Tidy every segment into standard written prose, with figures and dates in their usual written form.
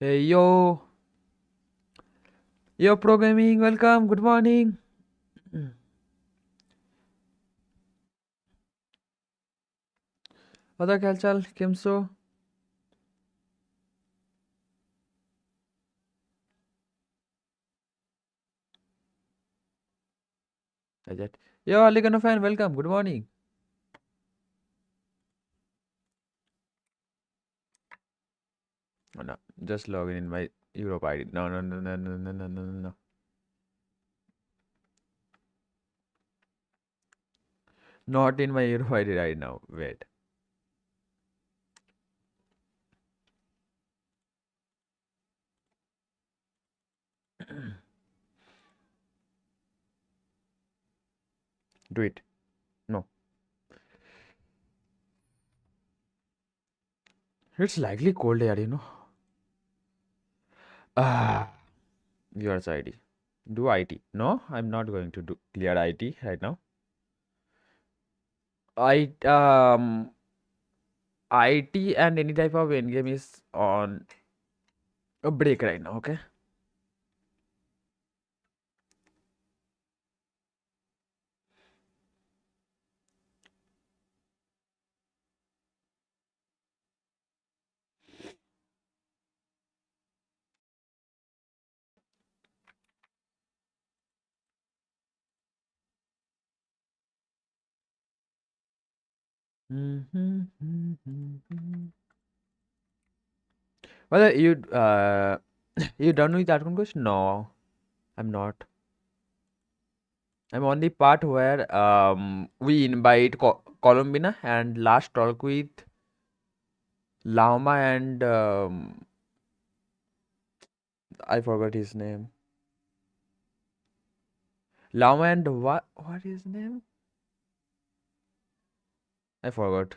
Hey yo programming, welcome, good morning. Other Kalchal, Kimso. Ajat. Yo, Aligano fan, welcome, good morning. Oh, no, just logging in my Europe ID. No. Not in my Europe ID right now. Wait. Do it. No. It's likely cold here. Ah, yours ID. Do IT. No, I'm not going to do clear IT right now. I IT and any type of endgame is on a break right now, okay? Well, you done with that one question? No, I'm not. I'm on the part where we invite Colombina and last talk with Lama and I forgot his name. Lama and what is his name? I forgot.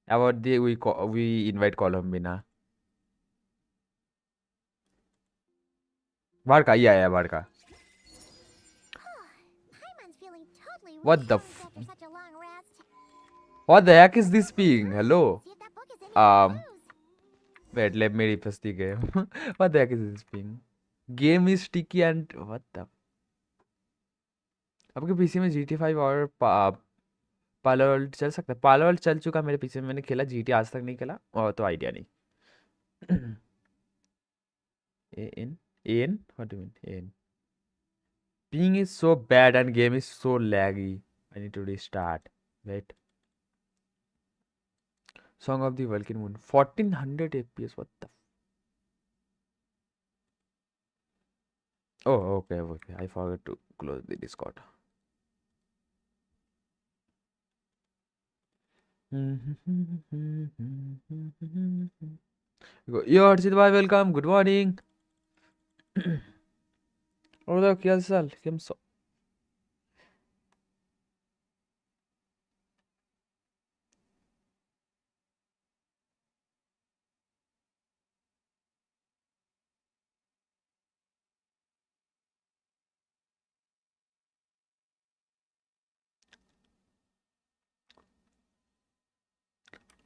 About the we invite Colombina. Barca, yeah, Barca. What the what the heck is this being? Hello. Um, Wait, let me refresh the game. What the heck is this being? Game is sticky and what the? आपके PC में GTA 5 और पालो world चल सकता है? पालो world चल चुका मेरे पीसी में, मैंने खेला GTA आज तक नहीं खेला और तो आइडिया नहीं. AN what do you mean AN? Ping is so bad and game is so laggy. I need to restart. Wait. Song of the Vulcan Moon 1400 FPS. What the? Oh, okay. I forgot to close the Discord. Yo, Archit bhai, welcome. Good morning. और बताओ क्या हाल केम सो.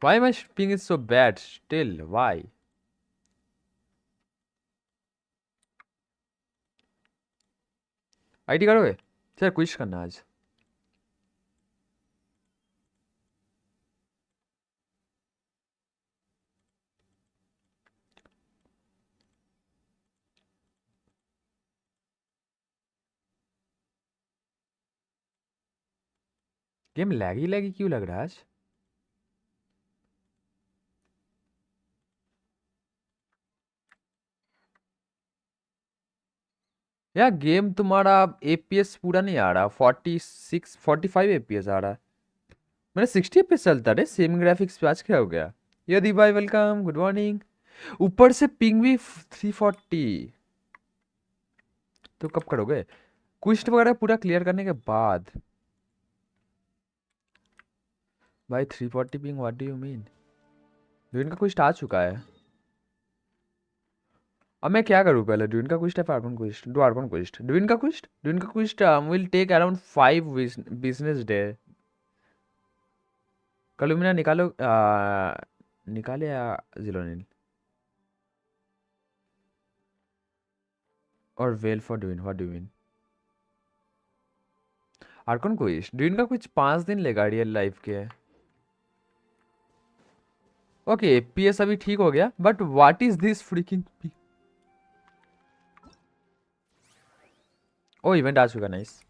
Why my ping is so bad still? Why? IT करोगे? Sir quiz करना आज. Game लैगी क्यों लग रहा है आज? यार गेम तुम्हारा एपीएस पूरा नहीं आ रहा. 45 एपीएस आ रहा है. मैंने 60 एपीएस चलता है. सेम ग्राफिक्स पे आज क्या हो गया? यदि भाई वेलकम, गुड मॉर्निंग. ऊपर से पिंग भी 340. तो कब करोगे क्विस्ट वगैरह पूरा क्लियर करने के बाद? भाई 340 ping, what do you mean? Dune का क्विस्ट आ चुका है. अब मैं क्या करूँ? पहले ड्यून का क्विस्ट है, arcane quest. Do arcane quest. Dune का quest will take around 5 business day. Columbina निकालो. निकाले या जिलोनिल? और well for doing, what do you mean? Arcane quest डूइन का कुछ 5 दिन लेगा रियल लाइफ के। ओके एपीएस अभी ठीक हो गया, but what is this freaking? Oh event आ चुका, nice.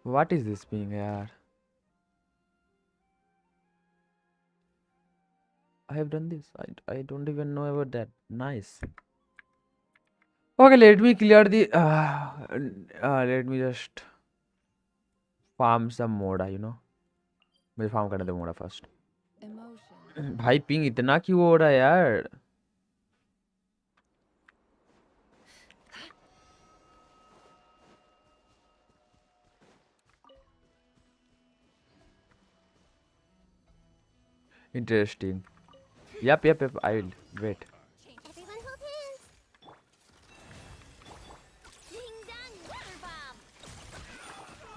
What is this ping यार? I have done this. I don't even know about that. Nice. Okay, let me clear the. Let me just farm some moda. मुझे farm करने दो मोड़ा first. भाई ping इतना क्यों हो रहा है यार? Interesting. Yep. I will wait. Everyone hold hands. Ding dong, water bomb.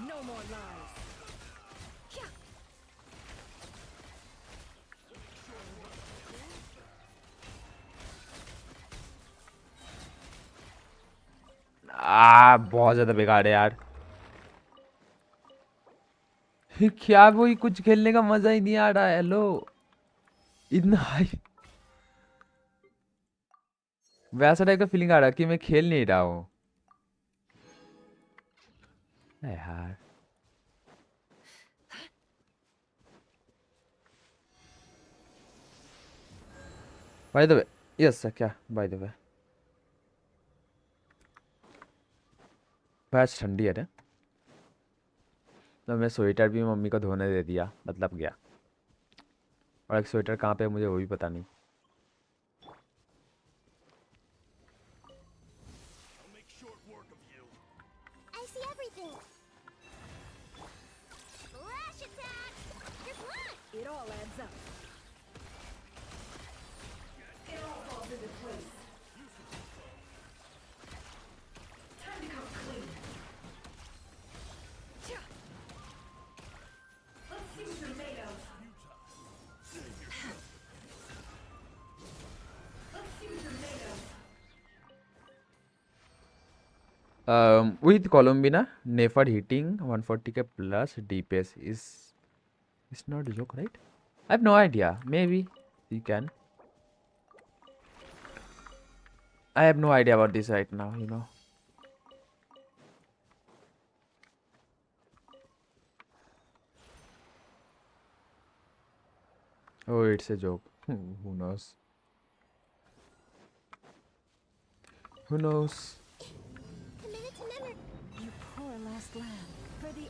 No more lies. बहुत ज्यादा बेकार है यार। क्या वही कुछ खेलने का मजा ही नहीं आ रहा है। हेलो इतना वैसा टाइप का फीलिंग आ रहा है कि मैं खेल नहीं रहा हूँ यार। बाय द वे, यस क्या बाय द वे, बहुत ठंडी है रे। तो मैं स्वेटर भी मम्मी को धोने दे दिया, मतलब गया। और एक स्वेटर कहाँ पे है मुझे वो भी पता नहीं। I see everything. Flash attack. You're blocked. It all adds up. It all falls into place. Time to come clean. Let's see what you're made of. Let's see what you're made of. With Colombina, never hitting 140k plus DPS is not a joke, right? I have no idea. Maybe you can. I have no idea about this right now, Oh, it's a joke. Who knows? Who knows?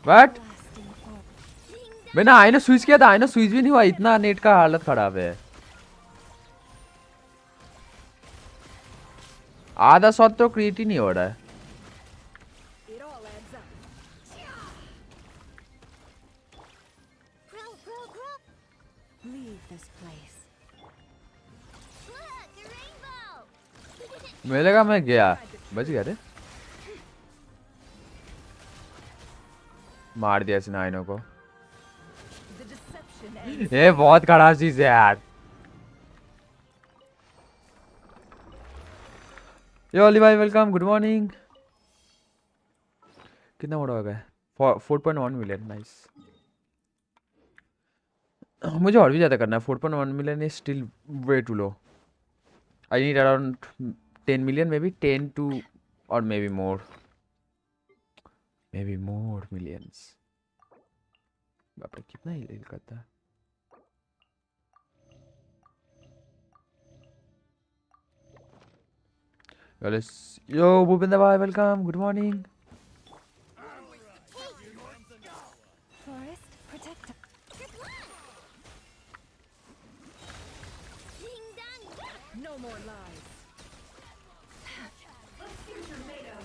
What? मैंने आईना switch किया था, आईना switch भी नहीं हुआ, इतना net का हालत खराब है। आधा शॉट तो क्रिएट ही नहीं हो रहा है। मुझे लगा मैं गया, बच गया रे। मार दिया इसने आईनों को। ये बहुत खराब चीज है यार। यो ओली भाई वेलकम, गुड मॉर्निंग। कितना मोड़ा हो गया? 4.1 मिलियन, नाइस। मुझे और भी ज्यादा करना है। 4.1 million is still way too low. I need around 10 million, maybe 10 to or maybe more millions. बाप रे कितना हिल करता है। यो भूपेंद्र भाई welcome, good morning. No more lies. Let's see what you're made of.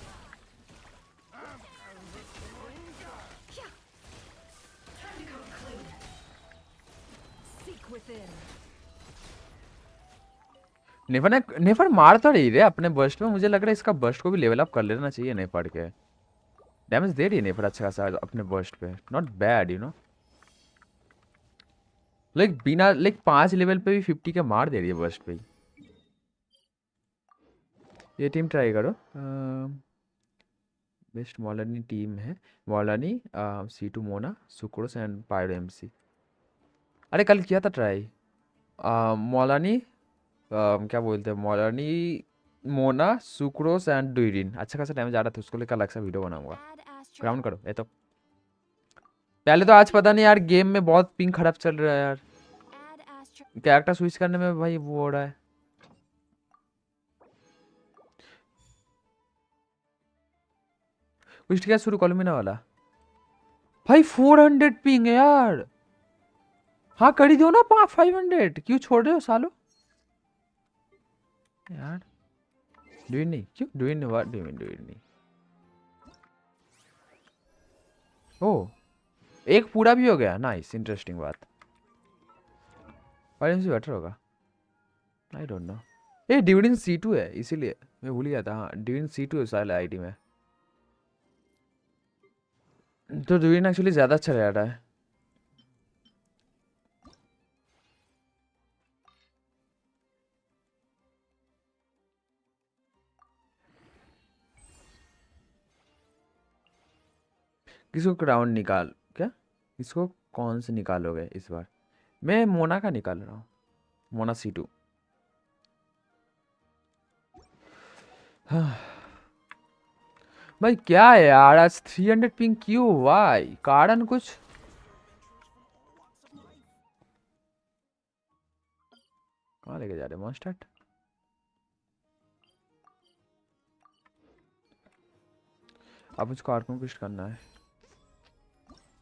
Time to come clean. Seek within. नेफर मार तो रही रे अपने बर्स्ट में। मुझे लग रहा है इसका बर्स्ट को भी लेवल अप कर लेना चाहिए नेफर के। डैमेज दे रही है नेफर अच्छा खासा अपने बर्स्ट पे, नॉट बैड लाइक बिना 5 लेवल पे भी 50 के मार दे रही है बर्स्ट पे। ये टीम ट्राई करो। बेस्ट मॉलानी टीम है। Mualani, C2 Mona, Sucrose and Pyro MC। अरे कल किया था ट्राई। मॉलानी, क्या बोलते हैं, मॉलानी, मोना, सुक्रोस एंड डुइरिन। अच्छा खासा टाइम जा रहा था, उसको लेकर अलग सा वीडियो बनाऊंगा। Add asterisk. ग्राउंड करो ये तो। पहले तो आज पता नहीं यार, गेम में बहुत पिंग खराब चल रहा है यार। Add asterisk. कैरेक्टर स्विच करने में भाई वो हो रहा है। कुछ क्या शुरू कॉलोमिना वाला। भाई 400 पिंग है यार। हाँ कर ही दो ना, 500, क्यों छोड़ रहे हो सालो यार। डुइन नहीं, क्यों डुइन, व्हाट डुइन, डुइन नहीं। ओ, एक पूरा भी हो गया, नाइस, इंटरेस्टिंग बात। और इनसे बेटर होगा, आई डोंट नो। ये डिविडेंड C2 है इसीलिए मैं भूल गया था। हाँ डिविडेंड C2 है साले आईडी में। तो डिविडेंड एक्चुअली ज़्यादा अच्छा रह रहा है। किसको क्राउन निकाल, क्या किसको कौन से निकालोगे इस बार? मैं मोना का निकाल रहा हूँ, मोना C2। भाई क्या है यार, आज 300 पिंग क्यों हुआ? कारण कुछ? कहाँ लेके जा रहे मॉन्स्टर? अब मुझको आर्कन क्विस्ट करना है।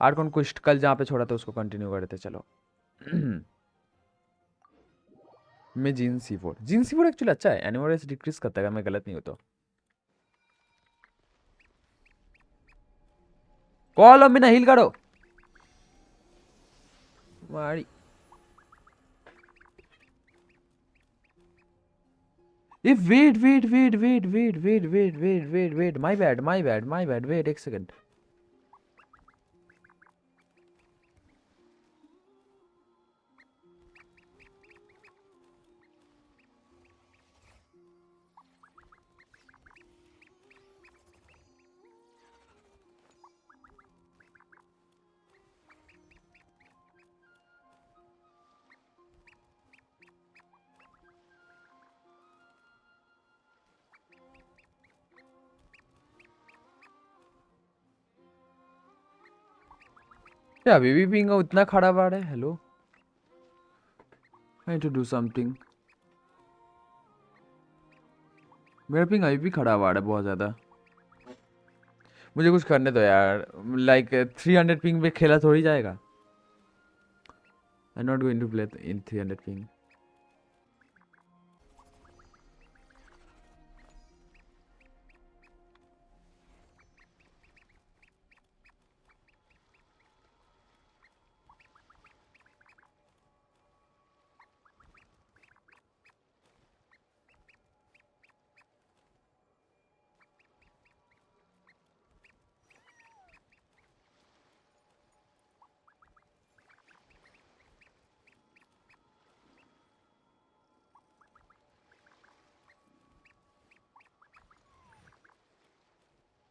आर्कन क्विस्ट कल जहाँ पे छोड़ा था उसको कंटिन्यू करते चलो। मैं जीन C4 एक्चुअली अच्छा है, एनिमोरेस डिक्रीज करता है अगर मैं गलत नहीं हूँ तो। कॉल अब बिना हील करो मारी। ये वेट, माय बैड, वेट एक सेकंड। क्या अभी भी पिंग उतना खड़ा बाड़ है? Hello, I to do something. मेरा पिंग अभी भी खड़ा बाड़ है बहुत ज्यादा। मुझे कुछ करने दो यार, लाइक 300 पिंग पे खेला थोड़ी जाएगा। I not going to play in 300 ping.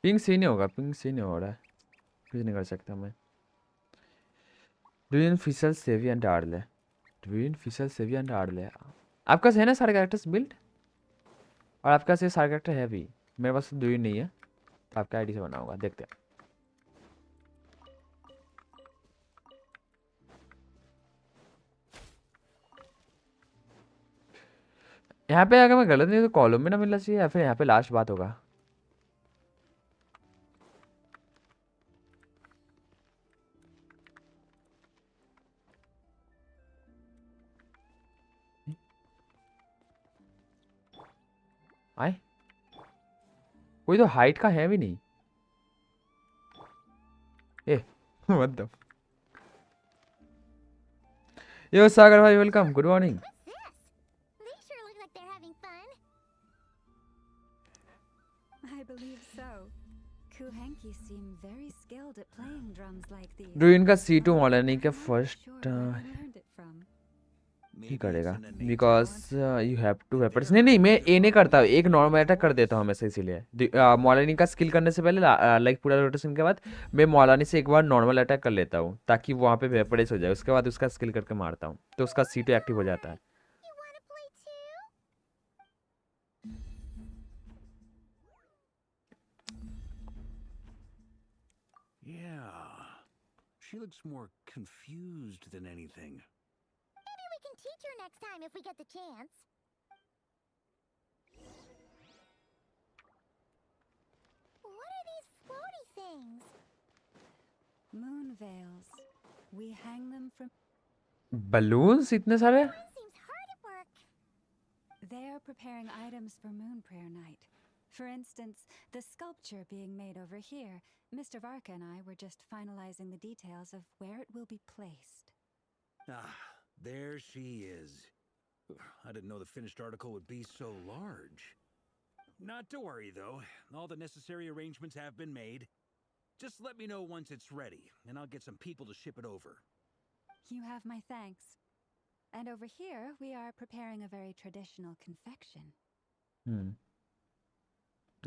Ping सही नहीं होगा, पिंग सही नहीं हो रहा है, कुछ नहीं कर सकता मैं। डुइन फिसल सेवी एंड आर्ले, डुइन फिसल सेवी एंड आर्ले। आपका है ना सारे कैरेक्टर्स बिल्ड? और आपके पास ये सारे कैरेक्टर है भी? मेरे पास तो डुइन नहीं है, तो आपका आईडी से बनाऊंगा, देखते हैं। यहाँ पे अगर मैं गलत नहीं तो कॉलम में ना मिलना चाहिए, या फिर यहाँ पे लास्ट बात होगा। आए, कोई तो हाइट का है भी नहीं। ए व्हाट द। यो सागर भाई welcome, good morning. What's this? They sure look like they're having fun. I believe so. Kuhenki seem very skilled at playing drums like these. डुइन का C2 Well, मॉडल नहीं क्या I'm not first? sure where they learned it from. ही Maybe it's करेगा in the nature. Because you have to vapours नहीं नहीं मैं ए नहीं करता हूँ एक नॉर्मल अटैक कर देता हूँ हमेशा इसीलिए मौलानी का स्किल करने से पहले लाइक पूरा रोटेशन के बाद मैं मौलानी से एक बार नॉर्मल अटैक कर लेता हूँ ताकि वहाँ पे वेपरेज हो जाए उसके बाद उसका स्किल करके मारता हूँ तो उसका C2 एक्टिव हो जाता है You wanna play too? Yeah. She looks more confused than anything. Maybe we can teach her next time if we get the chance. What are these floaty things? Moon veils. We hang them from. Balloons इतने सारे One seems hard at work. They are preparing items for Moon Prayer Night. For instance, the sculpture being made over here. Mr. Varka and I were just finalizing the details of where it will be placed. Ah, there she is. I didn't know the finished article would be so large. Not to worry, though. All the necessary arrangements have been made. Just let me know once it's ready, and I'll get some people to ship it over. You have my thanks. And over here, we are preparing a very traditional confection.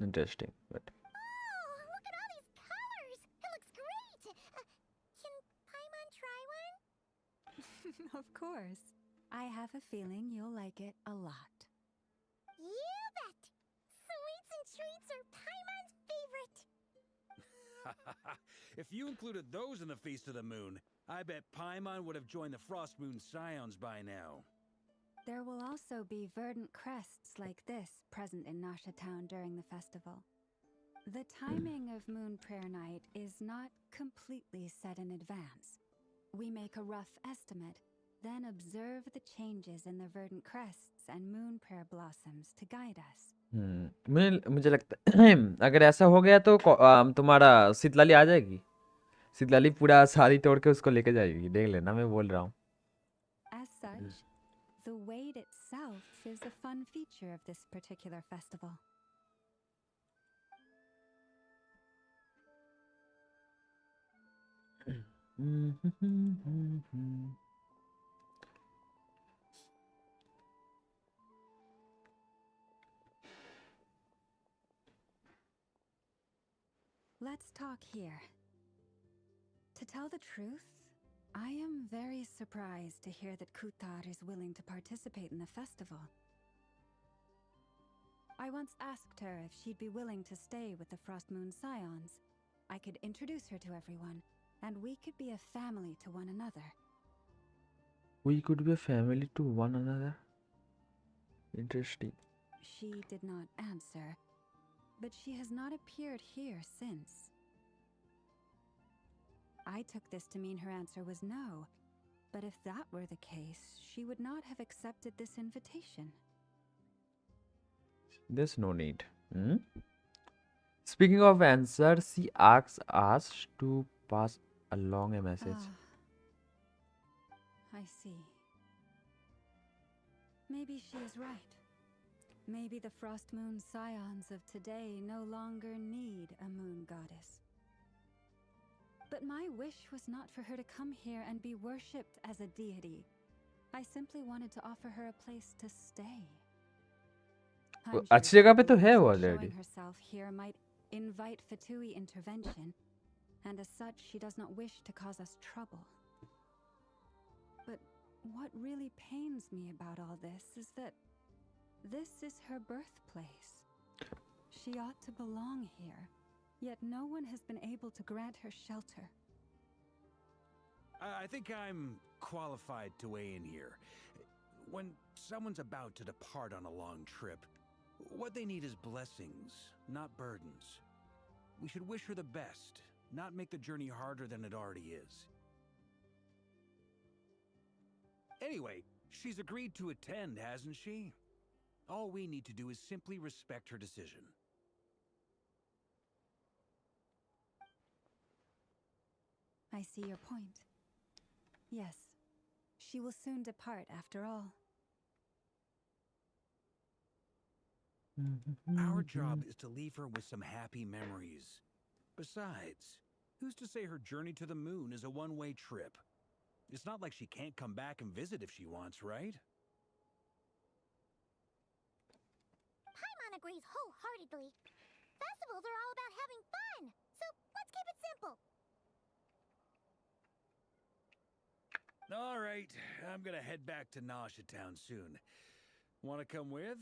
Interesting but Oh, look at all these colors. It looks great. Can Paimon try one? Of course. I have a feeling you'll like it a lot. You bet. Sweets and treats are Paimon's favorite. If you included those in the Feast of the Moon, I bet Paimon would have joined the Frost Moon Scions by now. There will also be verdant crests like this present in Nasha Town during the festival. The timing of Moon Prayer Night is not completely set in advance. We make a rough estimate, then observe the changes in the verdant crests and moon prayer blossoms to guide us. मुझे लगता है अगर ऐसा हो गया तो तुम्हारा शीतलाली आ जाएगी शीतलाली पूरा साड़ी तोड़ के उसको लेके जाएगी देख लेना मैं बोल रहा हूँ As such, the weight itself is a fun feature of this particular festival. Let's talk here. To tell the truth, I am very surprised to hear that Kutar is willing to participate in the festival. I once asked her if she'd be willing to stay with the Frost Moon Scions. I could introduce her to everyone, and we could be a family to one another. We could be a family to one another. Interesting. She did not answer, but she has not appeared here since. I took this to mean her answer was no, but if that were the case, she would not have accepted this invitation. There's no need. Speaking of answer, she asks us to pass along a message. I see. Maybe she is right. Maybe the Frost Moon Scions of today no longer need a moon goddess. But my wish was not for her to come here and be worshipped as a deity. I simply wanted to offer her a place to stay. I'm अच्छी sure जगह पे she तो है believes वो that already. showing herself here might invite Fatui intervention, and as such, she does not wish to cause us trouble. But what really pains me about all this is that this is her birthplace. She ought to belong here, yet no one has been able to grant her shelter. I think I'm qualified to weigh in here. When someone's about to depart on a long trip, what they need is blessings, not burdens. We should wish her the best, not make the journey harder than it already is. Anyway, she's agreed to attend, hasn't she? All we need to do is simply respect her decision. I see your point. Yes, she will soon depart after all. Our job is to leave her with some happy memories. Besides, who's to say her journey to the moon is a one-way trip? It's not like she can't come back and visit if she wants, right? agrees wholeheartedly. Festivals are all about having fun, so let's keep it simple. All right, I'm gonna head back to Nausea Town soon. Want to come with?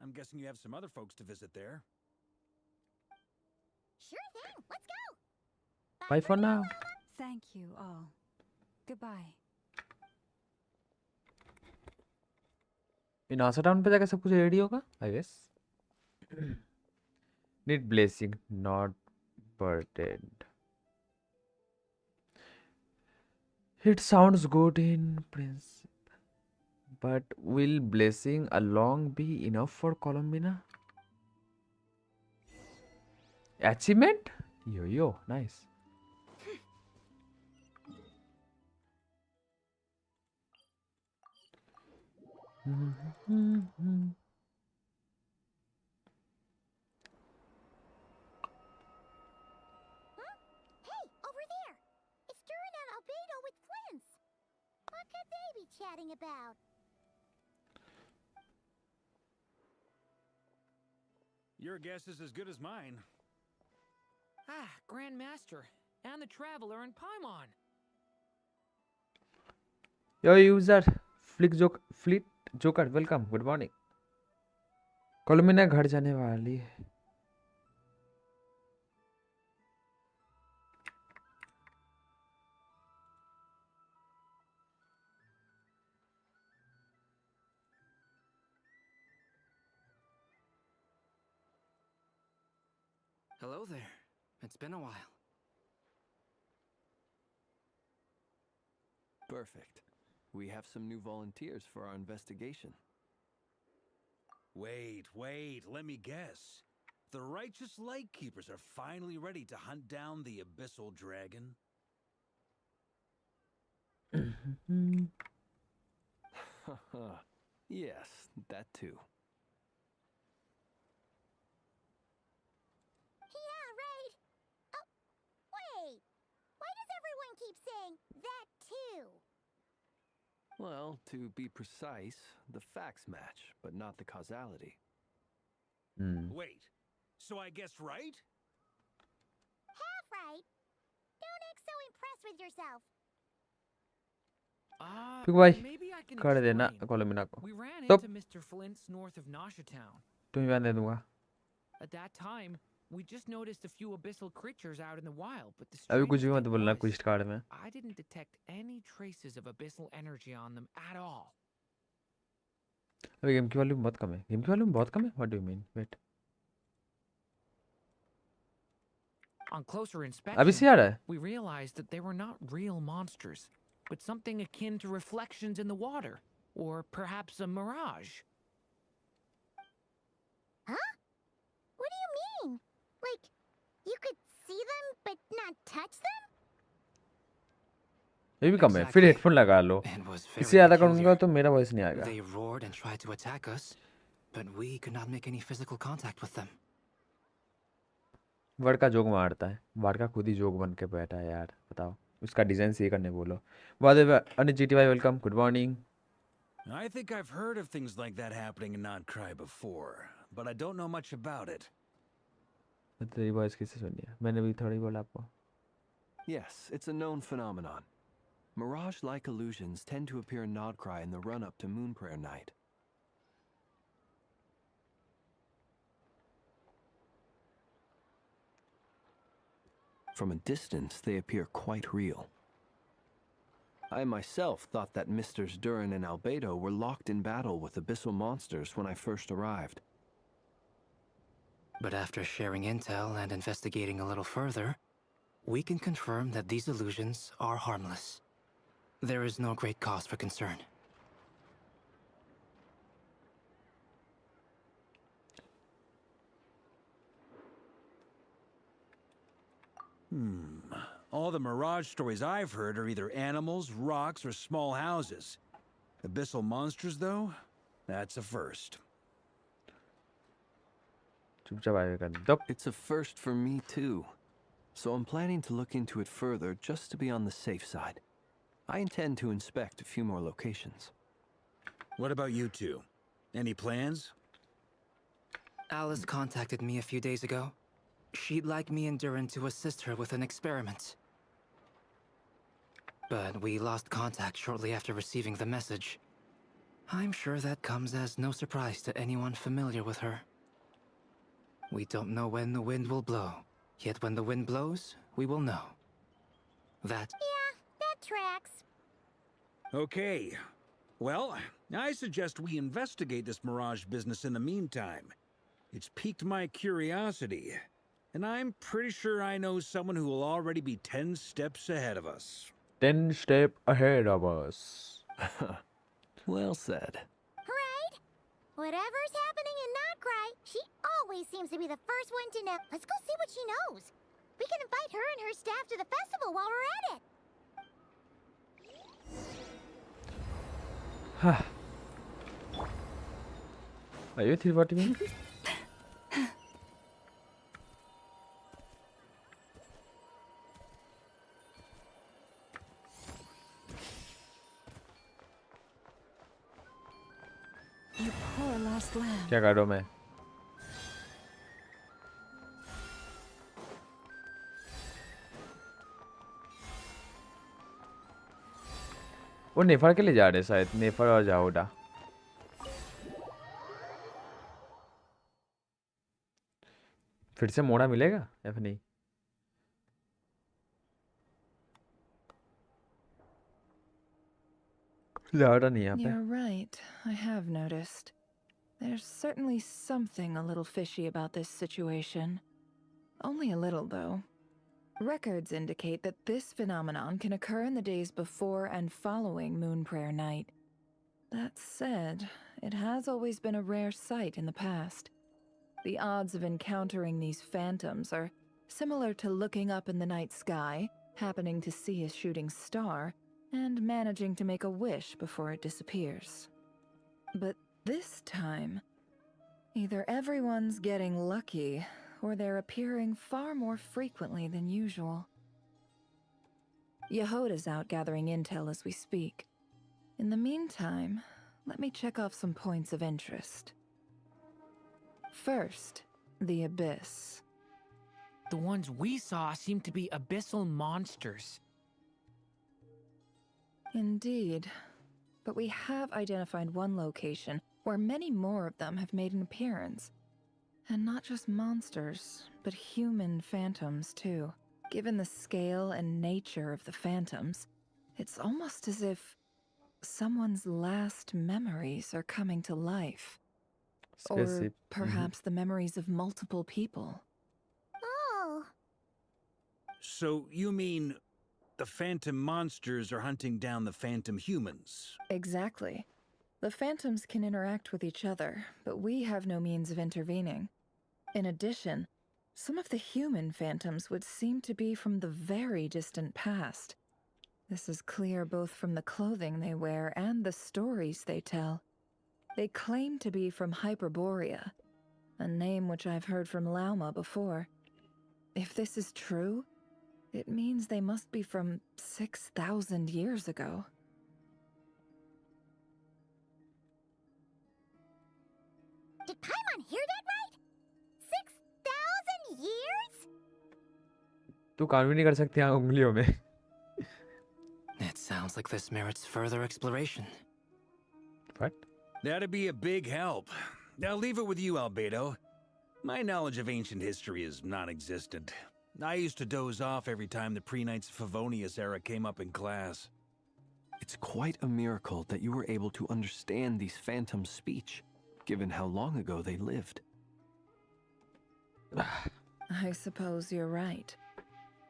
I'm guessing you have some other folks to visit there. Sure thing, let's go. Bye for now. Thank you all. Goodbye. इन आसा town पे जाकर सब कुछ ready होगा I guess need blessing not बर्टेड it sounds good in principle but will blessing along be enough for Columbina achievement yo nice Hey, over there. It's Duran and Albedo with Flints. What could they be chatting about? Your guess is as good as mine. Ah, Grandmaster, and the Traveler and Paimon. Yo user flick joker welcome good morning कोलंबिना घर जाने वाली है Hello there. It's been a while. Perfect. We have some new volunteers for our investigation. Wait, let me guess. The righteous Lightkeepers are finally ready to hunt down the Abyssal Dragon? Yes, that too. Yeah, right. Oh, wait. Why does everyone keep saying that too? Well, to be precise, the facts match, but not the causality. Wait, so I guessed right? Half right. Don't act so impressed with yourself. ठीक भाई Maybe I can कर देना explain. कोलंबिना को We ran तो into Mr. Flint's north of Nausea Town. तुम्हें बयान दे दूंगा At that time, we just noticed a few abyssal creatures out in the wild, but the अभी कुछ strangest भी मत thing बोलना was, कुछ कार्ड में I didn't detect any traces of abyssal energy on them at all. अभी game की volume बहुत कम है गेम की वॉल्यूम बहुत कम है what do you mean wait On closer अभी inspection, से आ रहा है we realized that they were not real monsters, but something akin to reflections in the water, or perhaps a mirage. Huh? What do you mean? Like, you could see them but not touch them? ये भी कम है फिर Exactly. Headphone लगा लो It was इससे very ज्यादा करूंगा peculiar. तो मेरा वॉइस नहीं आएगा They roared and tried to attack us, but we could not make any physical contact with them. Word का जोक मारता है वर्ड का खुद ही जोक बन के बैठा है यार बताओ उसका डिजाइन सही करने बोलो बहुत अनिल जीटी भाई welcome good morning I think I've heard of things like that happening in Not Cry before, but I don't know much about it. तेरी वॉइस किससे सुनी है मैंने भी थोड़ी बोला आपको Yes, it's a known phenomenon. Mirage-like illusions tend to appear in Nodcry in the run-up to Moon Prayer Night. From a distance, they appear quite real. I myself thought that Misters Duran and Albedo were locked in battle with abyssal monsters when I first arrived. But after sharing intel and investigating a little further, we can confirm that these illusions are harmless. There is no great cause for concern. All the Mirage stories I've heard are either animals, rocks, or small houses. Abyssal monsters, though? That's a first. चुपचाप आएगा कर दो It's a first for me too. So I'm planning to look into it further just to be on the safe side. I intend to inspect a few more locations. What about you two? Any plans? Alice contacted me a few days ago. She'd like me and Duran to assist her with an experiment. But we lost contact shortly after receiving the message. I'm sure that comes as no surprise to anyone familiar with her. We don't know when the wind will blow, yet when the wind blows, we will know. That... Yeah, that tracks. Okay. Well, I suggest we investigate this Mirage business in the meantime. It's piqued my curiosity, and I'm pretty sure I know someone who will already be 10 steps ahead of us. 10 step ahead of us. Well said. Right? Whatever's happening in Notcry, she always seems to be the first one to know. Let's go see what she knows. We can invite her and her staff to the festival while we're at it. Are you what you mean? You poor lost lamb. क्या कर रहा हूँ मैं? वो नेफर के लिए जा रहे हैं शायद, नेफर और जाओडा। फिर से मोड़ा मिलेगा या फिर नहीं? जाओडा नहीं है यहाँ पे। You're right. I have noticed. There's certainly something a little fishy about this situation. Only a little, though. Records indicate that this phenomenon can occur in the days before and following Moon Prayer Night. That said, it has always been a rare sight in the past. The odds of encountering these phantoms are similar to looking up in the night sky, happening to see a shooting star, and managing to make a wish before it disappears. But this time, either everyone's getting lucky, or they're appearing far more frequently than usual. Yehoda's out gathering intel as we speak. In the meantime, let me check off some points of interest. First, the Abyss. The ones we saw seem to be abyssal monsters. Indeed. But we have identified one location where many more of them have made an appearance. And not just monsters, but human phantoms too. Given the scale and nature of the phantoms, it's almost as if someone's last memories are coming to life. Or Specific. perhaps the memories of multiple people. Oh, So you mean the phantom monsters are hunting down the phantom humans? Exactly. The phantoms can interact with each other, but we have no means of intervening. In addition, some of the human phantoms would seem to be from the very distant past. This is clear both from the clothing they wear and the stories they tell. They claim to be from Hyperborea, a name which I've heard from Lauma before. If this is true, it means they must be from 6,000 years ago. did Paimon hear that right? 6,000 years? तू काम भी नहीं कर सकती यहाँ उंगलियों में। It sounds like this merits further exploration. What? That'd be a big help. I'll leave it with you, Albedo. My knowledge of ancient history is non-existent. I used to doze off every time the pre-Knights of Favonius era came up in class. It's quite a miracle that you were able to understand these phantoms' speech, given how long ago they lived. I suppose you're right.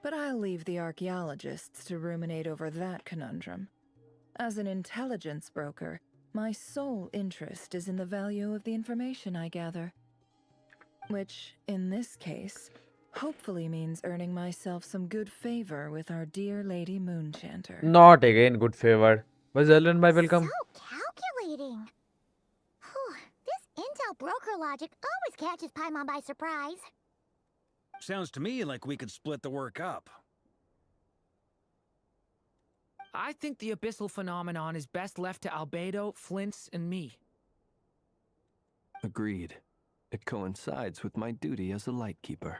But I'll leave the archaeologists to ruminate over that conundrum. As an intelligence broker, my sole interest is in the value of the information I gather. Which, in this case, hopefully means earning myself some good favor with our dear Lady Moonchanter. Not again good favor. Was Ellen by welcome? So calculating. Whew, this intel broker logic always catches Paimon by surprise. Sounds to me like we could split the work up. I think the abyssal phenomenon is best left to Albedo, Flint's, and me. Agreed. It coincides with my duty as a lightkeeper.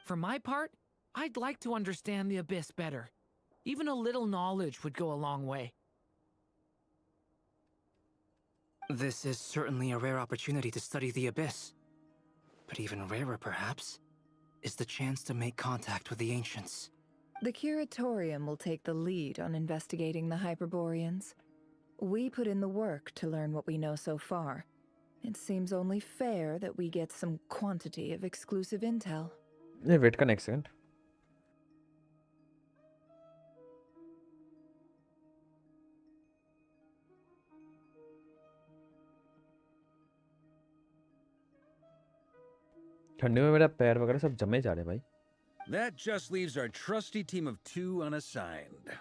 For my part, I'd like to understand the Abyss better. Even a little knowledge would go a long way. This is certainly a rare opportunity to study the Abyss. But even rarer, perhaps, is the chance to make contact with the Ancients. The Curatorium will take the lead on investigating the Hyperboreans. We put in the work to learn what we know so far. It seems only fair that we get some quantity of exclusive intel. ये wait का next second. ठंडी में मेरा पैर वगैरह सब जमे जा रहे हैं भाई. That just leaves our trusty team of 2 unassigned.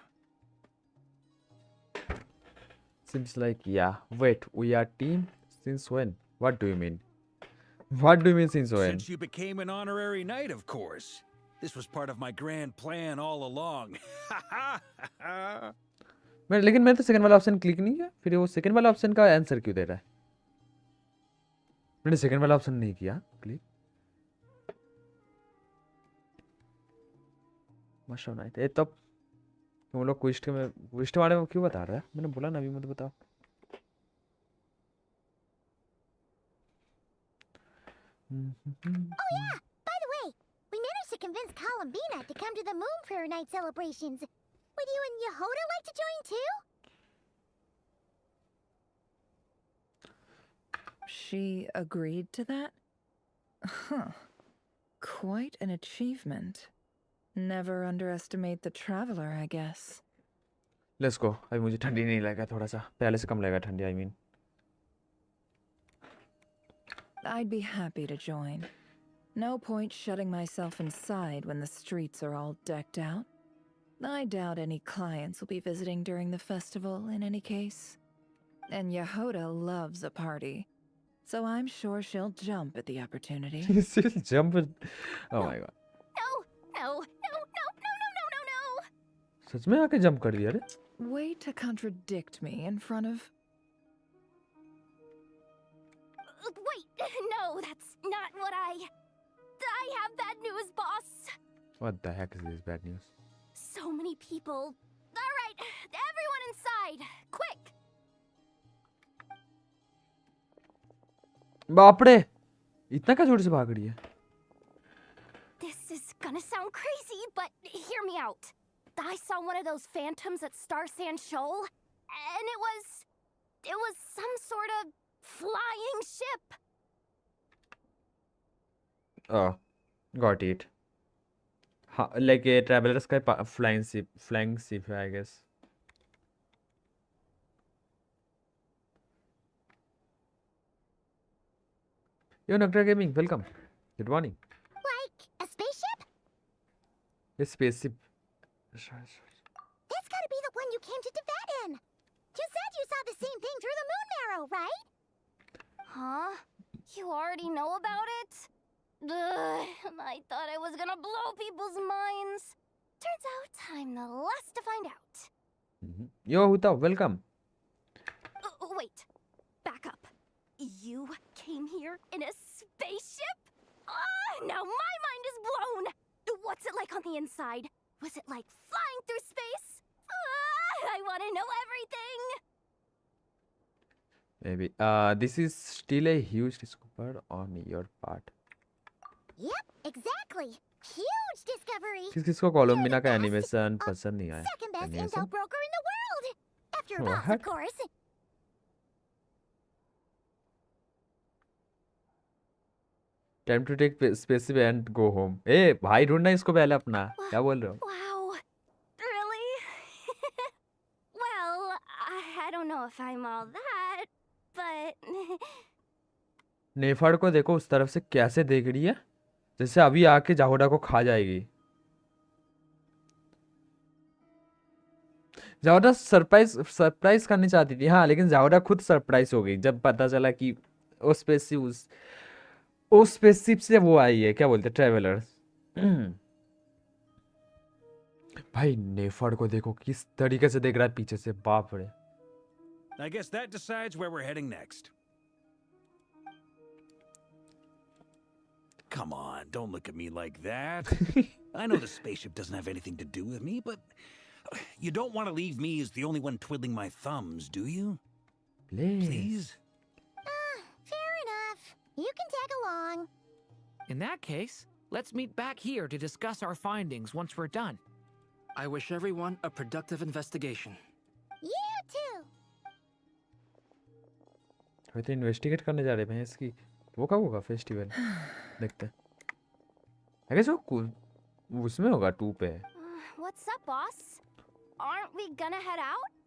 Seems like, yeah. Wait, we are team? Since when? What do you mean? What do you mean since when? Since you became an honorary knight, of course. This was part of my grand plan all along. लेकिन मैंने तो second वाला option click नहीं किया. फिर वो second वाला option का आंसर क्यों दे रहा है? मैंने सेकंड वाला ऑप्शन नहीं किया क्लिक. Must night. ये तो तुम लोग क्विस्ट के बारे में क्यों बता रहा है? मैंने बोला ना अभी मत बताओ. Oh yeah! By the way, we managed to convince Columbina to come to the Moon Prayer Night celebrations. Would you and Yehoda like to join too? She agreed to that? Huh. Quite an achievement. Never underestimate the traveler, I guess. Let's go. अभी मुझे ठंडी नहीं लगा, थोड़ा सा पहले से कम लगा ठंडी. I mean I'd be happy to join. No point shutting myself inside when the streets are all decked out. I doubt any clients will be visiting during the festival in any case. And Yehoda loves a party, so I'm sure she'll jump at the opportunity. she'll jump. Oh my god. No, no, no, no, no, no, no, no, no! सच में आके jump कर दिया रे. Way to contradict me in front of... Wait, no, that's not what I have bad news, boss. What the heck is this bad news? So many people. All right, everyone inside, quick! बाप रे, इतना क्या जोर से भाग रही है? This is gonna sound crazy, but hear me out. I saw one of those phantoms at Star Sand Shoal, and it was some sort of flying ship. Oh, got it. Like a traveler's flying ship, I guess. Yo, Noctra Gaming, welcome. Good morning. Like a spaceship? A spaceship. That's gotta be the one you came to Tibet in. You said you saw the same thing through the moon marrow, right? Huh? You already know about it? Ugh, I thought I was gonna blow people's minds. Turns out I'm the last to find out. Yo, Huta, welcome. Wait, back up. You came here in a spaceship? Now my mind is blown! What's it like on the inside? Was it like flying through space? I want to know everything! Maybe. This is still a huge discovery on your part. Yep, exactly. Huge discovery. किसको कोलंबिना का animation पसंद नहीं आया? Second best Animation? intel broker in the world! After boss, What? of course. Time to take spaceship and go home. ए भाई ढूंढना इसको पहले अपना. क्या बोल रहे हो? Wow. Really? Well, I don't know if I'm all that, but... नेफाड़ को देखो उस तरफ से कैसे देख रही है, जैसे अभी आके जाहोडा को खा जाएगी. जाहोडा सरप्राइज करनी चाहती थी, हाँ, लेकिन जाहोडा खुद सरप्राइज हो गई जब पता चला कि उस स्पेसशिप से वो आई है, क्या बोलते, ट्रेवलर्स. भाई नेफाड़ को देखो किस तरीके से देख रहा है पीछे से, बाप रे. I guess that decides where we're heading next. come on, don't look at me like that. I know the spaceship doesn't have anything to do with me, but you don't want to leave me as the only one twiddling my thumbs, do you? Please? Fair enough. You can tag along. In that case, let's meet back here to discuss our findings once we're done. I wish everyone a productive investigation. You too. हम तो investigate करने जा रहे हैं इसकी वो कब होगा फेस्टिवल देखते हैं आई गेस वो उसमें होगा 2 पे What's up, boss? Aren't we gonna head out?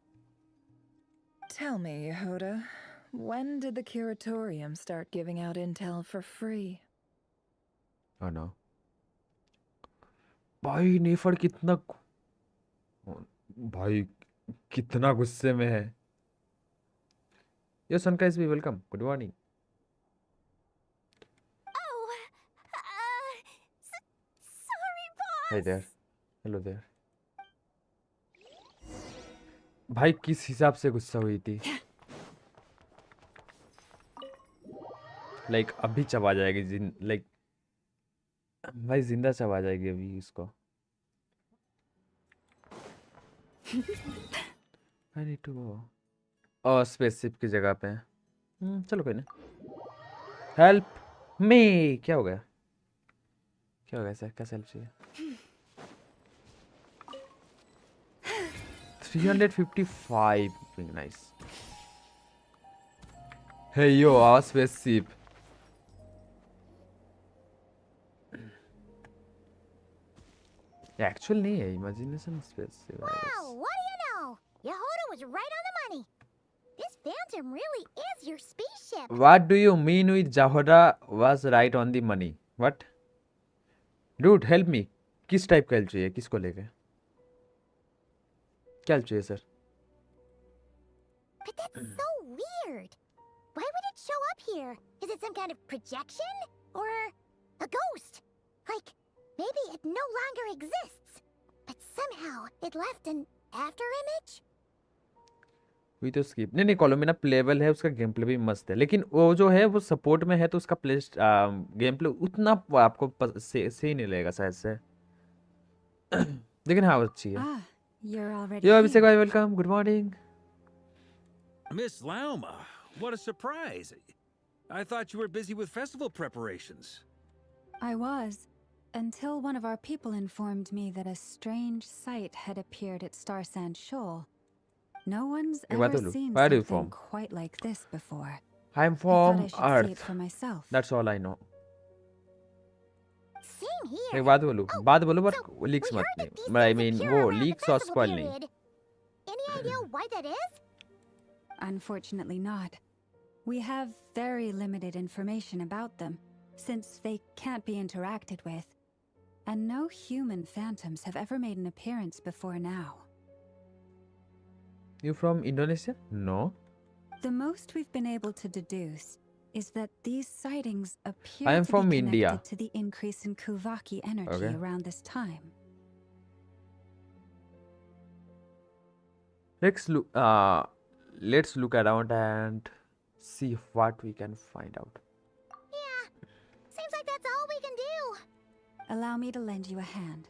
Tell me, Yehoda, when did the curatorium start giving out intel for free? Oh no. भाई नेफर कितना भाई कितना गुस्से में है यो सनकाइज भी welcome good morning Oh, sorry, boss. Hi there hello there भाई किस हिसाब से गुस्सा हुई थी लाइक अभी चबा जाएगी लाइक भाई जिंदा चबा जाएगी अभी इसको आई नीड टू गो और स्पेसशिप की जगह पे चलो कोई नहीं हेल्प मी क्या हो गया सर कैसे हेल्प चाहिए 355 nice hey yo our spaceship actual नहीं है imagination spaceship Wow, what do you know? Yehoda was right on the money. This Phantom really is your spaceship. What do you mean with Jahoda was right on the money? What? Dude, help me. किस type का help चाहिए किसको लेके क्या help चाहिए sir But that's so weird. Why would it show up here? Is it some kind of projection? Or a ghost? Like, maybe it no longer exists. But somehow it left an after image? हुई तो skip नहीं कोलोमिना payable है उसका game play भी मस्त है लेकिन वो जो है वो सपोर्ट में है तो उसका प्ले गेम प्ले उतना आपको सही नहीं लगेगा शायद से लेकिन हाँ अच्छी है You're already yo Abhishek here. भाई welcome good morning Miss Lauma, what a surprise. I thought you were busy with festival preparations. I was, until one of our people informed me that a strange sight had appeared at Star Sand Shoal. No one's Hey, where ever do you- seen where are you something from? quite like this before. I am I thought from I should see it earth for myself. That's all I know Same here. एक बात बोलो but leaks We मत heard that these नहीं आई things mean appear वो around the leaks और festival spoil नहीं period. Any idea why that is? Unfortunately not. We have very limited information about them, since they can't be interacted with. And no human phantoms have ever made an appearance before now. You from Indonesia no The most we've been able to deduce is that these sightings appear I am to from be India. connected to the increase in Kuvaki energy Okay. around this time. Let's look around and see what we can find out. Yeah. Seems like that's all we can do. Allow me to lend you a hand.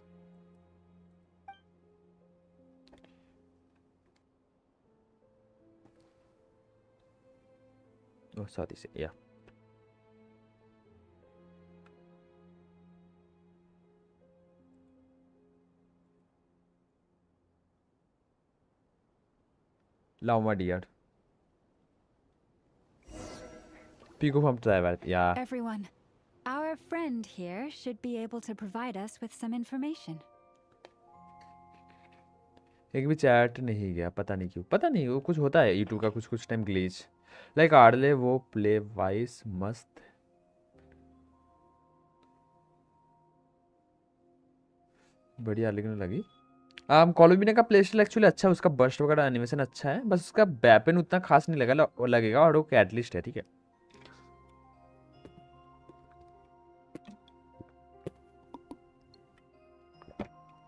Oh, sorry, yeah. Lauma dear. Pico from travel, yeah. Everyone, our friend here should be able to provide us with some information. एक भी chat नहीं गया पता नहीं क्यों पता नहीं वो कुछ होता है यूट्यूब का कुछ टाइम ग्लिच लाइक आड़ले वो प्ले वाइस मस्त बढ़िया लगने लगी कोलोबिना का प्ले स्टाइल एक्चुअली अच्छा है उसका बर्स्ट वगैरह एनिमेशन अच्छा है बस उसका वेपन उतना खास नहीं लगेगा और वो कैटलिस्ट है ठीक है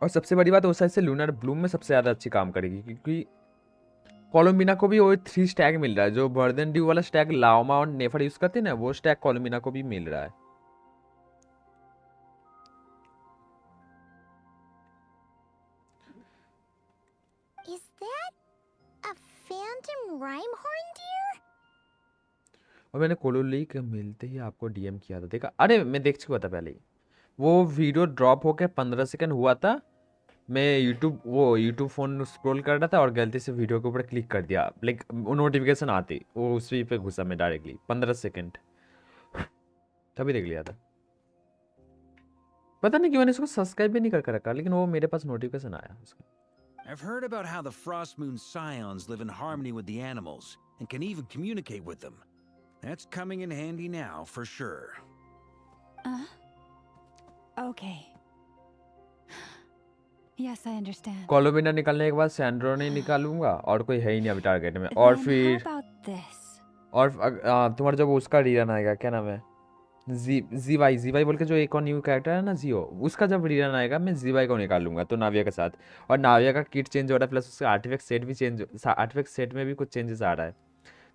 और सबसे बड़ी बात उस साइड से लूनर ब्लूम में सबसे ज़्यादा अच्छी काम करेगी क्योंकि कोलोमिना को भी वो 3 स्टैग मिल रहा है जो बर्दन ड्यू वाला स्टैग लाओमा और नेफर यूज़ करते हैं ना वो स्टैग कोलोमिना को भी मिल रहा है phantom rhyme horn deer? और मैंने कोलोली के मिलते ही आपको डीएम किया था, देखा? अरे मैं देख चुका था पहले ही। वो वीडियो ड्रॉप होकर 15 सेकंड हुआ था, मैं यूट्यूब फोन स्क्रॉल कर रहा था और गलती से वीडियो के ऊपर क्लिक कर दिया, लाइक नोटिफिकेशन आती, वो उसी पे घुसा मैं डायरेक्टली 15 सेकंड, तभी देख लिया था। पता नहीं क्यों मैंने इसको सब्सक्राइब भी नहीं कर रखा, लेकिन वो मेरे पास नोटिफिकेशन आया उसका। I've heard about how the Frost Moon Scions live in harmony with the animals and can even communicate with them. That's coming in handy now, for sure. Okay. Yes, I understand. कोलोबिना निकालने के बाद Sandro नहीं निकालूंगा, और कोई है ही नहीं अभी टारगेट में। और Then how फिर about this? और तुम्हारा जब उसका रीरन आएगा, क्या नाम है, जीवाई बोल के जो एक और न्यू कैरेक्टर है ना, जियो, उसका जब रीरन आएगा मैं जीवाई को निकाल लूंगा तो नाविया के साथ। और नाविया का किट चेंज हो रहा है, प्लस उसका आर्टिफैक्ट सेट भी चेंज, आर्टिफैक्ट सेट में भी कुछ चेंजेस आ रहा है,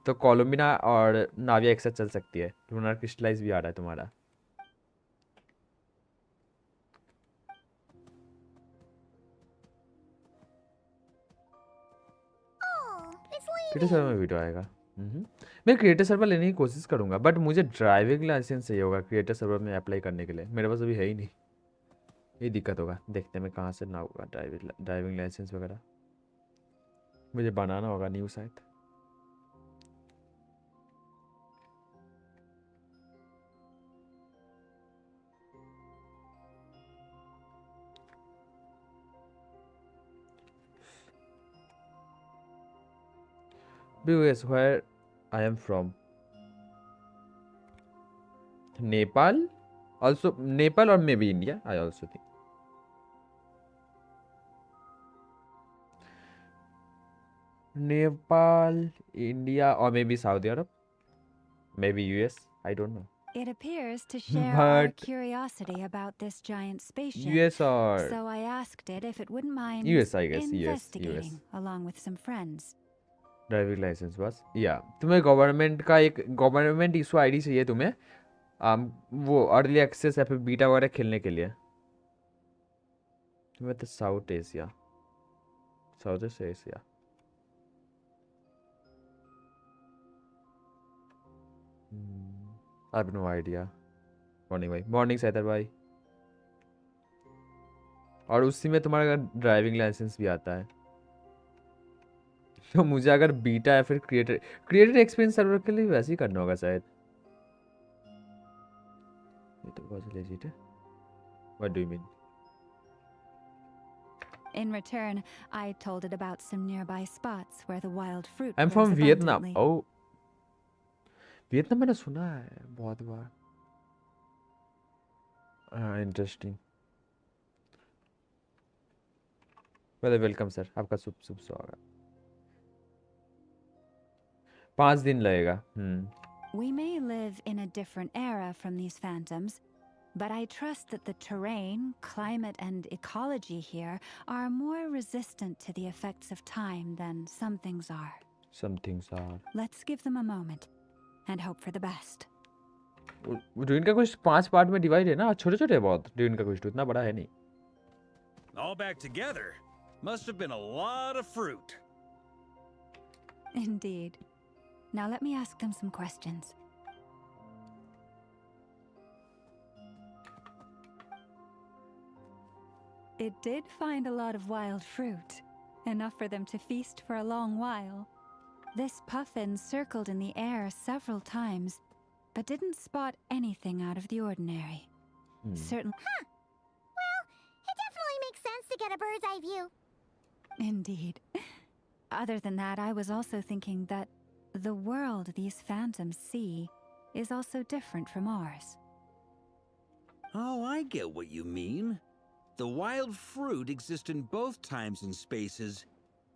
तो कोलोबिना और नाविया एक साथ चल सकती है। लूनर क्रिस्टलाइज भी आ रहा है तुम्हारा। Oh, it's क्रिएटर सर्वर में वीडियो आएगा। मैं क्रिएटर सर्वर लेने की कोशिश करूंगा, बट मुझे ड्राइविंग लाइसेंस चाहिए होगा क्रिएटर सर्वर में अप्लाई करने के लिए, मेरे पास अभी है ही नहीं। ये दिक्कत होगा, देखते हैं मैं कहाँ से ना होगा ड्राइविंग लाइसेंस वगैरह, मुझे बनाना होगा न्यू शायद। Because where I am from, Nepal, also Nepal or maybe India, I also think. Nepal, India, or maybe Saudi Arab, maybe US, I don't know. It appears to share our But curiosity about this giant spaceship. US or So I asked it if it wouldn't mind US, I guess, investigating US. along with some friends. Driving licence बस, या तुम्हें government का एक government issue ID चाहिए तुम्हें, वो early access या फिर बीटा वगैरह खेलने के लिए। तुम्हें तो South Asia, Southeast Asia. I have no idea. Morning भाई, मॉर्निंग सैतर भाई। और उसी में तुम्हारा ड्राइविंग लाइसेंस भी आता है, तो मुझे अगर बीटा या फिर क्रिएटर एक्सपीरियंस सर्वर के लिए वैसे ही करना होगा शायद। ये तो बहुत लेजिट है। What do you mean? In return, I told it about some nearby spots where the wild fruit I am grows from Vietnam. abundantly. Oh, Vietnam मैंने सुना है बहुत बार। हाँ, इंटरेस्टिंग। वेलकम सर, आपका शुभ शुभ स्वागत। 5 दिन लगेगा। We may live in a different era from these phantoms, but I trust that the terrain, climate, and ecology here are more resistant to the effects of time than some things are. Some things are. Let's give them a moment and hope for the best. Dune का कुछ 5 part में divide है ना, छोटे छोटे बहुत। Dune का कुछ उतना बड़ा है नहीं। All back together. Must have been a lot of fruit. Indeed. Now let me ask them some questions. It did find a lot of wild fruit, enough for them to feast for a long while. This puffin circled in the air several times, but didn't spot anything out of the ordinary. Certainly. Huh. Well, it definitely makes sense to get a bird's eye view. Indeed. Other than that, I was also thinking that the world these phantoms see is also different from ours. Oh, I get what you mean. The wild fruit exist in both times and spaces,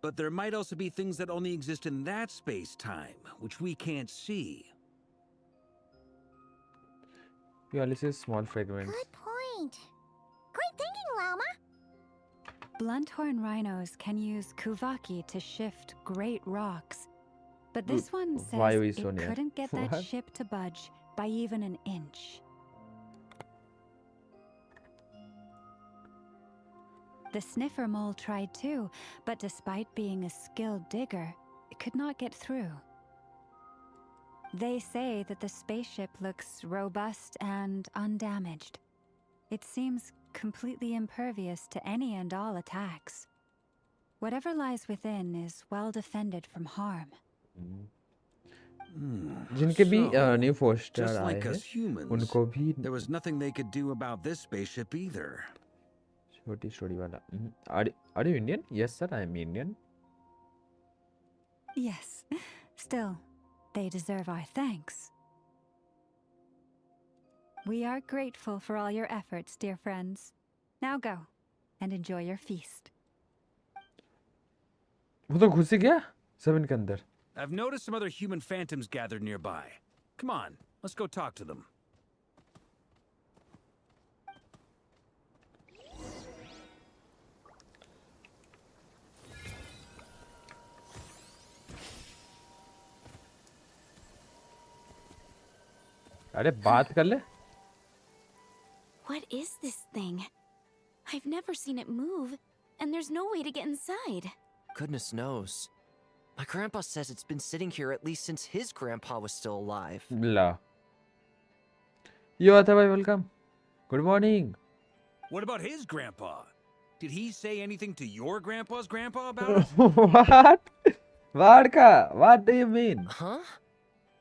but there might also be things that only exist in that space-time, which we can't see. You only see small fragments. Good point. Great thinking, Lama. Blunthorn rhinos can use kuvaki to shift great rocks, but this one Why says are we it so near? couldn't get that What? ship to budge by even an inch. The sniffer mole tried too, but despite being a skilled digger, it could not get through. They say that the spaceship looks robust and undamaged. It seems completely impervious to any and all attacks. Whatever lies within is well defended from harm. जिनके भी So, new poster just आए like हैं us humans, उनको भी there was nothing they could do about this spaceship either. छोटी story वाला are you Indian? Yes sir, I am Indian. Yes, still, they deserve our thanks. We are grateful for all your efforts, dear friends. Now go and enjoy your feast. वो तो घुस ही गया 7 के अंदर. I've noticed some other human phantoms gathered nearby. Come on, let's go talk to them. अरे बात कर ले. What is this thing? I've never seen it move, and there's no way to get inside. Goodness knows. My grandpa says it's been sitting here at least since his grandpa was still alive. ला. यो आता भाई welcome. Good morning. What about his grandpa? Did he say anything to your grandpa's grandpa about it? What? Vodka? What do you mean? Huh?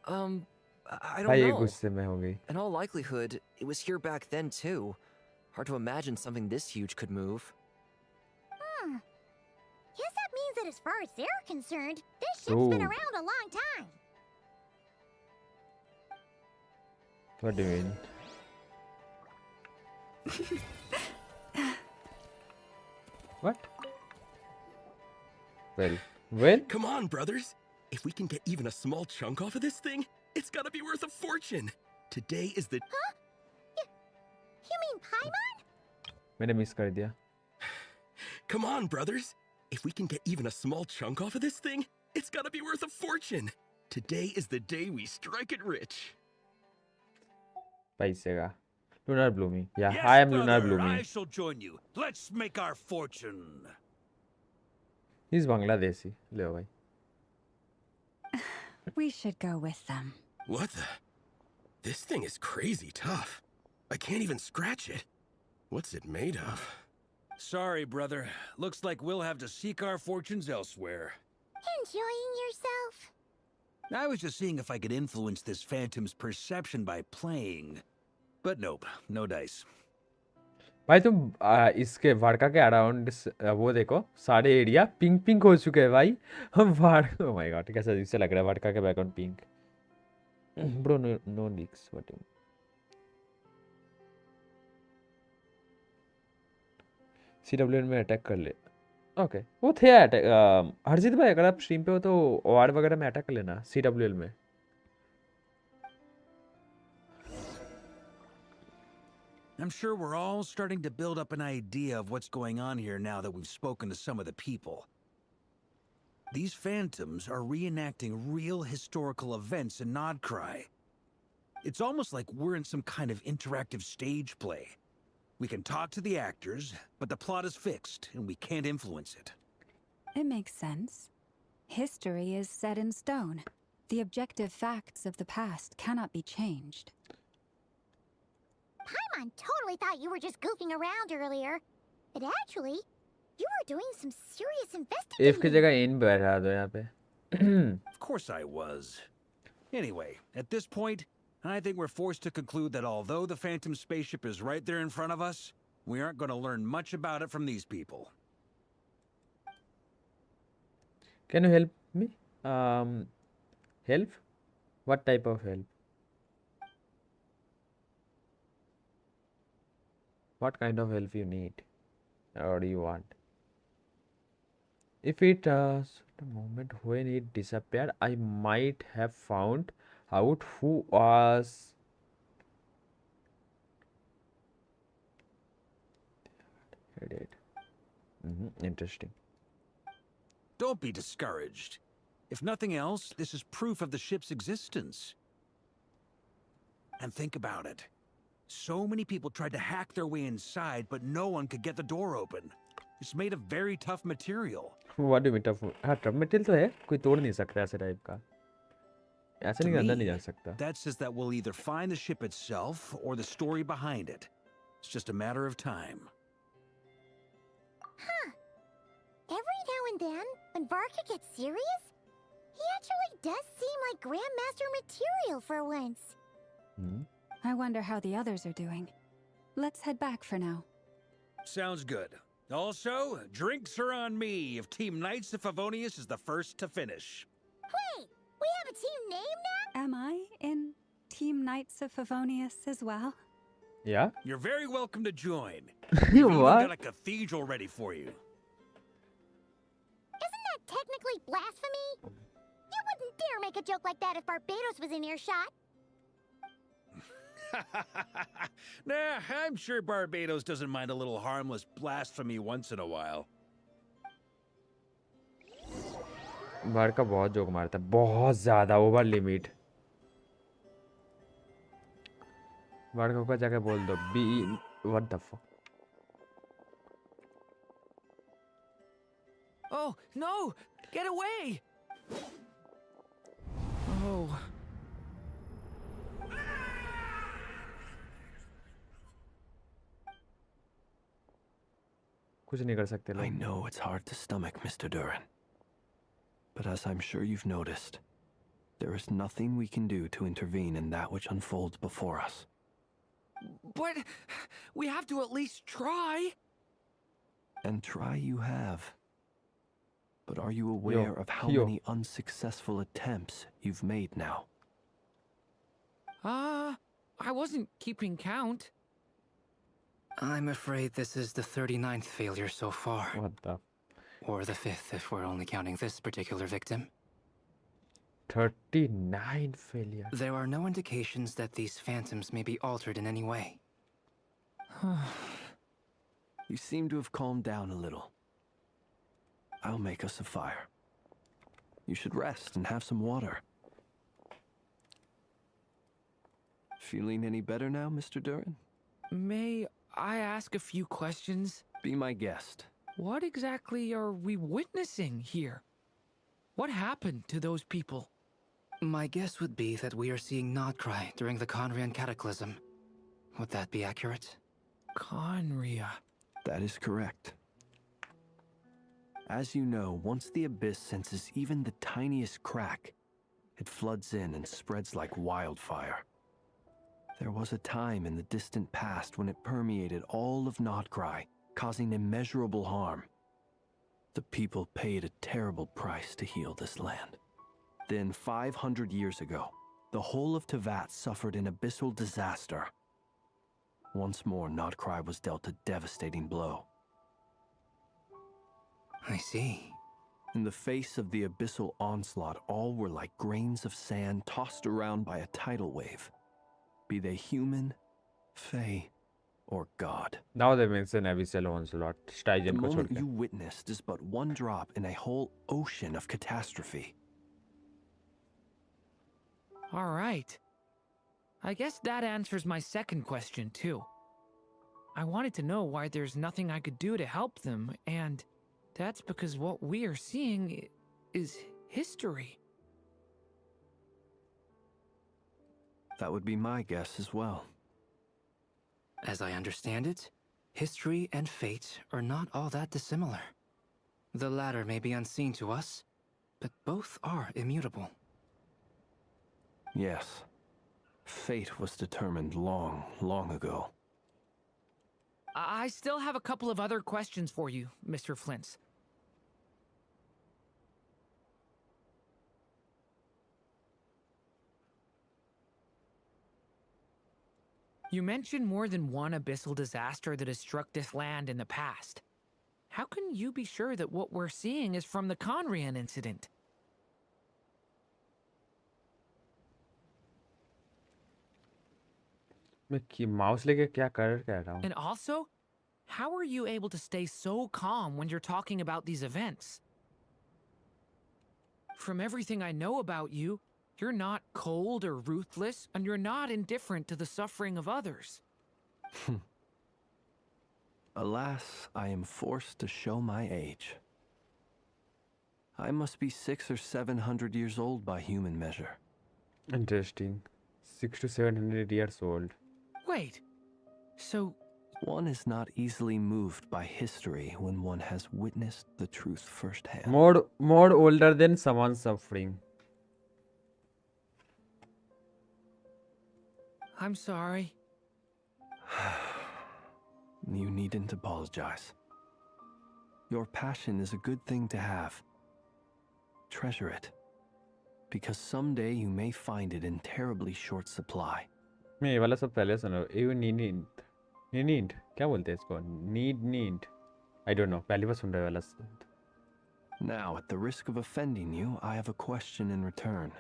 I don't भाई ये know. गुस्से में हो गई. In all likelihood, it was here back then too. Hard to imagine something this huge could move. Guess that means that as far as they're concerned, this ship's been Ooh. around a long time. What do you mean? What? Well. Come on, brothers. If we can get even a small chunk off of this thing, it's gotta be worth a fortune. Today is the... You mean Paimon? मैंने miss कर दिया. Come on, brothers. If we can get even a small chunk off of this thing, it's gotta be worth a fortune. Today is the day we strike it rich. पैसे का. Lunar Bloomy. Yeah, Yes, I am Lunar brother, Bloomy. I shall join you. Let's make our fortune. He's Bangladeshi. ले भाई. We should go with them. What the? This thing is crazy tough. I can't even scratch it. What's it made of? Sorry, brother. Looks like we'll have to seek our fortunes elsewhere. Enjoying yourself? I was just seeing if I could influence this phantom's perception by playing. But nope, no dice. भाई तुम इसके वाड़का के around वो देखो सारे area pink pink हो चुके हैं भाई. हम वाड़ ओह माय गॉड कैसा इससे लग रहा है वाड़का के background pink. Bro no leaks what CWN में अटैक कर ले. ओके वो थे अटैक. हरजीत भाई अगर आप स्ट्रीम पे हो तो वार्ड वगैरह में अटैक कर लेना CWN में. I'm sure we're all starting to build up an idea of what's going on here now that we've spoken to some of the people. These phantoms are reenacting real historical events in Nodcry. It's almost like we're in some kind of interactive stage play. We can talk to the actors, but the plot is fixed, and we can't influence it. It makes sense. History is set in stone. The objective facts of the past cannot be changed. Paimon totally thought you were just goofing around earlier. But actually, you were doing some serious If की investigating. जगह इन बैठा दो यहाँ पे. Of course I was. Anyway, at this point, I think we're forced to conclude that although the Phantom spaceship is right there in front of us, we aren't going to learn much about it from these people. Can you help me? Help? What type of help? What kind of help you need or do you want? If it the moment when it disappeared, I might have found out who was it. Interesting. Don't be discouraged. If nothing else, this is proof of the ship's existence. And think about it. So many people tried to hack their way inside, but no one could get the door open. It's made of very tough material. What do mean tough? हाँ, tough material तो है, कोई तोड़ नहीं सकता ऐसे type का, ऐसे To नहीं अंदर नहीं me, जा सकता। that says that we'll either find the ship itself or the story behind it. It's just a matter of time. Huh. Every now and then, when Varka gets serious, he actually does seem like Grandmaster material for once. I wonder how the others are doing. Let's head back for now. Sounds good. Also, drinks are on me if Team Knights of Favonius is the first to finish. Wait, we have a team name now? Am I in Team Knights of Favonius as well? Yeah? You're very welcome to join. We've even What? got a cathedral ready for you. Isn't that technically blasphemy? You wouldn't dare make a joke like that if Barbados was in earshot. Nah, I'm sure Barbados doesn't mind a little harmless blasphemy once in a while. बार का बहुत joke मारता है, बहुत ज्यादा over limit. बार को जाके बोल दो be what the fuck. Oh, no! Get away! Oh. कुछ नहीं कर सकते I लोग। know it's hard to stomach, Mr. Duran. But as I'm sure you've noticed, there is nothing we can do to intervene in that which unfolds before us. But we have to at least try. And try you have. But are you aware of how many unsuccessful attempts you've made now? I wasn't keeping count. I'm afraid this is the 39th failure so far. What the? Or the 5th if we're only counting this particular victim. 39 failure. There are no indications that these phantoms may be altered in any way. You seem to have calmed down a little. I'll make us a fire. You should rest and have some water. Feeling any better now, Mr. Duran? May I ask a few questions? Be my guest. What exactly are we witnessing here? What happened to those people? My guess would be that we are seeing Nodcry during the Conrian Cataclysm. Would that be accurate? Conria. That is correct. As you know, once the Abyss senses even the tiniest crack, it floods in and spreads like wildfire. There was a time in the distant past when it permeated all of Nodcry, causing immeasurable harm. The people paid a terrible price to heal this land. Then, 500 years ago, the whole of Teyvat suffered an abyssal disaster. Once more, Nodcry was dealt a devastating blow. I see. In the face of the abyssal onslaught, all were like grains of sand tossed around by a tidal wave. Be they human, fae, or god. Now they mention abyssal onslaught. The Stygian को छोड़ moment के। you witnessed is but one drop in a whole ocean of catastrophe. All right. I guess that answers my second question, too. I wanted to know why there's nothing I could do to help them, and that's because what we are seeing is history. That would be my guess as well. As I understand it, history and fate are not all that dissimilar. The latter may be unseen to us, but both are immutable. Yes. Fate was determined long, long ago. I still have a couple of other questions for you, Mr. Flint's. You mentioned more than one abyssal disaster that has struck this land in the past. How can you be sure that what we're seeing is from the Conrian incident? मैं mouse लेके क्या कर रहा हूँ? And also, how are you able to stay so calm when you're talking about these events? From everything I know about you, you're not cold or ruthless, and you're not indifferent to the suffering of others. Alas, I am forced to show my age. I must be 600 or 700 years old by human measure. Interesting. 600 to 700 years old. Wait, so One is not easily moved by history when one has witnessed the truth firsthand. More older than someone suffering. I'm sorry. You needn't apologize. Your passion is a good thing to have. Treasure it. Because someday you may find it in terribly short supply. मैं ये वाला सब पहले सुना. You need क्या बोलते हैं इसको? Need. I don't know. पहली बार सुन रहा है वाला. Now, at the risk of offending you, I have a question in return.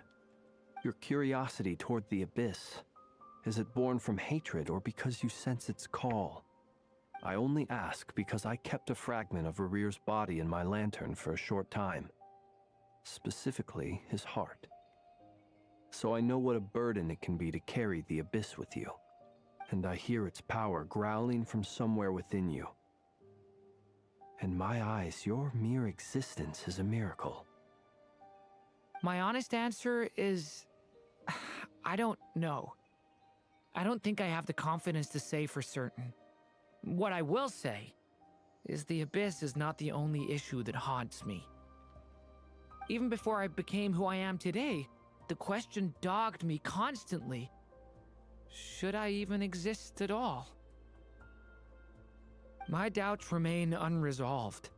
Your curiosity toward the abyss, is it born from hatred or because you sense its call? I only ask because I kept a fragment of Rere's body in my lantern for a short time. Specifically, his heart. So I know what a burden it can be to carry the abyss with you. And I hear its power growling from somewhere within you. In my eyes, your mere existence is a miracle. My honest answer is I don't know. I don't think I have the confidence to say for certain. What I will say is the abyss is not the only issue that haunts me. Even before I became who I am today, the question dogged me constantly. Should I even exist at all? My doubts remain unresolved.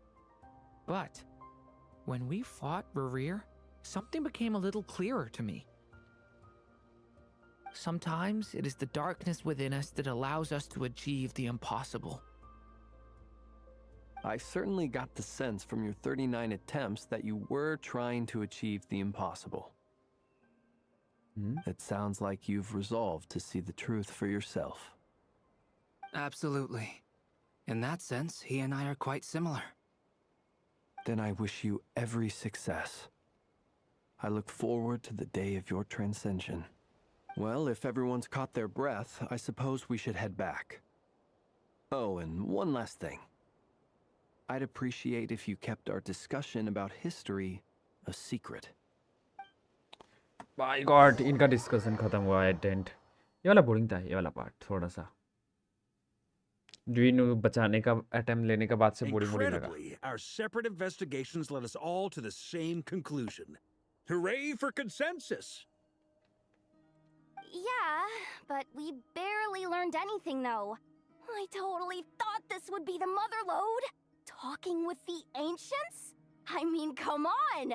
But when we fought Rerir, something became a little clearer to me. Sometimes it is the darkness within us that allows us to achieve the impossible. I certainly got the sense from your 39 attempts that you were trying to achieve the impossible. It sounds like you've resolved to see the truth for yourself. Absolutely. In that sense, he and I are quite similar. Then I wish you every success. I look forward to the day of your transcension. Well, if everyone's caught their breath, I suppose we should head back. Oh, and one last thing. I'd appreciate if you kept our discussion about history a secret. My God, इनका discussion खत्म हुआ है. Dent. ये वाला boring था, ये वाला part थोड़ा सा. ड्वीन बचाने का अटेम्प्ट लेने के बाद से बोरिंग लगा. Incredibly, our separate investigations led us all to the same conclusion. Hooray for consensus! Yeah, but we barely learned anything, though. I totally thought this would be the mother lode. Talking with the ancients? I mean, come on!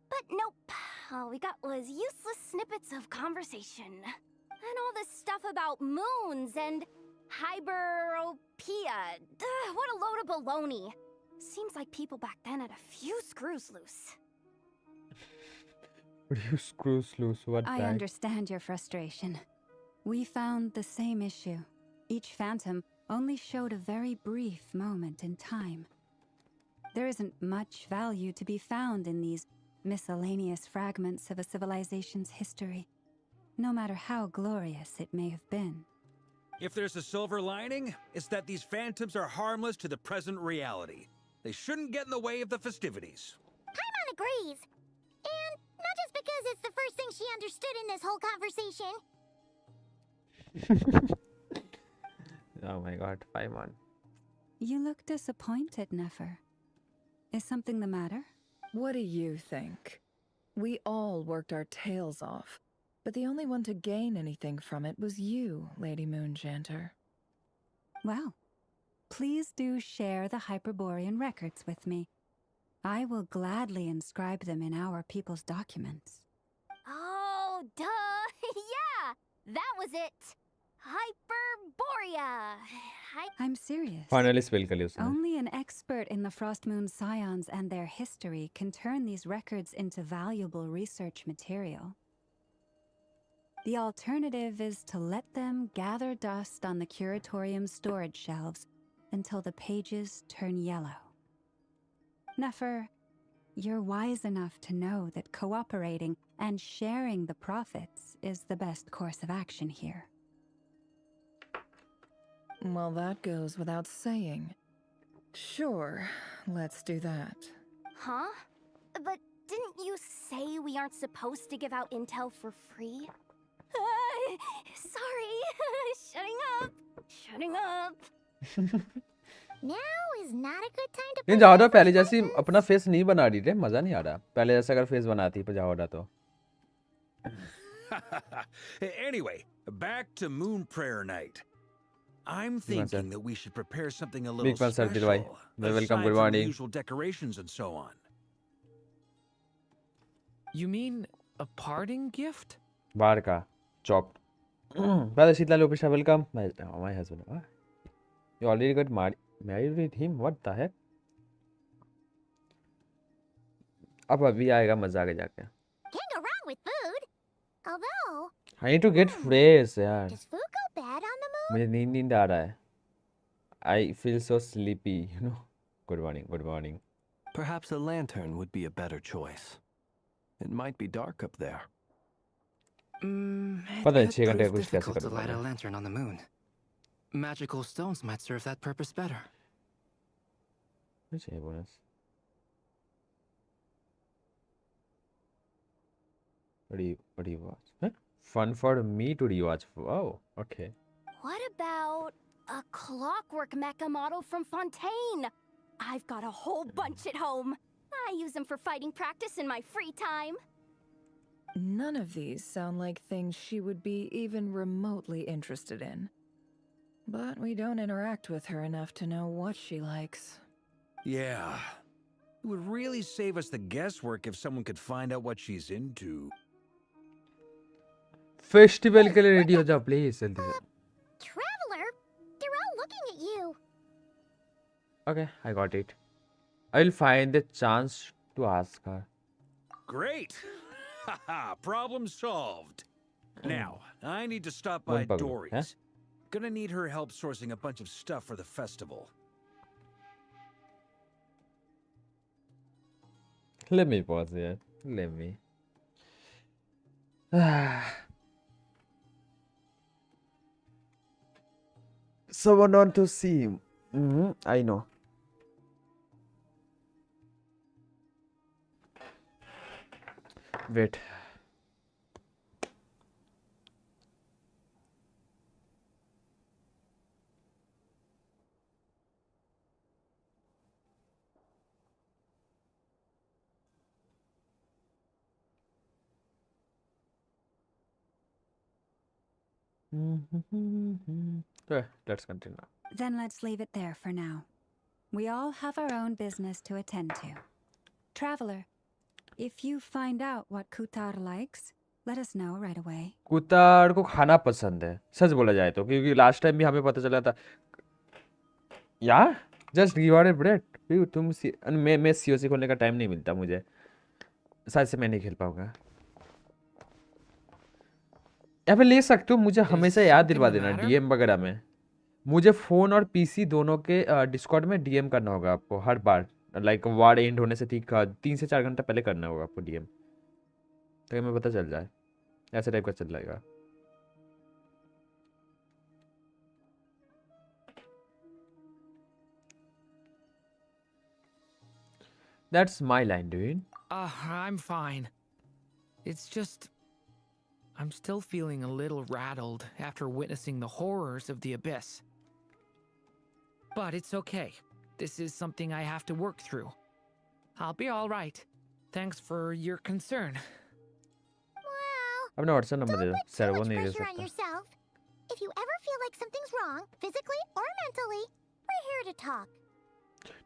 But nope. All we got was useless snippets of conversation. And all this stuff about moons and hyperopia. Duh, what a load of baloney. Seems like people back then had a few screws loose. What do you screws loose? What the I heck? understand your frustration. We found the same issue. Each phantom only showed a very brief moment in time. There isn't much value to be found in these miscellaneous fragments of a civilization's history, no matter how glorious it may have been. If there's a silver lining, it's that these phantoms are harmless to the present reality. They shouldn't get in the way of the festivities. Paimon agrees. And not just because it's the first thing she understood in this whole conversation. Oh my God, Paimon. You look disappointed, Nefer. Is something the matter? What do you think? We all worked our tails off, but the only one to gain anything from it was you, Lady Moonjanter. Well, please do share the Hyperborean records with me. I will gladly inscribe them in our people's documents. Oh, duh! Yeah! That was it! Hyperborea! I'm serious. Finally spell कर लिया उसने. Only an expert in the Frostmoon Scions and their history can turn these records into valuable research material. The alternative is to let them gather dust on the curatorium's storage shelves until the pages turn yellow. Nefer, you're wise enough to know that cooperating and sharing the profits is the best course of action here. Well, that goes without saying. Sure, let's do that. Huh? But didn't you say we aren't supposed to give out intel for free? Sorry. Shutting up. Shutting up. Now is not a good time to लेकिन push जाओडा your पहले first जैसी buttons. अपना face नहीं बना रही थे, मजा नहीं आ रहा। पहले जैसा अगर फेस बनाती पर जाओडा तो। Anyway, back to Moon Prayer Night. I'm thinking that we should prepare something a little Big fan, sir, special, bhai. Welcome, aside good from the morning. usual decorations and so on. You mean a parting gift? बाहर का chopped. Brother Shitla Lopisha, welcome. My husband. You already got married with him? What the heck? अब अभी आएगा मजा आगे जाके। Can't go wrong with food. Although, I need to get fresh यार। does food go bad on the moon? मुझे नींद आ रहा है। I feel so sleepy, you know. Good morning, good morning. Perhaps a lantern would be a better choice. It might be dark up there. It पता नहीं could 6 घंटे का prove कुछ कैसे difficult to करूँगा light a मैं। lantern on the moon. Magical stones might serve that purpose better. कुछ है bonus? What do you watch? Huh? Fun for me to rewatch. Oh, okay. What about a clockwork mecha model from Fontaine? I've got a whole bunch at home. I use them for fighting practice in my free time. None of these sound like things she would be even remotely interested in. But we don't interact with her enough to know what she likes. Yeah. It would really save us the guesswork if someone could find out what she's into. Festival के लिए ready हो जाओ please जल्दी से। Traveler, they're all looking at you. Okay, I got it. I will find the chance to ask her. Great! Haha, problem solved. Now, I need to stop by One bugger, Dory's. Gonna need her help sourcing a bunch of stuff for the festival. Let me pause here. Let me. Someone want to see him. I know. Wait. Okay, let's continue. Then let's leave it there for now. We all have our own business to attend to. Traveler, if you find out what Kutar likes, let us know right away. कुतार को खाना पसंद है सच बोला जाए तो क्योंकि last time भी हमें पता चला था यार जस्ट रिवॉर्डेड ब्रेड तुम मैं सीओसी खोलने का टाइम नहीं मिलता मुझे शायद से मैं नहीं खेल पाऊंगा यहाँ पे ले सकते हो मुझे हमेशा याद दिलवा देना डीएम वगैरह में मुझे फोन और पीसी दोनों के डिस्कॉर्ड में डीएम करना होगा आपको हर बार लाइक वार्ड एंड होने से ठीक 3 से 4 घंटा पहले करना होगा आपको डीएम ताकि हमें पता चल जाए ऐसे टाइप का चल जाएगा That's my line, dude. I'm fine. It's just... I'm still feeling a little rattled after witnessing the horrors of the abyss. But it's okay. This is something I have to work through. I'll be all right. Thanks for your concern. Well, अपना WhatsApp number they don't दो put sir too वो much नहीं दे pressure on सकता yourself. If you ever feel like something's wrong, physically or mentally, we're here to talk.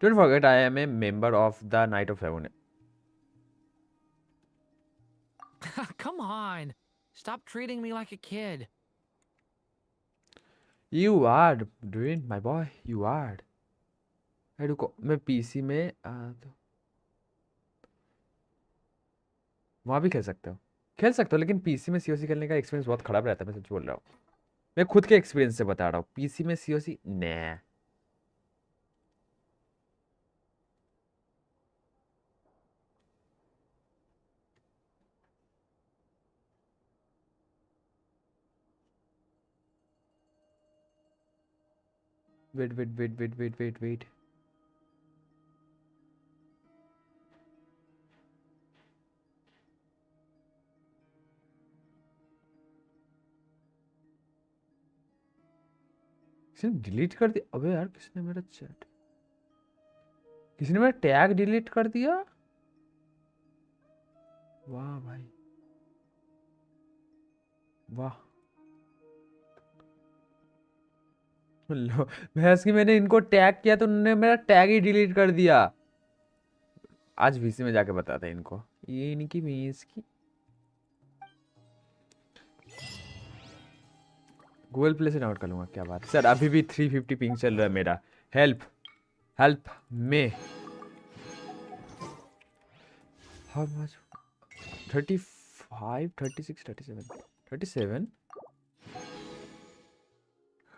Don't forget I am a member of the Night of Heaven. Come on. Stop treating me like a kid. You are, dude, my boy. You are. I do को मैं PC में तो वहाँ भी खेल सकते हो लेकिन पीसी में सीओसी खेलने का एक्सपीरियंस बहुत खराब रहता है मैं सच बोल रहा हूँ मैं खुद के एक्सपीरियंस से बता रहा हूँ पीसी में सीओसी nah. Wait. किसने डिलीट कर दिया? अबे यार किसने मेरा चैट, किसी ने मेरा टैग डिलीट कर दिया। वाह भाई वाह। लो भैंस की, मैंने इनको टैग किया तो उन्होंने मेरा टैग ही डिलीट कर दिया। आज वीसी में जाके बताते हैं इनको, ये इनकी भैंस की। गूगल प्ले से डाउनलोड कर लूंगा, क्या बात सर। अभी भी 350 पिंग चल रहा है मेरा। हेल्प हेल्प में। How much? 35 36 37 37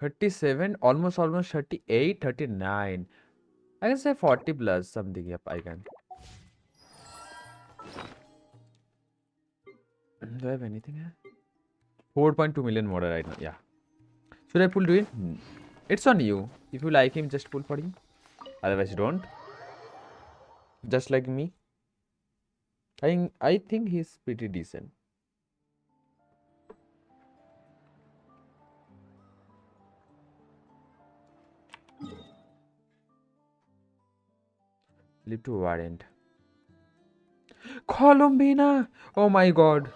37 almost 38 39. I can say 40 plus something. Yep, I can. Do I have anything here? 4.2 million more right now. Yeah. Should I pull Duin? It's on you. If you like him, just pull for him. Otherwise, don't. Just like me. I think he's pretty decent. Live to warrant. Columbina! Oh my god.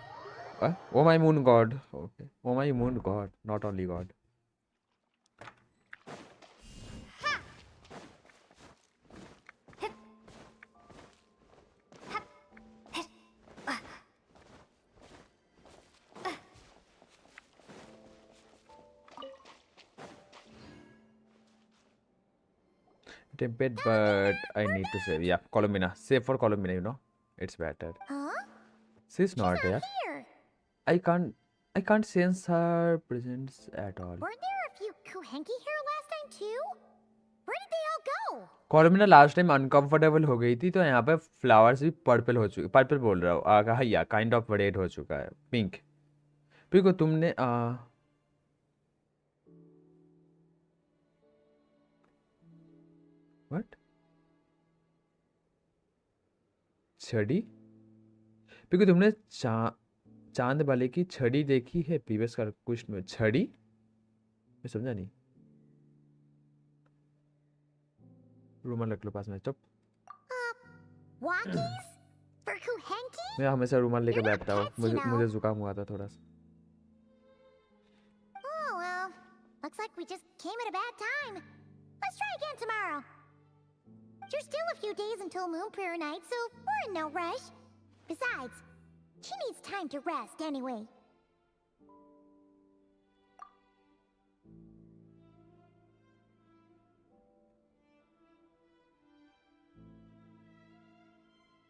Oh my moon god. Okay. Oh my moon god. Not only god. Tempted, but I need to save. Yeah, Columbina. Save for Columbina, you know. It's better. Huh? She's not here. Here. I can't sense her presence at all. Weren't there a few Kuhenki here last time too? Where did they all go? Columbina last time uncomfortable हो गई थी, तो यहाँ पे flowers भी purple हो चुके, purple बोल रहा हूँ, आगा या काइंड ऑफ रेड हो चुका है, पिंक। पिंक तुमने व्हाट? छड़ी? पिंक तुमने चांद वाले की छड़ी देखी है प्रीवियस का क्वेश्चन में? छड़ी मैं समझा नहीं। रुमाल रख लो पास में, चुप। Walkies? For Kuhenki? मैं हमेशा रुमाल लेके You're not बैठता हूँ, pets, you know. मुझे जुकाम हुआ था थोड़ा सा। Oh well, looks like we just came at a bad time. Let's try again tomorrow. There's still a few days until Moon Prayer Night, so we're in no rush. Besides, she needs time to rest anyway.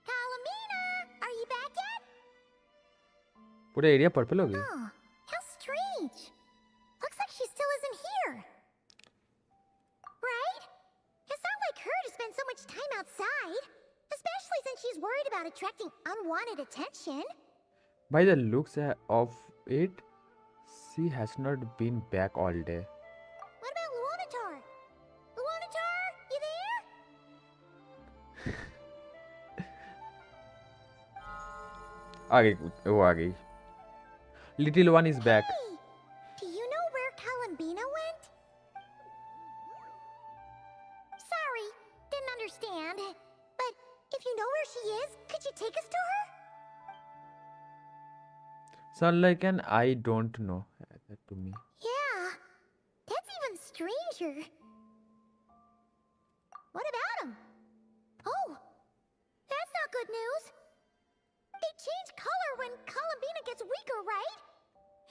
Kalamina, are you back yet? पूरा area purple हो गया। Oh, how strange. Looks like she still isn't here. Right? It's not like her to spend so much time outside, especially since she's worried about attracting unwanted attention. By the looks of it, she has not been back all day. What about Luonatar? Luonatar, you there? आ गई, वो आ गई। Little one is back. Hey, do you know where Kalumbina went? Sorry, didn't understand. But if you know where she is, could you take us to her? Sound like an I don't know to me. Yeah, that's even stranger. What about him? Oh, that's not good news. They change color when Columbina gets weaker, right?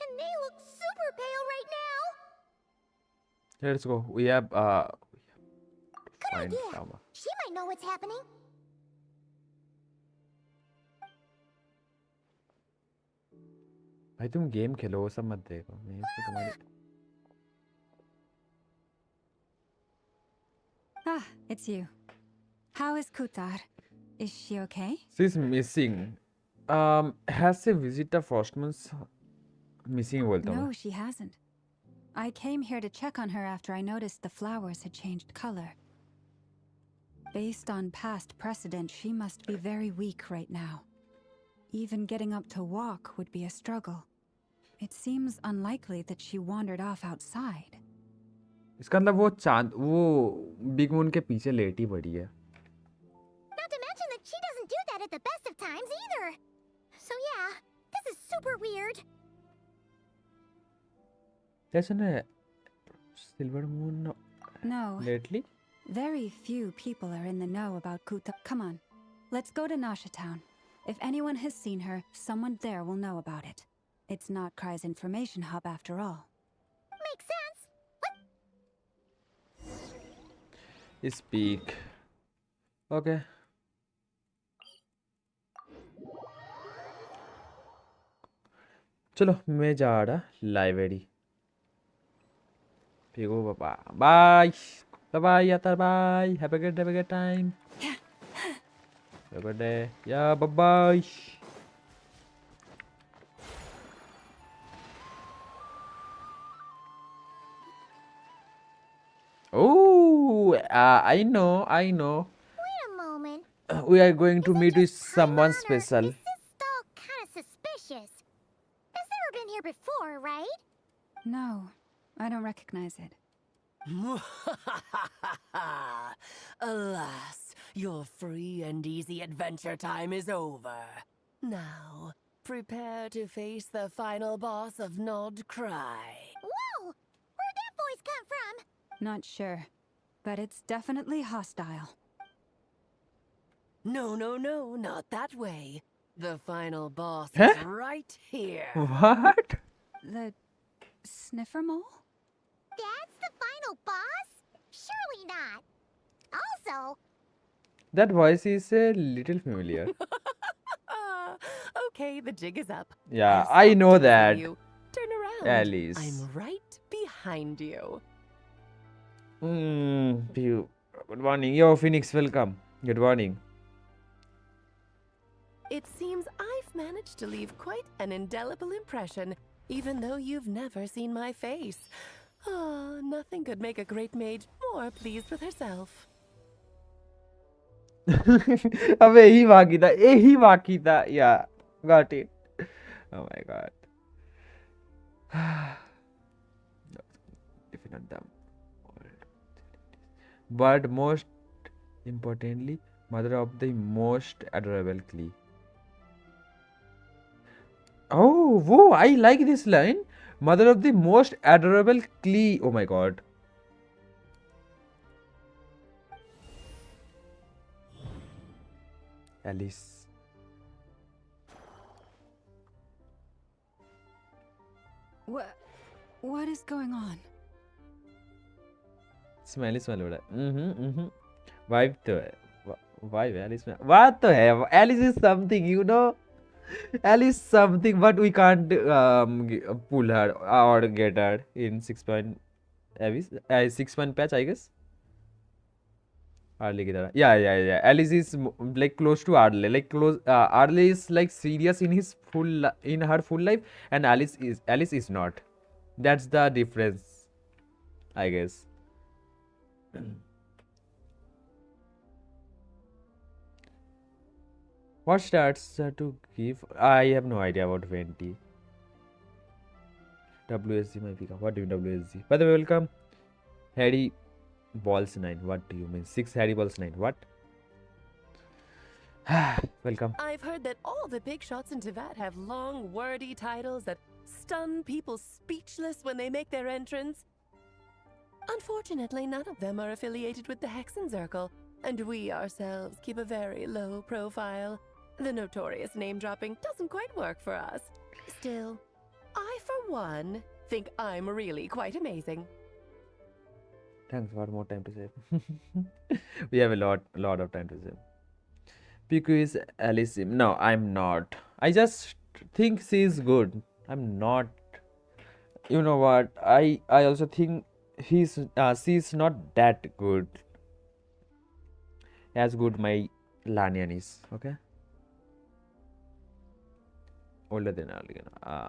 And they look super pale right now. Let's go. We have Good find idea. Tama. She might know what's happening. भाई तुम game खेलो, वो सब मत देखो, मैं इसमें तुम्हारी। Ah, it's you. How is Kutar? Is she okay? She's missing. Has she visited Frostman's missing बोलता हूँ No, मैं। she hasn't. I came here to check on her after I noticed the flowers had changed color. Based on past precedent, she must be very weak right now. Even getting up to walk would be a struggle. It seems unlikely that she wandered off outside. इसका मतलब वो चांद वो big moon के पीछे लेटी पड़ी है. Not to mention that she doesn't do that at the best of times either. So yeah, this is super weird. There's a silver moon No, lately. very few people are in the know about Kuta. Come on, let's go to Nasha Town. If anyone has seen her, someone there will know about it. It's not Cry's information hub after all. Makes sense. Speak. Okay. चलो मैं जा रहा library. ठीक हो पापा. Bye. Bye यार. Bye. Have a good time. Have a good day. Yeah. Bye. Oh, I know. Wait a moment. We are going to Is it meet with just someone Paimon, or special. Is this doll kind of suspicious? It's never been here before, right? No, I don't recognize it. Alas, your free and easy adventure time is over. Now, prepare to face the final boss of Nod Cry. Whoa! Where'd that voice come from? Not sure, but it's definitely hostile. No, not that way. The final boss Huh? is right here. What? The sniffer mole? That's the final boss? Surely not. Also, That voice is a little familiar. Okay, the jig is up. Yeah, I'll I stop know teasing that. you. Turn around. Alice. I'm right behind you. Good morning. Yo, Phoenix, welcome. Good morning. It seems I've managed to leave quite an indelible impression, even though you've never seen my face. Ah, nothing could make a great mage more pleased with herself. अब यही बाकी था. Yeah, got it. Oh my god. Definite them. But most importantly, mother of the most adorable Klee. Oh, whoa, I like this line. Mother of the most adorable Klee. Oh my god. Alice. What is going on? Smell हो रहा है. Vibe तो है. Vibe है Alice में. बात तो है. Alice is something, you know. Alice something, but we can't pull her or get her in 6 point. 6 point patch, I guess. Arlie की तरह. Yeah. Alice is like close to Arlie. Like close. Arlie is like serious in her full life, and Alice is not. That's the difference, I guess. What stats to give? I have no idea about Venti. WSG might become. What do you mean WSG? By the way, welcome. Harry Balls 9. What do you mean? 6 Harry Balls 9. What? Welcome. I've heard that all the big shots in Teyvat have long, wordy titles that stun people speechless when they make their entrance. Unfortunately, none of them are affiliated with the Hexenzirkel, and we ourselves keep a very low profile. The notorious name-dropping doesn't quite work for us. Still, I, for one, think I'm really quite amazing. Thanks for more time to save. We have a lot of time to save. Piku is Alice. No, I'm not. I just think she is good. I'm not. You know what? I also think she's not that good. As good my Lanyan is. Okay. Older than Ali.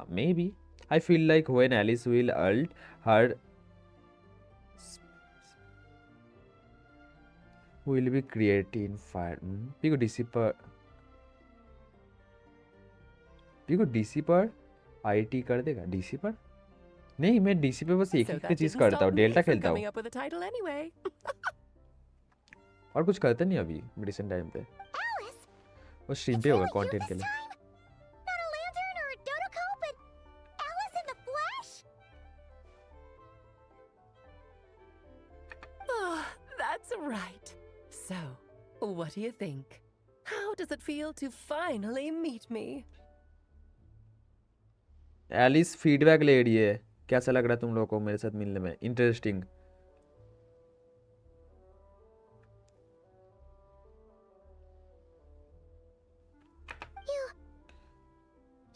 Maybe. I feel like when Alice will ult, her will be creating fire. Pico DC पर IT कर देगा DC पर. नहीं मैं DC पे बस एक So he that चीज didn't करता stop हूँ, me डेल्टा from खेलता हूँ coming up with a title anyway. और कुछ करता नहीं अभी रिसेंट टाइम पे। Alice, वो स्ट्रीम it's पे होगा really you कंटेंट के this लिए। time? Not a lantern or a dodo but Alice in the flesh? Oh, that's right. So, what do you think? How does it feel to finally meet me? Alice feedback ले रही है, कैसा लग रहा है तुम लोगों को मेरे साथ मिलने में? Interesting.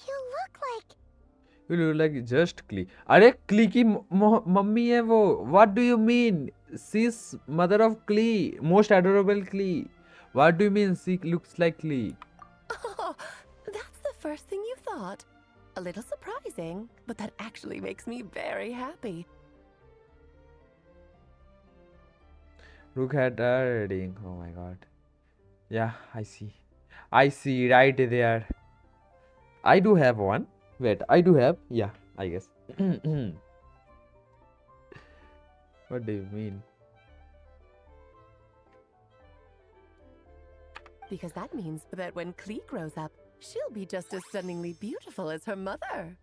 You look like... You look like just Klee. अरे क्ली की मम्मी है वो। What do you mean? She's mother of Klee, most adorable Klee. What do you mean she looks like Klee? Oh, that's the first thing you thought. A little surprising, but that actually makes me very happy. Look at her ring. Oh my god. Yeah, I see. I see right there. I do have one. Wait, I do have. Yeah, I guess. What do you mean? Because that means that when Klee grows up, she'll be just as stunningly beautiful as her mother.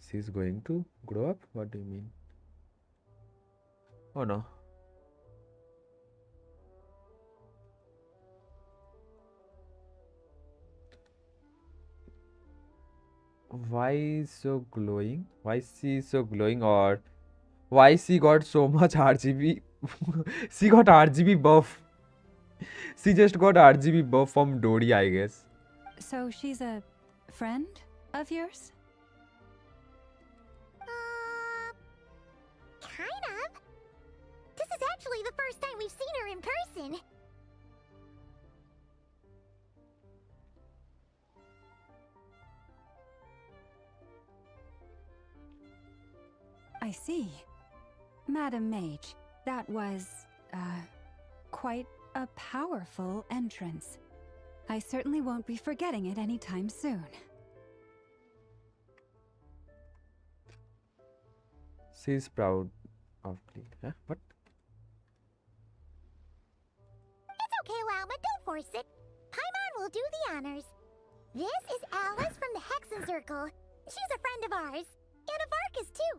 She's going to grow up? What do you mean? Oh no. Why so glowing? Why she so glowing, or why she got so much RGB? She got RGB buff. She just got RGB buff from Dodi, I guess. So she's a friend of yours? Kind of. This is actually the first time we've seen her in person. I see. Madam Mage, that was, quite a powerful entrance. I certainly won't be forgetting it anytime soon. She's proud of Klee. Huh? What? It's okay, Lemme, don't force it. Paimon will do the honors. This is Alice from the Hexen Circle. She's a friend of ours. And of Arcus, too.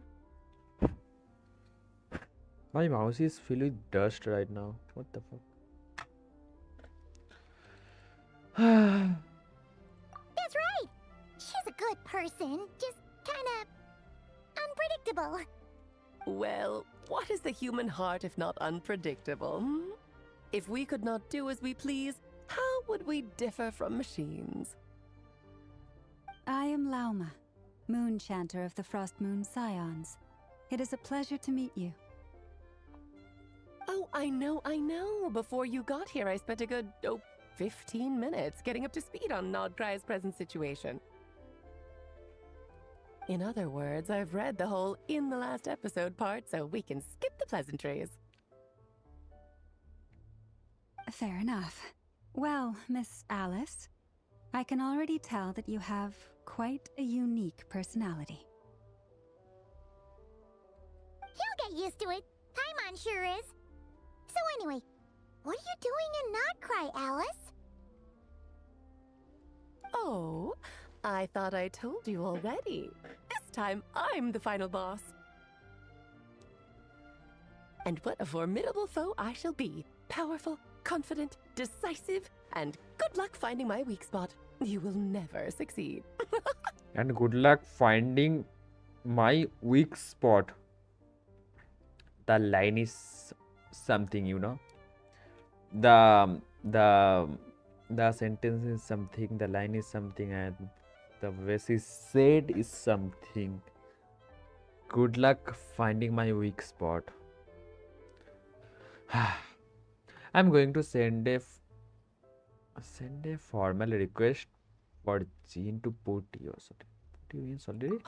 My mouse is filled with dust right now. What the fuck? That's right. She's a good person. Just kinda... unpredictable. Well, what is the human heart if not unpredictable? Hmm? If we could not do as we please, how would we differ from machines? I am Lauma, Moon Chanter of the Frost Moon Scions. It is a pleasure to meet you. Oh, I know. Before you got here, I spent a good, 15 minutes getting up to speed on Nodcry's present situation. In other words, I've read the whole in the last episode part, so we can skip the pleasantries. Fair enough. Well, Miss Alice, I can already tell that you have quite a unique personality. He'll get used to it. Paimon sure is. So anyway, what are you doing in Nodcry, Alice? Oh, I thought I told you already. This time, I'm the final boss. And what a formidable foe I shall be. Powerful, confident, decisive, and good luck finding my weak spot. You will never succeed. And good luck finding my weak spot. The line is something, you know. The sentence is something, the line is something, and the way she said is something. Good luck finding my weak spot. I'm going to send a formal request for Jean to put you. Sorry, put you in already.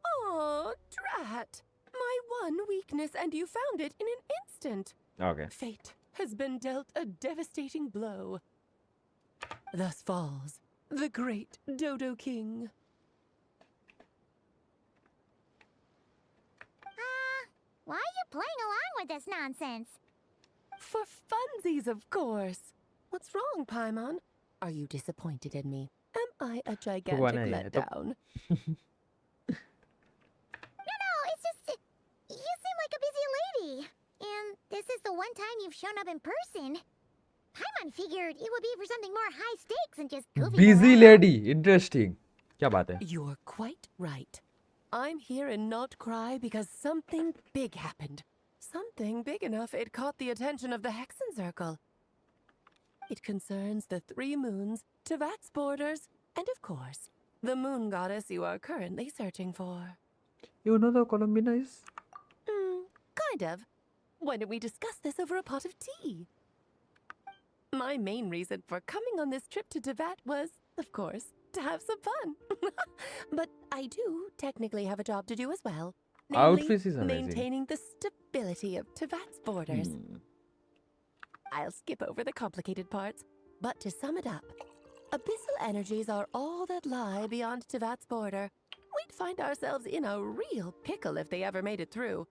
Oh, drat! My one weakness, and you found it in an instant. Okay. Fate has been dealt a devastating blow. Thus falls the great Dodo King. playing along with this nonsense. For funsies, of course. What's wrong, Paimon? Are you disappointed in me? Am I a gigantic है ये तो letdown? No, it's just you seem like a busy lady, and this is the one time you've shown up in person. Paimon figured it would be for something more high stakes than just goofing busy around. lady interesting क्या बात है You're quite right. I'm here in Not Cry because something big happened. Something big enough it caught the attention of the Hexen Circle. It concerns the 3 moons, Tevat's borders, and of course, the moon goddess you are currently searching for. you know the Colombina is Kind of. Why don't we discuss this over a pot of tea? My main reason for coming on this trip to Tevat was, of course, to have some fun. But I do technically have a job to do as well. Namely, outfit is amazing maintaining the stability of Tevat's borders. I'll skip over the complicated parts, but to sum it up, abyssal energies are all that lie beyond Tevat's border. We'd find ourselves in a real pickle if they ever made it through.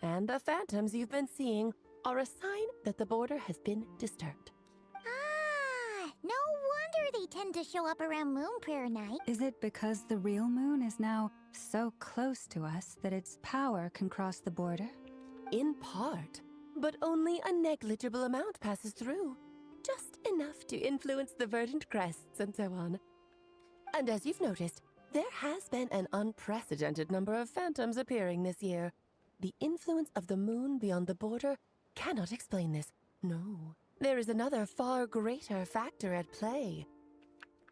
And the phantoms you've been seeing are a sign that the border has been disturbed. Ah, no wonder they tend to show up around Moon Prayer Night. Is it because the real moon is now so close to us that its power can cross the border? In part, but only a negligible amount passes through. Just enough to influence the verdant crests and so on. And as you've noticed, there has been an unprecedented number of phantoms appearing this year. The influence of the moon beyond the border cannot explain this. No, there is another far greater factor at play.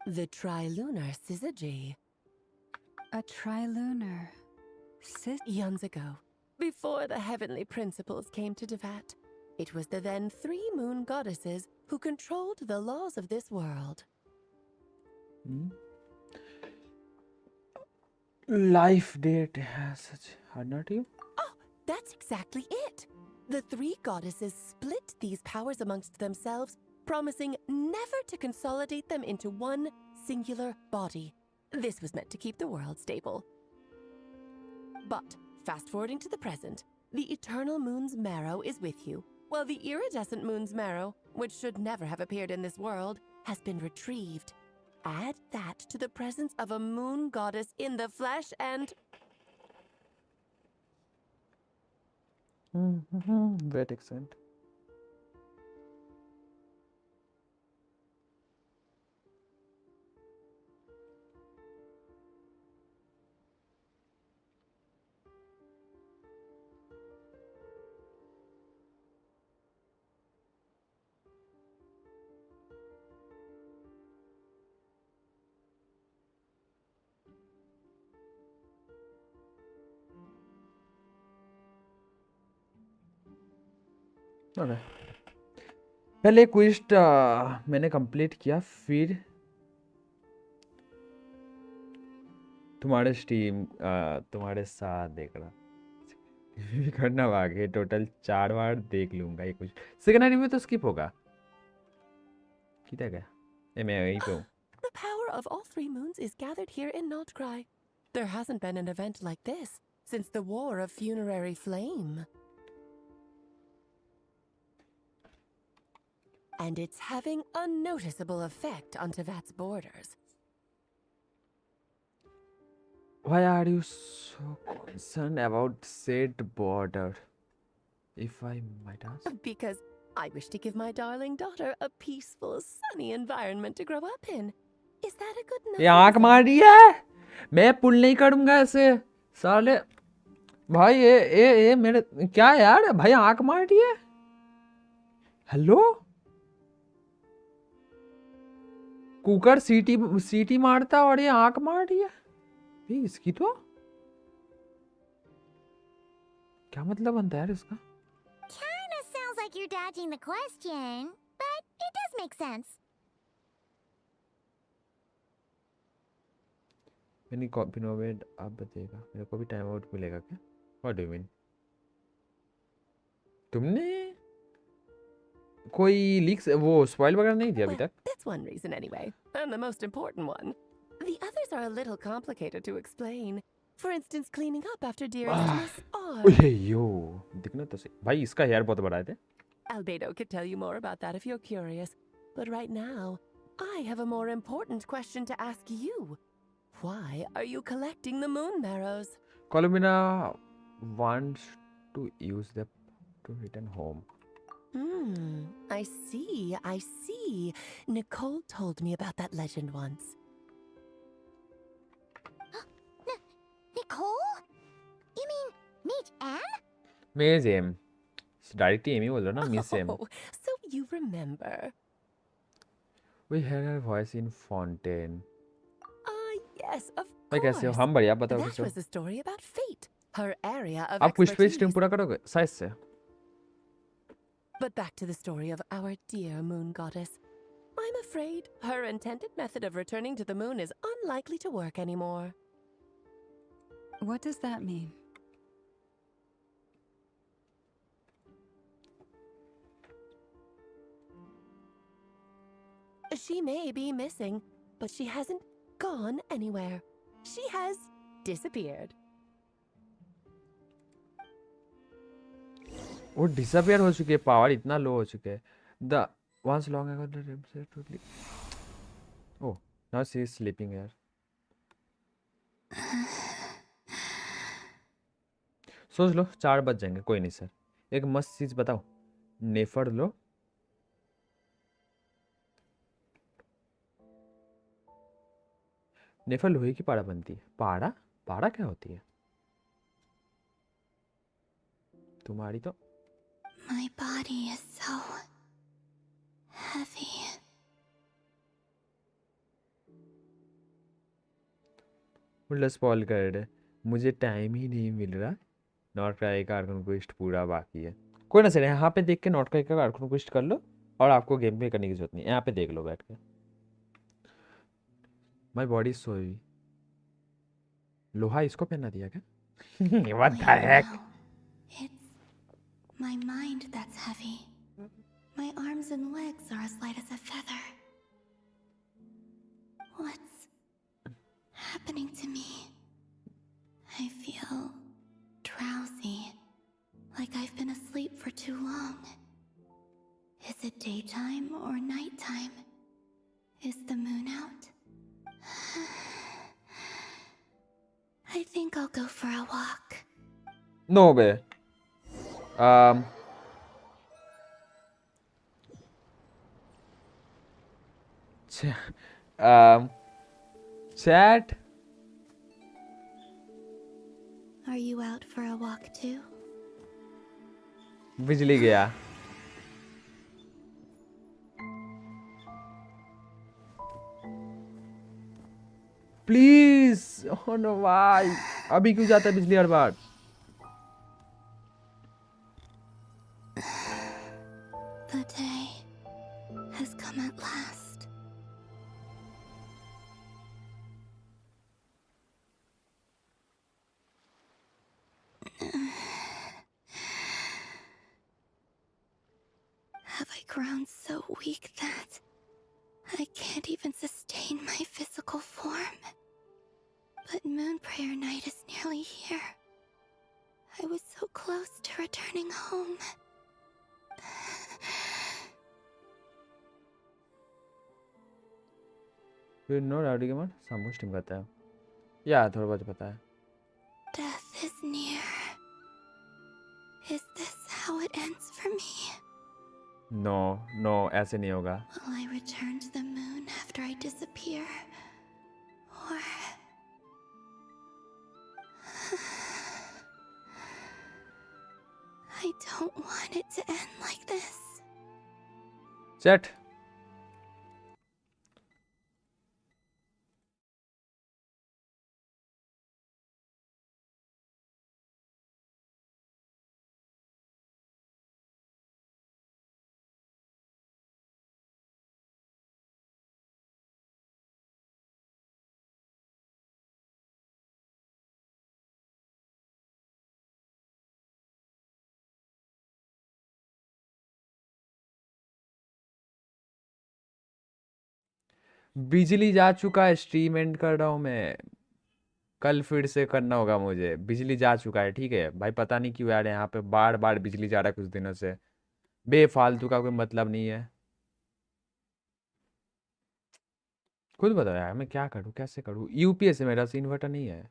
The trilunar syzygy. A trilunar Eons ago, before the heavenly principles came to Tevat, it was the then 3 moon goddesses who controlled the laws of this world. life date has such hard not you Oh, that's exactly it. The 3 goddesses split these powers amongst themselves, promising never to consolidate them into one singular body. This was meant to keep the world stable. But, fast forwarding to the present, the eternal moon's marrow is with you, while the iridescent moon's marrow, which should never have appeared in this world, has been retrieved. Add that to the presence of a moon goddess in the flesh and... wait accent okay. पहले quiz मैंने complete किया फिर तुम्हारे stream तुम्हारे साथ देख रहा करना आगे टोटल 4 बार देख लूंगा ये कुछ सेकंड एनीमे तो स्किप होगा किधर गया ये मैं यहीं पे हूँ The power of all 3 moons is gathered here in Not Cry. There hasn't been an event like this since the War of Funerary Flame. And it's having a noticeable effect on Tevat's borders. Why are you so concerned about said border? If I might ask. Because I wish to give my darling daughter a peaceful, sunny environment to grow up in. Is that a good enough ये आंख reason? मार रही है मैं पुल नहीं करूंगा ऐसे साले भाई ये मेरे क्या यार भाई आंख मार रही है हेलो कुकर सीटी मारता और ये आंख मार रही है भाई इसकी तो क्या मतलब बनता है यार इसका Kinda sounds like you're dodging the question, but it does make sense. मैंने कॉपी नोवेड आप बताइएगा मेरे को भी टाइम आउट मिलेगा क्या व्हाट डू यू मीन तुमने कोई लीक्स वो स्पॉइल वगैरह नहीं दिया अभी Well, तक that's one reason anyway, and the most important one. The others are a little complicated to explain. For instance, cleaning up after dearest Miss R. ओए यो दिखना तो सही भाई इसका हेयर बहुत बड़ा है Albedo could tell you more about that if you're curious. But right now, I have a more important question to ask you. Why are you collecting the moon marrows? Columina wants to use them to return home. I see, I see. Nicole told me about that legend once. Nicole? You mean Meet Anne? Miss M. Directly Amy बोल रहा ना Miss M. Oh, so you remember. We heard her voice in Fontaine. Yes, of भाई कैसे हो course. हम बढ़िया बताओ That कैसे हो was a story about fate, her area of आप क्विज पे स्ट्रीम expertise. पूरा करोगे साइज से But back to the story of our dear moon goddess. I'm afraid her intended method of returning to the moon is unlikely to work anymore. What does that mean? She may be missing, but she hasn't gone anywhere. She has disappeared. वो disappear हो चुके हैं power इतना लो हो चुके हैं the once long ago the rim totally oh now she is sleeping here सोच लो 4 बज जाएंगे कोई नहीं सर एक मस्त चीज बताओ नेफर लो नेफर लोहे की पाड़ा बनती है पाड़ा पाड़ा क्या होती है तुम्हारी तो My body is so heavy. उल्टा स्पॉइल कर रहे मुझे टाइम ही नहीं मिल रहा नॉट क्राई का आर्कन क्वेस्ट पूरा बाकी है कोई ना सर यहाँ पे देख के नॉट क्राई का आर्कन क्वेस्ट कर लो और आपको गेम पे करने की जरूरत नहीं यहाँ पे देख लो बैठ के माय बॉडी सो हेवी लोहा इसको पहना दिया क्या what the heck It's my mind that's heavy. My arms and legs are as light as a feather. What's happening to me? I feel drowsy, like I've been asleep for too long. Is it daytime or nighttime? Is the moon out? I think I'll go for a walk. No way. Chat. Are you out for a walk too? बिजली गया please oh no why अभी क्यों जाता है बिजली हर बार The day has come at last. Have I grown so weak that I can't even sustain my physical form? But Moon Prayer Night is nearly here. I was so close to returning home. फिर no rowdy के मन सामूहिक team करता है या थोड़ा बहुत पता है Death is near. Is this how it ends for me? No ऐसे नहीं होगा Will I return to the moon after I disappear? Or... I don't want it to end like this. Chat बिजली जा चुका है स्ट्रीम एंड कर रहा हूं मैं कल फिर से करना होगा मुझे। बिजली जा चुका है, ठीक है भाई, पता नहीं क्यों यार यहाँ पे बार बार बिजली जा रहा है कुछ दिनों से, बेफालतू का कोई मतलब नहीं है। खुद बताओ यार मैं क्या करूँ, कैसे करूँ? यूपीएस है मेरा, इन्वर्टर नहीं है,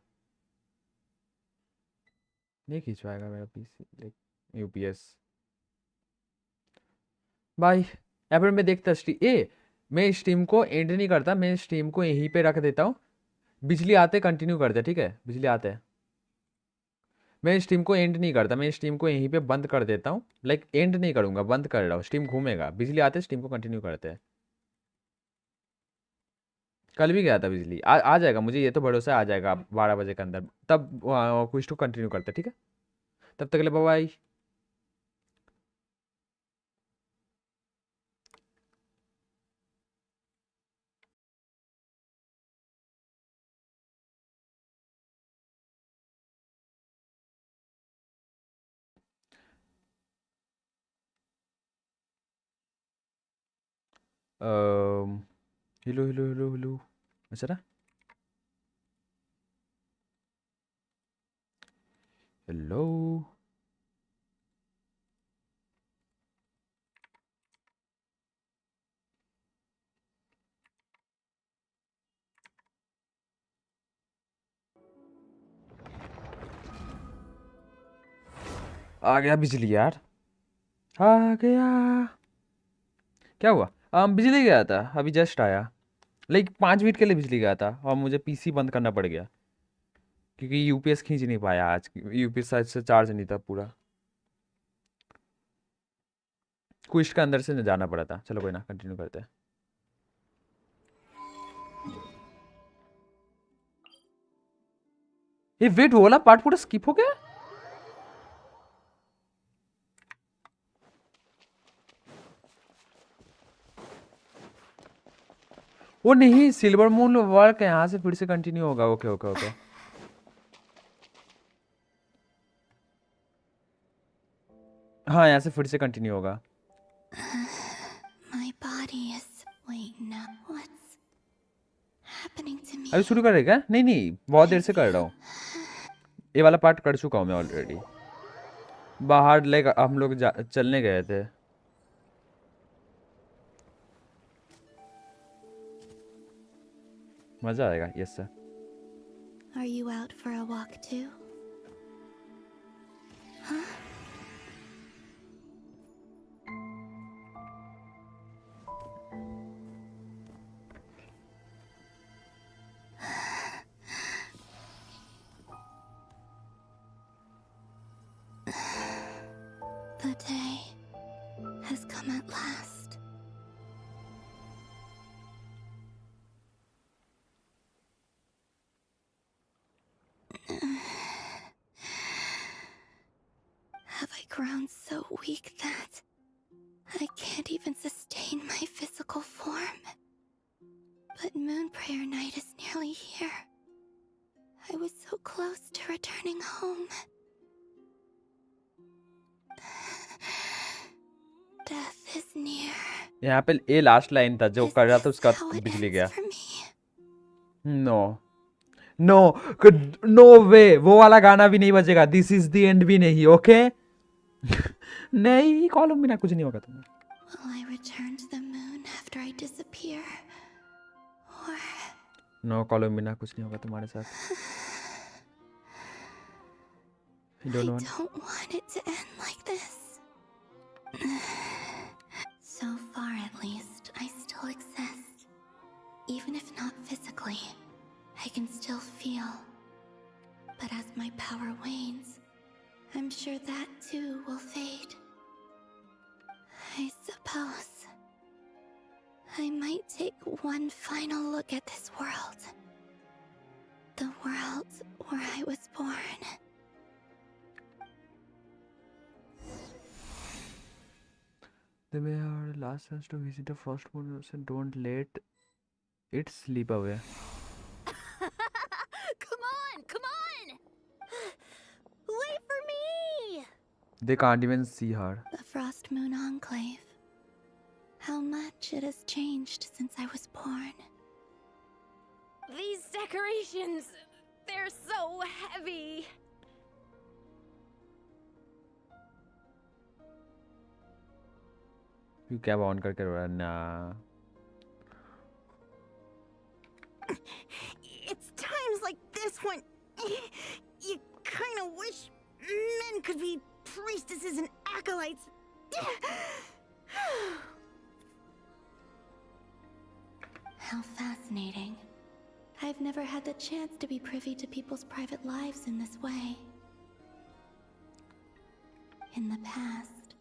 नहीं खींच पाएगा मेरा पीसी यूपीएस भाई। यहाँ मैं देखता मैं स्ट्रीम को एंड नहीं करता, मैं स्ट्रीम को यहीं पे रख देता हूँ, बिजली आते कंटिन्यू करते, ठीक है? बिजली आते मैं स्ट्रीम को एंड नहीं करता, मैं स्ट्रीम को यहीं पे बंद कर देता हूँ, लाइक एंड नहीं करूँगा, बंद कर रहा हूँ, स्ट्रीम घूमेगा, बिजली आते स्ट्रीम को कंटिन्यू करते हैं। कल भी गया था बिजली, आ जाएगा, मुझे ये तो भरोसा है, आ जाएगा 12 बजे के अंदर, तब कुछ तो कंटिन्यू करते, ठीक है? तब तक के लिए बाय बाय। हिलो हिलो हिलो हिलो, अच्छा ना, हेलो आ गया बिजली यार, आ गया। क्या हुआ? बिजली गया था अभी, जस्ट आया, लाइक 5 मिनट के लिए बिजली गया था और मुझे पीसी बंद करना पड़ गया क्योंकि यूपीएस खींच नहीं पाया आज, यूपीएस शायद से चार्ज नहीं था पूरा, क्विस्ट का अंदर से जाना पड़ा था। चलो कोई ना, कंटिन्यू करते हैं। ये वेट, वो वाला पार्ट पूरा स्किप हो गया? वो नहीं, सिल्वर मून वर्क यहाँ से फिर से कंटिन्यू होगा। ओके ओके ओके, हाँ यहाँ से फिर से कंटिन्यू होगा। My body is. Wait, no. What's happening to me? अभी शुरू करेगा? नहीं नहीं, बहुत देर से कर रहा हूँ, ये वाला पार्ट कर चुका हूँ मैं ऑलरेडी। बाहर लाइक हम लोग चलने गए थे। मजा आएगा, yes sir. Are you out for a walk too? Huh? The day has come at last. Have I grown so weak that I can't even sustain my physical form? But Moon Prayer Night is nearly here. I was so close to returning home. Death is near. यहाँ पे ये last line था जो कर रहा था, उसका How it बिजली ends गया। for me. No no no way, वो वाला गाना भी नहीं बजेगा, दिस इज द एंड भी नहीं, ओके? नहीं, कॉलम बिना कुछ नहीं होगा तुम्हें। Will I return to the moon after I disappear? Or no, column बिना कुछ नहीं होगा तुम्हारे साथ। I don't want it to end like this. So far, at least, I still exist. Even if not physically, I can still feel. But as my power wanes, I'm sure that too will fade. I suppose I might take one final look at this world. The world where I was born. They may have last chance to visit the first moon, so don't let it slip away. Come on, come on! Wait for me! They can't even see her. The Frost Moon Enclave. How much it has changed since I was born. These decorations, They're so heavy. You cab on करके रो रहा है ना? It's times like this when you kind of wish men could be priestesses and acolytes. How fascinating. I've never had the chance to be privy to people's private lives in this way. In the past,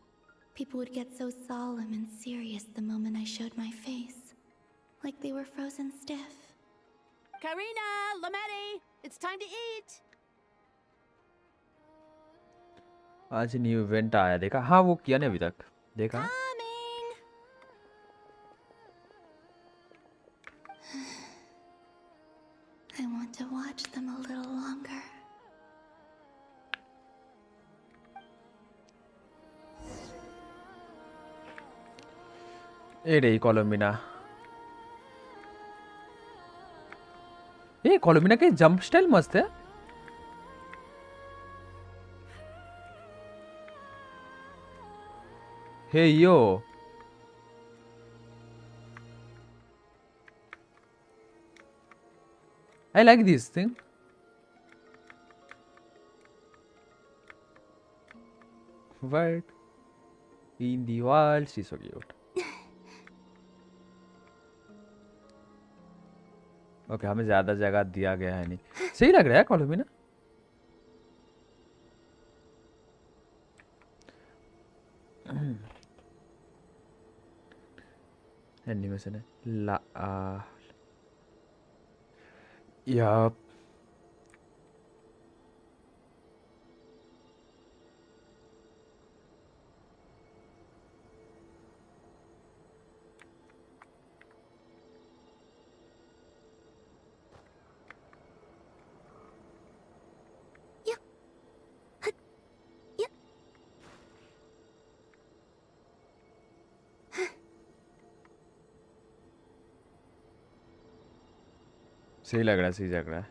people would get so solemn and serious the moment I showed my face, like they were frozen stiff. Karina, Lemme, it's time to eat. आज new event आया देखा? हाँ वो किया नहीं अभी तक देखा? Coming. I want to watch them a little longer. ए रे कोलोमिना, ये कोलोमिना के जंप स्टाइल मस्त है. Hey yo. I like this thing. What in the world? She's so cute. Okay हमें ज्यादा जगह दिया गया है नहीं. सही लग रहा है कोलोमिना. एनिमेशन है ला यप. सही लग रहा है, सही लग रहा है.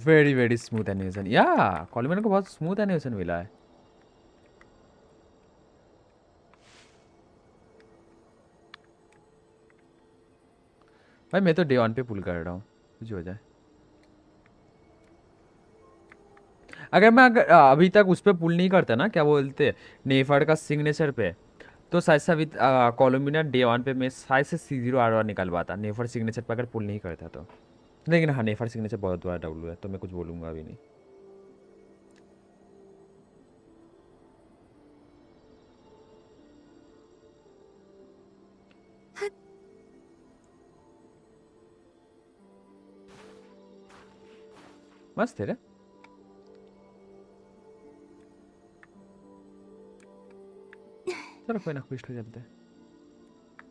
Very very smooth animation. या कोलोमिना को बहुत स्मूथ एनिमेशन मिला है. भाई मैं तो डे वन पे पुल कर रहा हूँ, कुछ हो जाए. अगर मैं अभी तक उस पर पुल नहीं करता ना, क्या बोलते नेफर्ड का सिग्नेचर पे, तो शायद से अभी कोलोमिना डे वन पे मैं शायद से C0R1 निकाल पाता. नेफर्ड सिग्नेचर पर अगर पुल नहीं करता तो. लेकिन हाँ नेफर्ड सिग्नेचर बहुत बड़ा W है, तो मैं कुछ बोलूँगा अभी नहीं. मस्त है रे. चलो कोई ना, कुछ तो चलते हैं.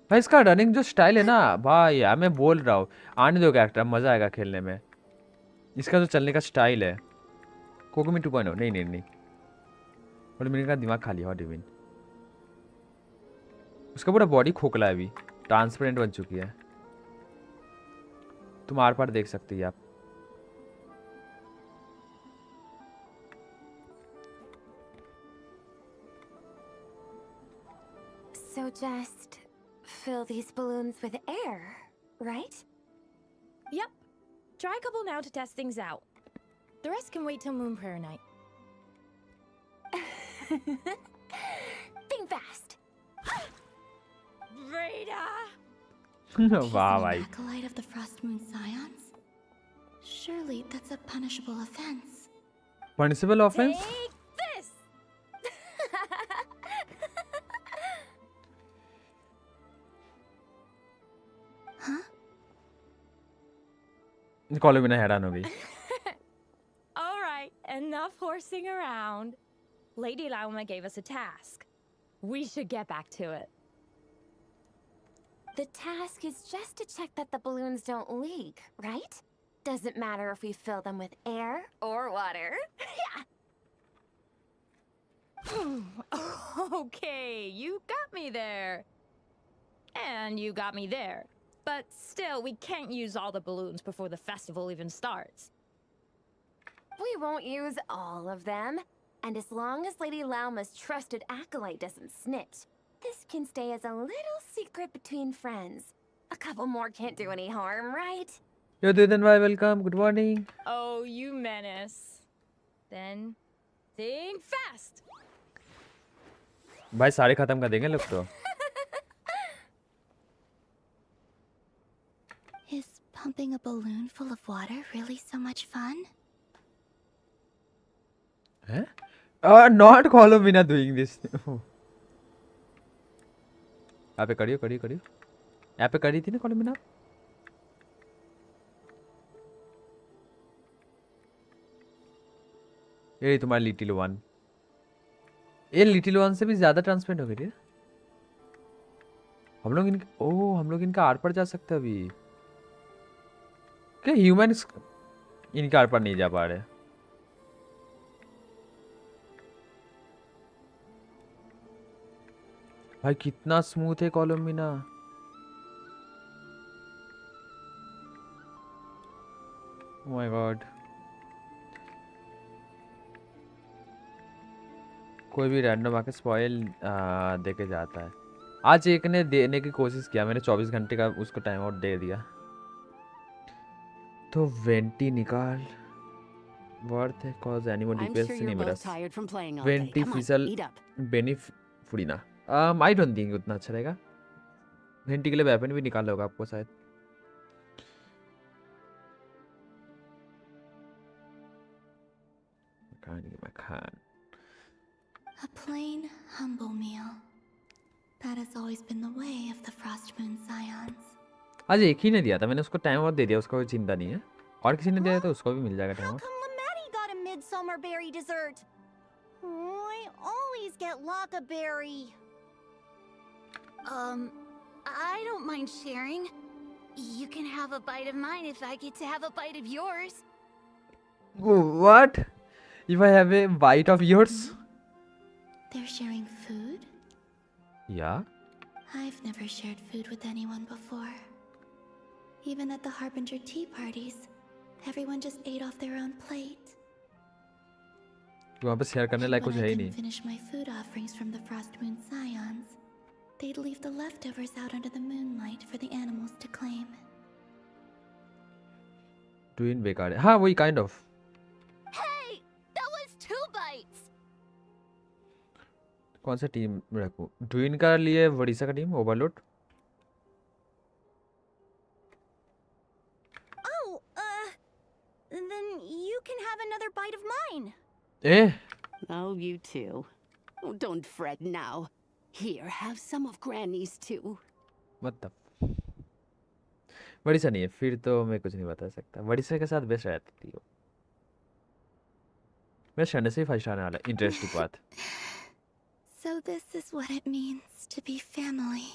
भाई इसका रनिंग जो स्टाइल है ना भाई, यार मैं बोल रहा हूँ आने दो कैरेक्टर, मजा आएगा खेलने में. इसका जो चलने का स्टाइल है कोकोमी 2.0. नहीं नहीं नहीं, और मेरे का दिमाग खाली है. डिविन उसका पूरा बॉडी खोखला है, अभी ट्रांसपेरेंट बन चुकी है. तुम आर पार देख सकती है आप. So just fill these balloons with air, right? Yep. Try a couple now to test things out. The rest can wait till Moon Prayer night. Think fast. Rita! वाह भाई. Acolyte of the Frost Moon Scions? Surely that's a punishable offense. Punishable offence. Take this! Huh? कोलोमिना हैरान हो गई. All right, enough horsing around. Lady Lemme gave us a task. We should get back to it. The task is just to check that the balloons don't leak, right? Doesn't matter if we fill them with air or water. Okay, you got me there. And you got me there. But still, we can't use all the balloons before the festival even starts. We won't use all of them. And as long as Lady Lauma's trusted acolyte doesn't snitch, this can stay as a little secret between friends. A couple more can't do any harm, right? Yo, Dudan bhai, welcome. Good morning. Oh, you menace. Then, think fast! भाई सारे खत्म कर देंगे लोग तो. Is pumping a balloon full of water really so much fun? हैं? Not Colomina doing this. यहाँ पे करियो. यहाँ पे करी थी ना Colomina? ये तुम्हारी लिटिल वन. ये लिटिल वन से भी ज्यादा ट्रांसपेरेंट हो गई है. हम लोग इनका आर पर जा सकते हैं अभी. क्या ह्यूमंस इनके आर पर नहीं जा पा रहे. भाई कितना स्मूथ है कोलम्बिना. Oh my God. कोई भी रैंडम आके स्पॉइल देके जाता है. आज एक ने देने की कोशिश किया. मैंने 24 घंटे का उसको टाइम आउट दे दिया. तो वेंटी निकाल. वर्थ है कॉज एनिमल डिपेंस नहीं मेरा. वेंटी फिसल बेनिफिना. आई डोंट थिंक उतना अच्छा रहेगा. वेंटी के लिए वेपन भी निकाल होगा आपको शायद. मखान. A plain, humble meal. That has always been the way of the Frost Moon Scions. आज एक ही ने दिया था. मैंने उसको टाइम आउट दे दिया. उसका कोई चिंता नहीं है. और किसी ने दिया तो उसको भी मिल जाएगा time How out. come Lamatti got a midsummer berry dessert? Oh, I always get Lockaberry. I don't mind sharing. You can have a bite of mine if I get to have a bite of yours. What? If I have a bite of yours? They're sharing food? Yeah. I've never shared food with anyone before. Even at the Harbinger tea parties, everyone just ate off their own plate. वहाँ पे share करने लायक कुछ है ही When I नहीं. couldn't finish my food offerings from the Frost Moon Scions, they'd leave the leftovers out under the moonlight for the animals to claim. Twin बेकार है. हाँ वही kind of. Hey! That was 2 bites! कौन सा team रखूं? Twin का लिए वड़ीसा का team overload. Oh, then you can have another bite of mine. Eh? Oh, you too. Oh, don't fret now. Here, have some of Granny's too. What the? वड़ीसा नहीं है. फिर तो मैं कुछ नहीं बता सकता. वड़ीसा के साथ बेस्ट रहती थी वो. मैं शनि से ही फर्स्ट आने वाला. इंटरेस्टिंग बात. So this is what it means to be family.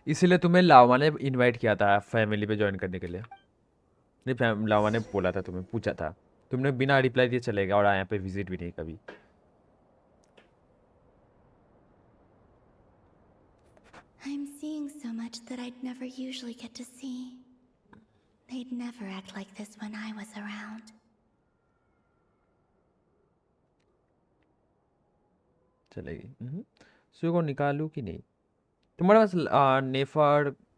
इसीलिए तुम्हें लावा ने इनवाइट किया था फैमिली पे ज्वाइन करने के लिए. नहीं लावा ने बोला था तुम्हें. पूछा था. तुमने बिना रिप्लाई दिए चले गए और यहाँ पे विजिट भी नहीं कभी. I'm seeing so much that I'd never usually get to see. They'd never act like this when I was around. चलेगी. सो को निकालूं कि नहीं? तुम्हारे पास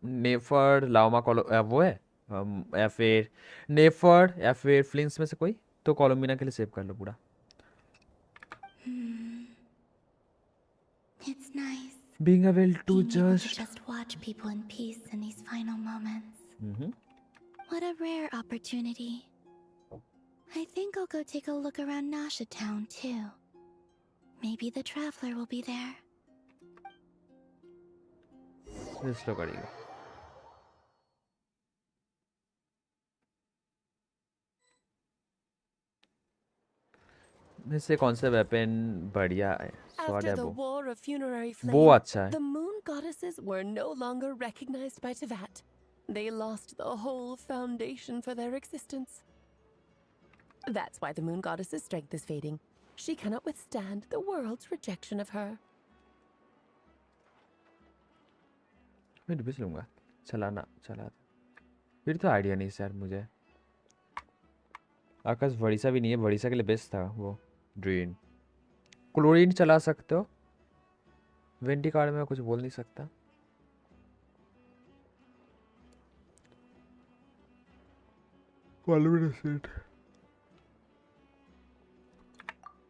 नेफर्ड लामा वो है. या फिर नेफर्ड या फिर फ्लिंस में से कोई तो कोलम्बिना के लिए सेव कर लो पूरा. It's nice. Being able to being able to just just watch people in peace in these final moments. What a rare opportunity. I think I'll go take a look around Nasha Town too. Maybe the Traveler will be there. Slow करेगा. इससे कौन सा weapon बढ़िया है? Sword है After the वो. war of funerary वो flame, अच्छा है. the moon goddesses were no longer recognized by Tevat. They lost the whole foundation for their existence. That's why the moon goddess's strength is fading. She cannot withstand the world's rejection of her. मैं डिपेस लूंगा. चला फिर तो idea नहीं sir मुझे। आकाश वड़ीसा भी नहीं है, वड़ीसा के लिए बेस्ट था वो ड्रेन। क्लोरीन चला सकते हो, वेंटी कार्ड में कुछ बोल नहीं सकता।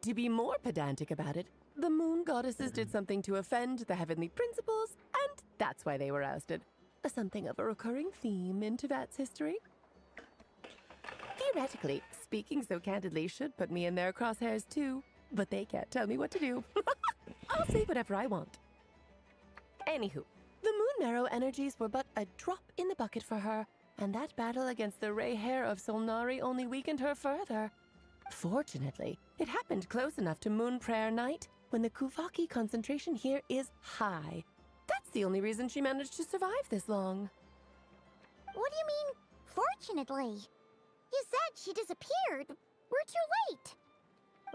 To be more pedantic about it, the moon goddesses did something to offend the heavenly principles, and that's why they were ousted. Something of a recurring theme in Teyvat's history. Theoretically, speaking so candidly should put me in their crosshairs too, but they can't tell me what to do. I'll say whatever I want. Anywho, the moon marrow energies were but a drop in the bucket for her, and that battle against the Ray Hair of Solnari only weakened her further. Fortunately, it happened close enough to Moon Prayer Night when the Kuvaki concentration here is high. That's the only reason she managed to survive this long. What do you mean, fortunately? You said she disappeared. We're too late.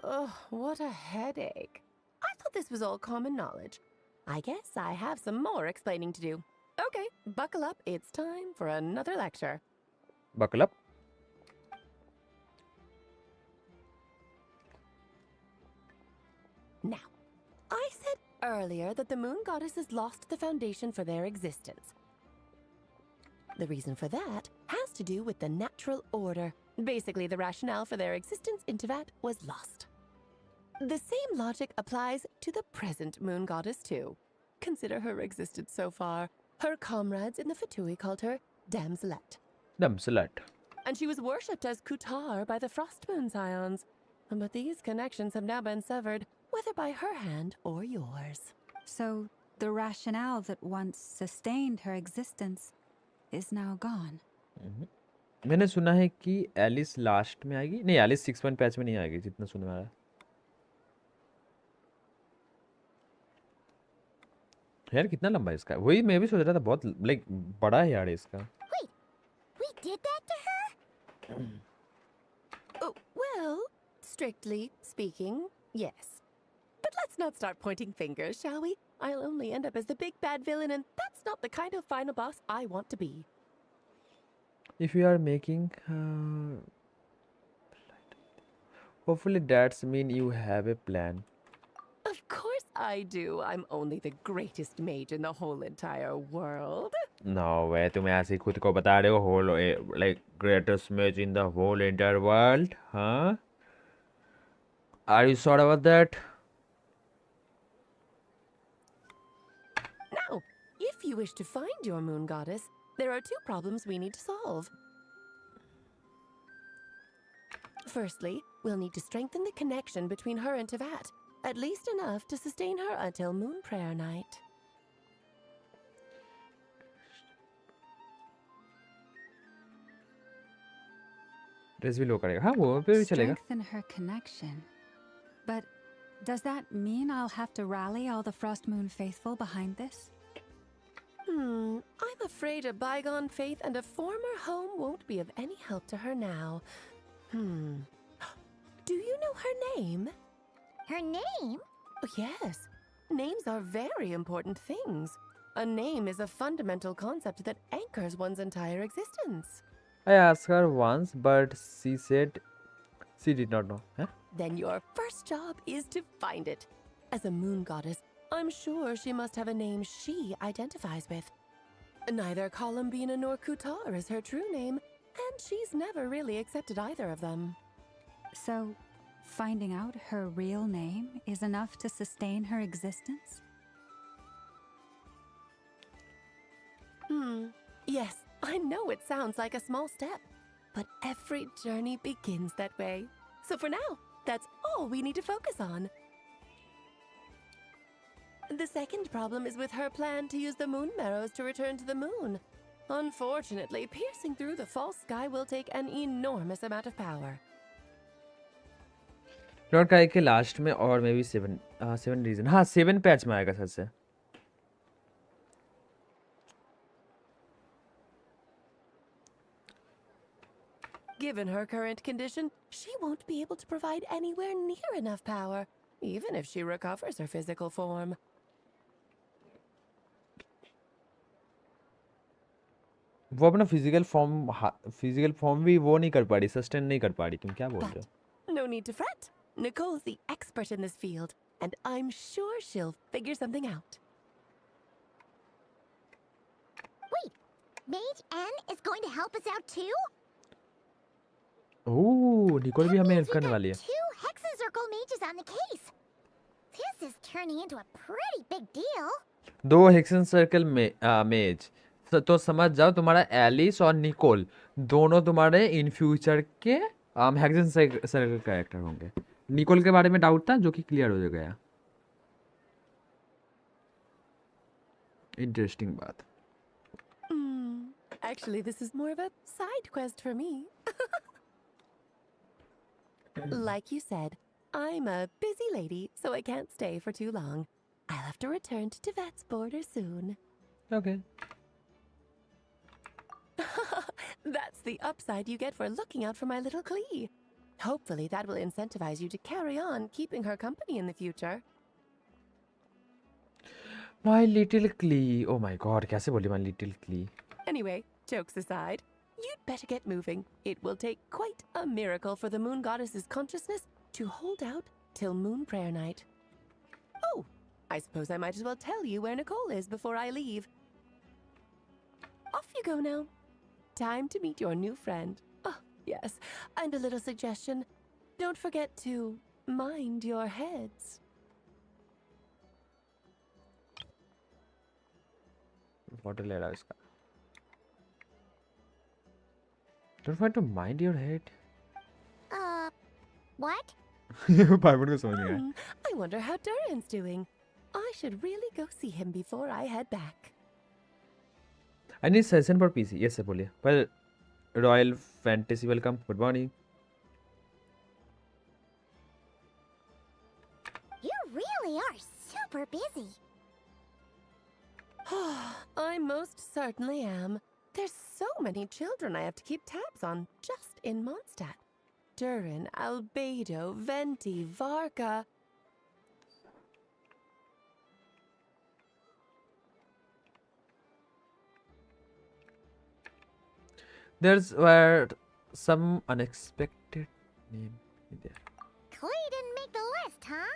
Oh, what a headache. I thought this was all common knowledge. I guess I have some more explaining to do. Okay, buckle up. It's time for another lecture. Buckle up. Now, I said earlier that the moon goddesses lost the foundation for their existence. The reason for that has to do with the natural order. Basically, the rationale for their existence in Teyvat was lost. The same logic applies to the present moon goddess too. Consider her existence so far. Her comrades in the Fatui called her Damselet. Damselet. And she was worshipped as Kutar by the Frost Moon Scions. But these connections have now been severed, whether by her hand or yours. So, the rationale that once sustained her existence is now gone. मैंने सुना है कि Alice last में आएगी, नहीं Alice 6 patch में नहीं आएगी जितना सुना है। यार कितना लंबा है इसका, वही मैं भी सोच रहा था, बहुत लाइक बड़ा है यार इसका। Wait, we did that to her? Oh, well, strictly speaking, yes. But let's not start pointing fingers, shall we? I'll only end up as the big bad villain, and that's not the kind of final boss I want to be. If you are making hopefully that's mean you have a plan. Of course I do. I'm only the greatest mage in the whole entire world. No way, तुम ऐसे खुद को बता रहे हो whole like greatest mage in the whole entire world, huh? Are you sure about that? Now, if you wish to find your moon goddess, there are two problems we need to solve. Firstly, we'll need to strengthen the connection between her and Teyvat, at least enough to sustain her until Moon Prayer Night. Res भी लो करेगा, हाँ वो पे भी चलेगा। Strengthen her connection. But does that mean I'll have to rally all the Frost Moon faithful behind this? I'm afraid a bygone faith and a former home won't be of any help to her now. Do you know her name? Her name? Yes. Names are very important things. A name is a fundamental concept that anchors one's entire existence. I asked her once, but she said she did not know. Huh? Then your first job is to find it. As a moon goddess, I'm sure she must have a name she identifies with. Neither Columbina nor Kutar is her true name, and she's never really accepted either of them. So, finding out her real name is enough to sustain her existence? Yes, I know it sounds like a small step, but every journey begins that way. So for now, that's all we need to focus on. The second problem is with her plan to use the moon marrows to return to the moon. Unfortunately, piercing through the false sky will take an enormous amount of power. Lord का के last में और may be 7 reason, हाँ 7 patch में आएगा सच से। Given her current condition, she won't be able to provide anywhere near enough power, even if she recovers her physical form. वो अपना फिजिकल फॉर्म भी वो नहीं कर पा रही, सस्टेन नहीं कर पा रही। तुम क्या बोल रहे हो? No need to fret. Nicole's the expert in this field, and I'm sure she'll figure something out. Wait, Mage N is going to help us out too? Oh, Nicol भी That हमें means हेल्प we करने got वाली है। 2 Hexencircle mages on the case. This is turning into a pretty big deal. 2 hexane circle में मेज, तो समझ जाओ तुम्हारा एलिस और निकोल दोनों तुम्हारे इन फ्यूचर के हेक्सन सर्कल कैरेक्टर होंगे। निकोल के बारे में डाउट था, जो कि क्लियर हो गया। इंटरेस्टिंग बात। Actually, this is more of a side quest for me. Like you said, I'm a busy lady, so I can't stay for too long. I'll have to return to Tibet's border soon. Okay. That's the upside you get for looking out for my little Klee. Hopefully that will incentivize you to carry on keeping her company in the future. My little Klee. Oh my god, कैसे बोली my little Klee? Anyway, jokes aside, you'd better get moving. It will take quite a miracle for the moon goddess's consciousness to hold out till moon prayer night. Oh, I suppose I might as well tell you where Nicole is before I leave. Off you go now. Time to meet your new friend. Oh, yes, and a little suggestion. Don't forget to mind your heads. Photo ले रहा है इसका। Don't forget to mind your head. What? पाइमन को समझ नहीं आया। I wonder how Durin's doing. I should really go see him before I head back. I need session for PC. Yes, sir, बोलिए। पर Royal Fantasy welcome. Good morning. You really are super busy. I most certainly am. There's so many children I have to keep tabs on just in Mondstadt. Durin, Albedo, Venti, Varka. There's were some unexpected name there. Klee didn't make the list, huh?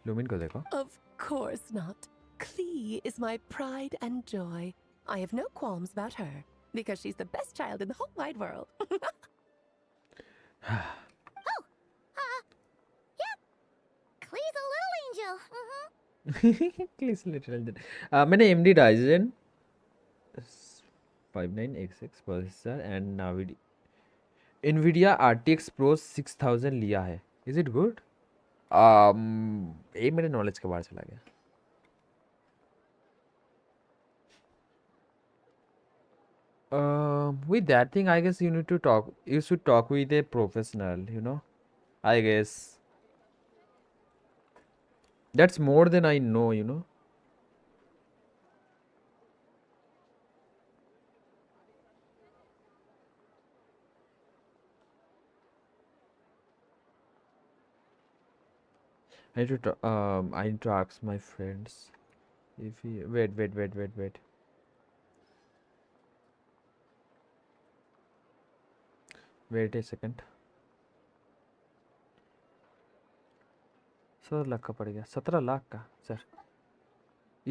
Lumin को देखो। Of course not. Klee is my pride and joy. I have no qualms about her, because she's the best child in the whole wide world. Yep. Klee's a little angel. Please, little angel. मैंने AMD Ryzen 5986 processor and NVIDIA RTX Pro 6000 लिया है। Is it good? ये मेरे knowledge के बाहर चला गया। With that thing, I guess you need to talk. You should talk with a professional. You know, I guess that's more than I know. You know. I need to I need to ask my friends if he wait. Wait a second. 17 lakh का पड़ गया। 17 लाख का sir,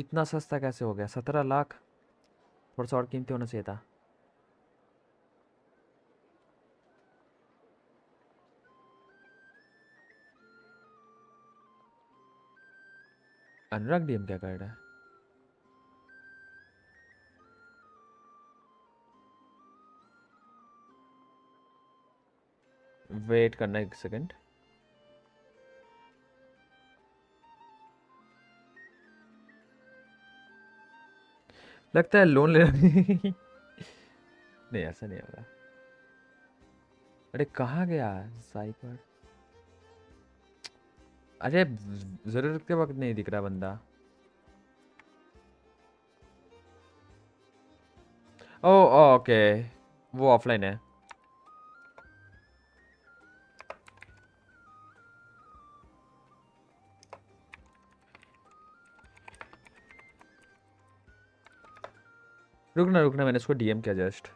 इतना सस्ता कैसे हो गया? 17 लाख थोड़ा सा और कीमती होना चाहिए था। अनुराग डीएम क्या कर रहा है? वेट करना एक सेकंड। लगता है लोन ले नहीं, ऐसा नहीं होगा। अरे कहाँ गया साइपर? अरे जरूरत के वक्त नहीं दिख रहा बंदा। ओ ओके, वो ऑफलाइन है। रुकना मैंने इसको डीएम किया जस्ट।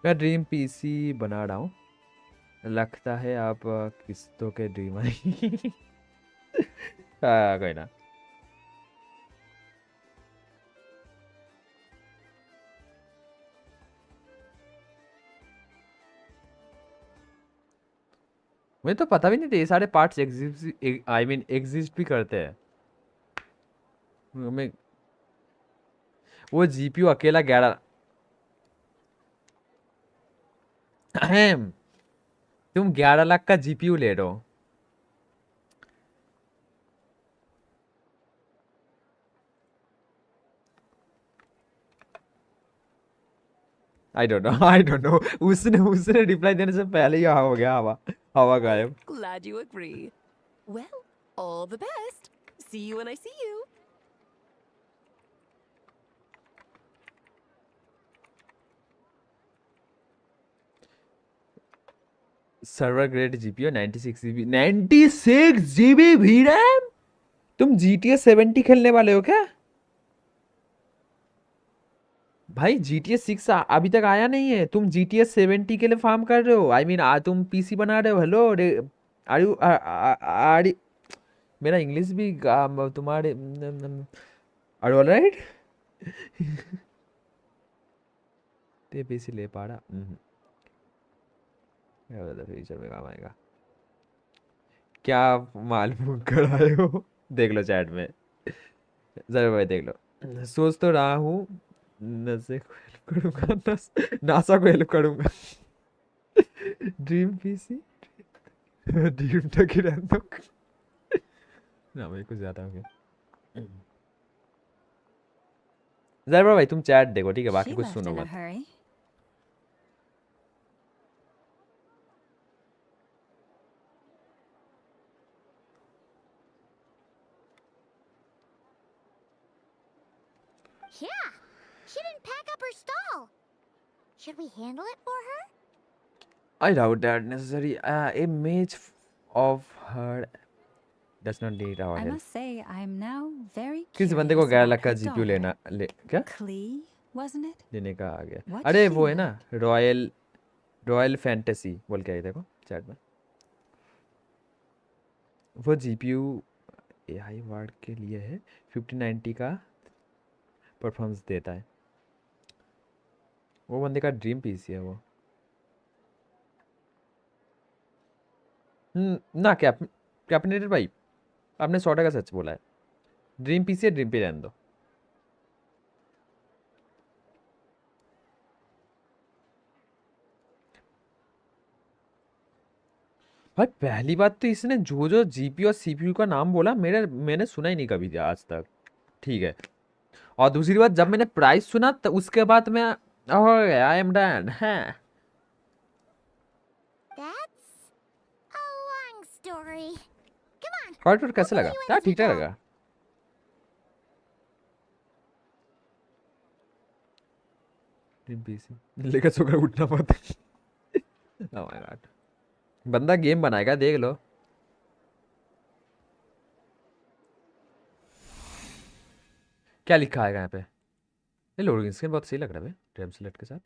मैं ड्रीम पीसी बना रहा हूँ, लगता है आप किस्तों के ड्रीम आई। कोई ना। मुझे तो पता भी नहीं था ये सारे parts exist, I mean exist भी करते हैं। मैं वो जीपीयू अकेला 11 अहम, तुम 11 लाख का जीपीयू ले रहे हो। आई डोंट नो उसने रिप्लाई देने से पहले ही हो गया हवा गायब। Glad you agree. Well, all the best. See you when I see you. Server grade GPU 96 GB भी रैम। तुम GTA 70 खेलने वाले हो क्या भाई? GTA 6 अभी तक आया नहीं है, तुम GTA 70 के लिए फार्म कर रहे हो। आई मीन तुम पीसी बना रहे हो। हेलो आर यू मेरा इंग्लिश भी तुम्हारे आर ऑल राइट। ते पीसी ले पा रहा फ्यूचर में काम आएगा क्या मालूम कराए हो। देख लो चैट में जरूर भाई, देख लो। सोच तो रहा हूँ नसे को हेल्प करूंगा, नासा को हेल्प करूंगा। ड्रीम पीसी ड्रीम तक ही रहता ना भाई, कुछ ज्यादा हो गया। जरूर भाई तुम चैट देखो ठीक है, बाकी कुछ सुनो मत। Yeah, she didn't pack up her stall. Should we handle it for her? I doubt that necessary. A mage of her does not need our I help. must say, I'm now very किस बंदे को curious 11 about lakh का her GPU daughter. लेना क्या Klee, wasn't it? लेने का आ गया? What'd अरे she वो है ना want? रॉयल फैंटेसी बोल के आई, देखो चैट में। वो जीपीयू एआई वार्ड के लिए है, 5090 का परफॉर्मेंस देता है। वो बंदे का ड्रीम पीसी है वो। ना कैप्टनेटेड भाई, आपने 100 का सच बोला है। ड्रीम पीसी है, ड्रीम पे रहने दो। भाई पहली बात तो इसने जो जीपीयू और सीपीयू का नाम बोला मैंने सुना ही नहीं कभी था आज तक, ठीक है। और दूसरी बात, जब मैंने प्राइस सुना तो उसके बाद मैं आई एम डन है। That's a long story. Come on. Quarter कैसे लगा यार? ठीक ठाक लगा। ड्रीम पीसी लेकर सोकर उठना मत। ओह माय गॉड, बंदा गेम बनाएगा देख लो। क्या लिखा है यहाँ पे? ये लोडिंग स्क्रीन बहुत सही लग रहा है भाई ड्रैम सेलेक्ट के साथ।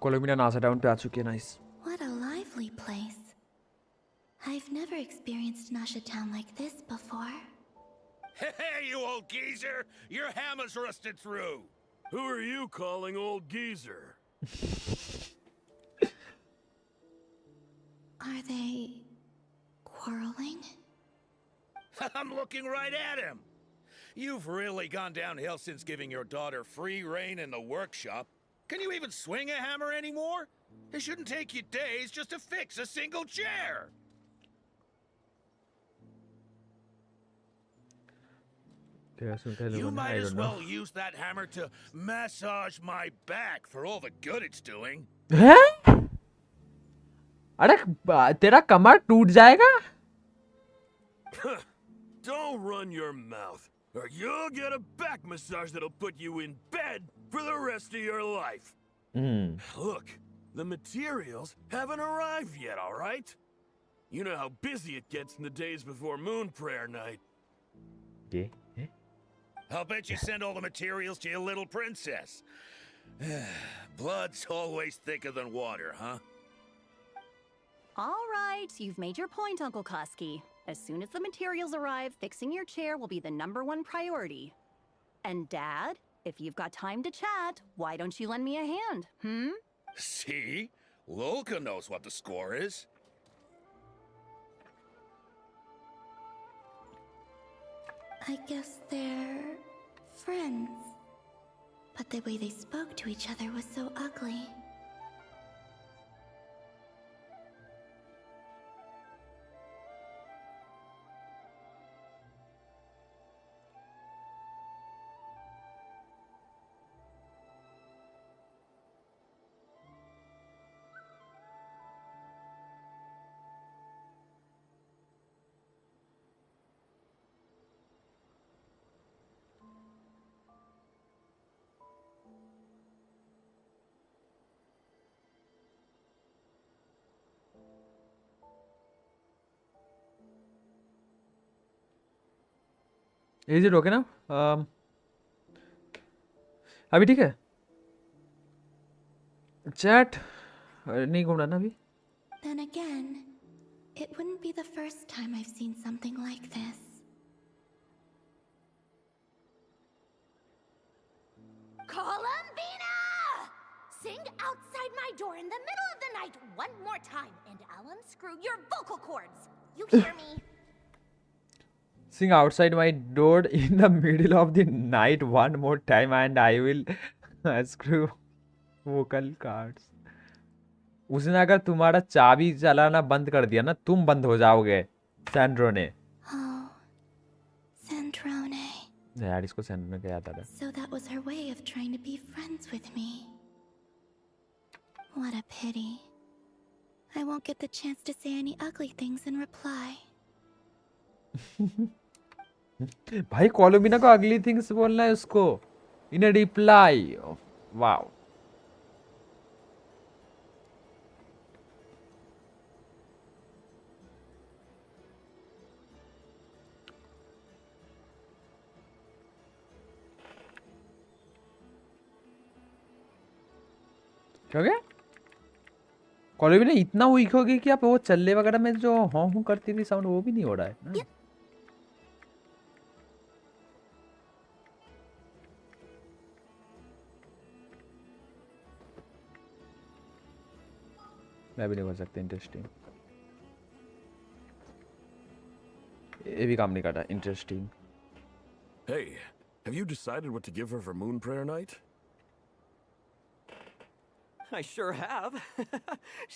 कोलोमिना नासा डाउन पे आ चुकी है। Nice. What a lively place. I've never experienced Nasha Town like this before. Hey, you old geezer! Your hammer's rusted through! Who are you calling old geezer? Are they quarreling? I'm looking right at him! You've really gone downhill since giving your daughter free rein in the workshop. Can you even swing a hammer anymore? It shouldn't take you days just to fix a single chair! You might as well use that hammer to massage my back for all the good it's doing. हैं? अरे तेरा कमर टूट जाएगा? Don't run your mouth, or you'll get a back massage that'll put you in bed for the rest of your life. Look, the materials haven't arrived yet, all right? You know how busy it gets in the days before Moon Prayer Night. Yeah. I'll bet you send all the materials to your little princess. Blood's always thicker than water, huh? All right, you've made your point, Uncle Koski. As soon as the materials arrive, fixing your chair will be the #1 priority. And Dad, if you've got time to chat, why don't you lend me a hand, See? Lolka knows what the score is. I guess they're friends. But the way they spoke to each other was so ugly. Is it okay now? अभी ठीक है? Chat नहीं घूम रहा ना अभी? Then again, it wouldn't be the first time I've seen something like this. Columbina! Sing outside my door in the middle of the night one more time, and I'll unscrew your vocal cords. You hear me? Sing outside my door in the middle of the night one more time, and I will screw vocal cords. उसने अगर तुम्हारा चाबी चलाना बंद कर दिया ना, तुम बंद हो जाओगे. सैंड्रो ने. Oh, Sandrone. यार इसको सैंड्रो ने क्या याद आ रहा? So that was her way of trying to be friends with me. What a pity. I won't get the chance to say any ugly things in reply. भाई कोलोमिना को अगली थिंग्स बोलना है उसको. In a reply. Wow. क्या हो गया? कोलोमिना इतना वीक हो गई कि आप वो चल्ले वगैरह में जो हूं करती थी साउंड वो भी नहीं हो रहा है ना? मैं भी नहीं कर सकता. इंटरेस्टिंग. ये भी काम नहीं कर रहा. Interesting. Hey, have you decided what to give her for Moon Prayer Night? I sure have.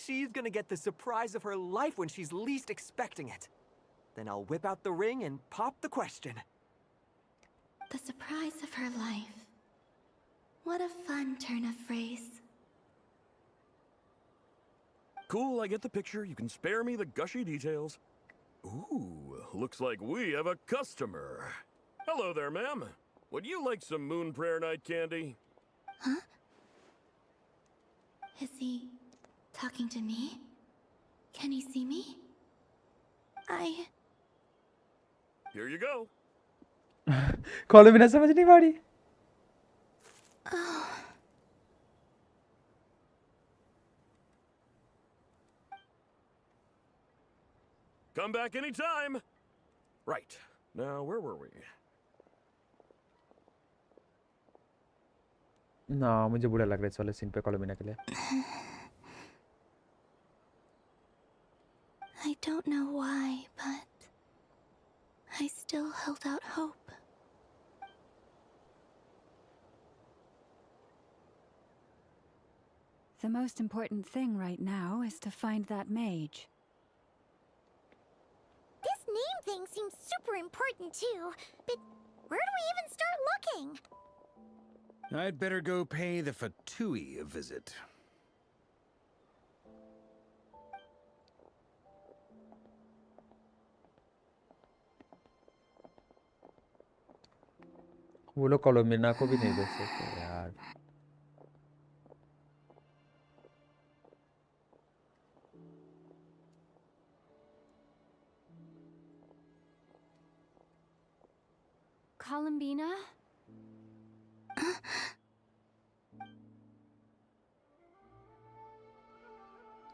She's gonna get the surprise of her life when she's least expecting it. Then I'll whip out the ring and pop the question. The surprise of her life. What a fun turn of phrase. Cool, I get the picture. You can spare me the gushy details. Ooh, looks like we have a customer. Hello there, ma'am. Would you like some Moon Prayer Night candy? Huh? Is he talking to me? Can he see me? Here you go. कोलोमिना समझ नहीं पा रही. Oh. Come back anytime. Right. Now, where were we? ना मुझे बुरा लग रहा है इस वाले सीन पे कोलोमिना के लिए. I don't know why, but I still held out hope. The most important thing right now is to find that mage. This name thing seems super important too, but Where do we even start looking? I'd better go pay the Fatui a visit. वो लोग कोलोमिना को भी नहीं देख सकते यार. Columbina?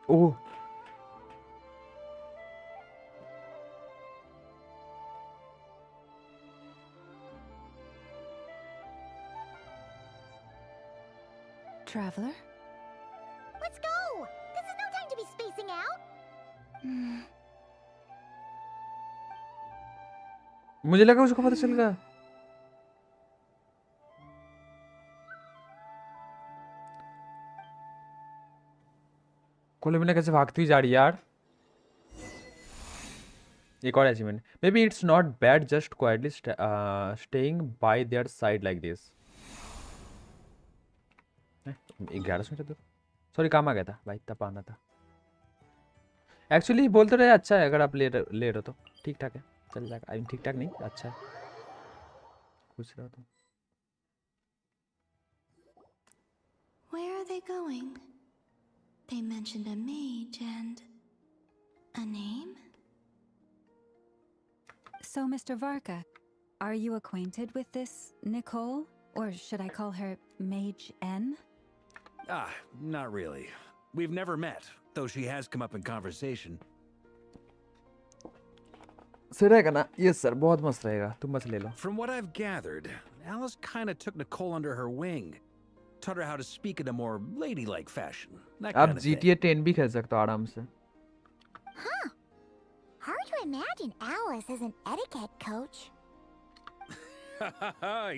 Oh. Traveler? Let's go! This is no time to be spacing out! मुझे लगा उसको पता चल गया. कोलोमिना कैसे भागती हुई जा रही है यार. एक और achievement. Maybe it's not bad just quietly staying by their side like this. 11 minute. Sorry काम आ गया था भाई, तब आना था. एक्चुअली बोलते रहे अच्छा है, अगर आप ले रहे हो तो ठीक ठाक है, चल जाएगा. आई ठीक ठाक नहीं, अच्छा है. खुश रहो तो. Where are they going? They mentioned a mage and a name? So, Mr. Varka, are you acquainted with this Nicole? Or should I call her Mage N? Ah, not really. We've never met, though she has come up in conversation. सही रहेगा ना? Yes sir, बहुत मस्त रहेगा. तुम बस ले लो. From what I've gathered, Alice kind of took Nicole under her wing. Taught her how to speak in a more ladylike fashion. That आप kind of thing. GTA 10 भी खेल सकते हो आराम से. Huh. Hard to imagine Alice as an etiquette coach.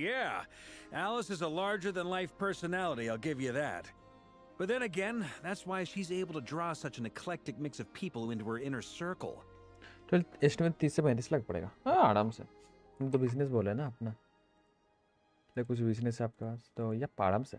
Yeah. Alice is a larger-than-life personality, I'll give you that. But then again, that's why she's able to draw such an eclectic mix of people into her inner circle. 12 estimate 30 से 35 लाख पड़ेगा. हाँ आराम से. तुम तो business बोले ना अपना. ले कुछ बिजनेस है आपके पास तो या आराम से.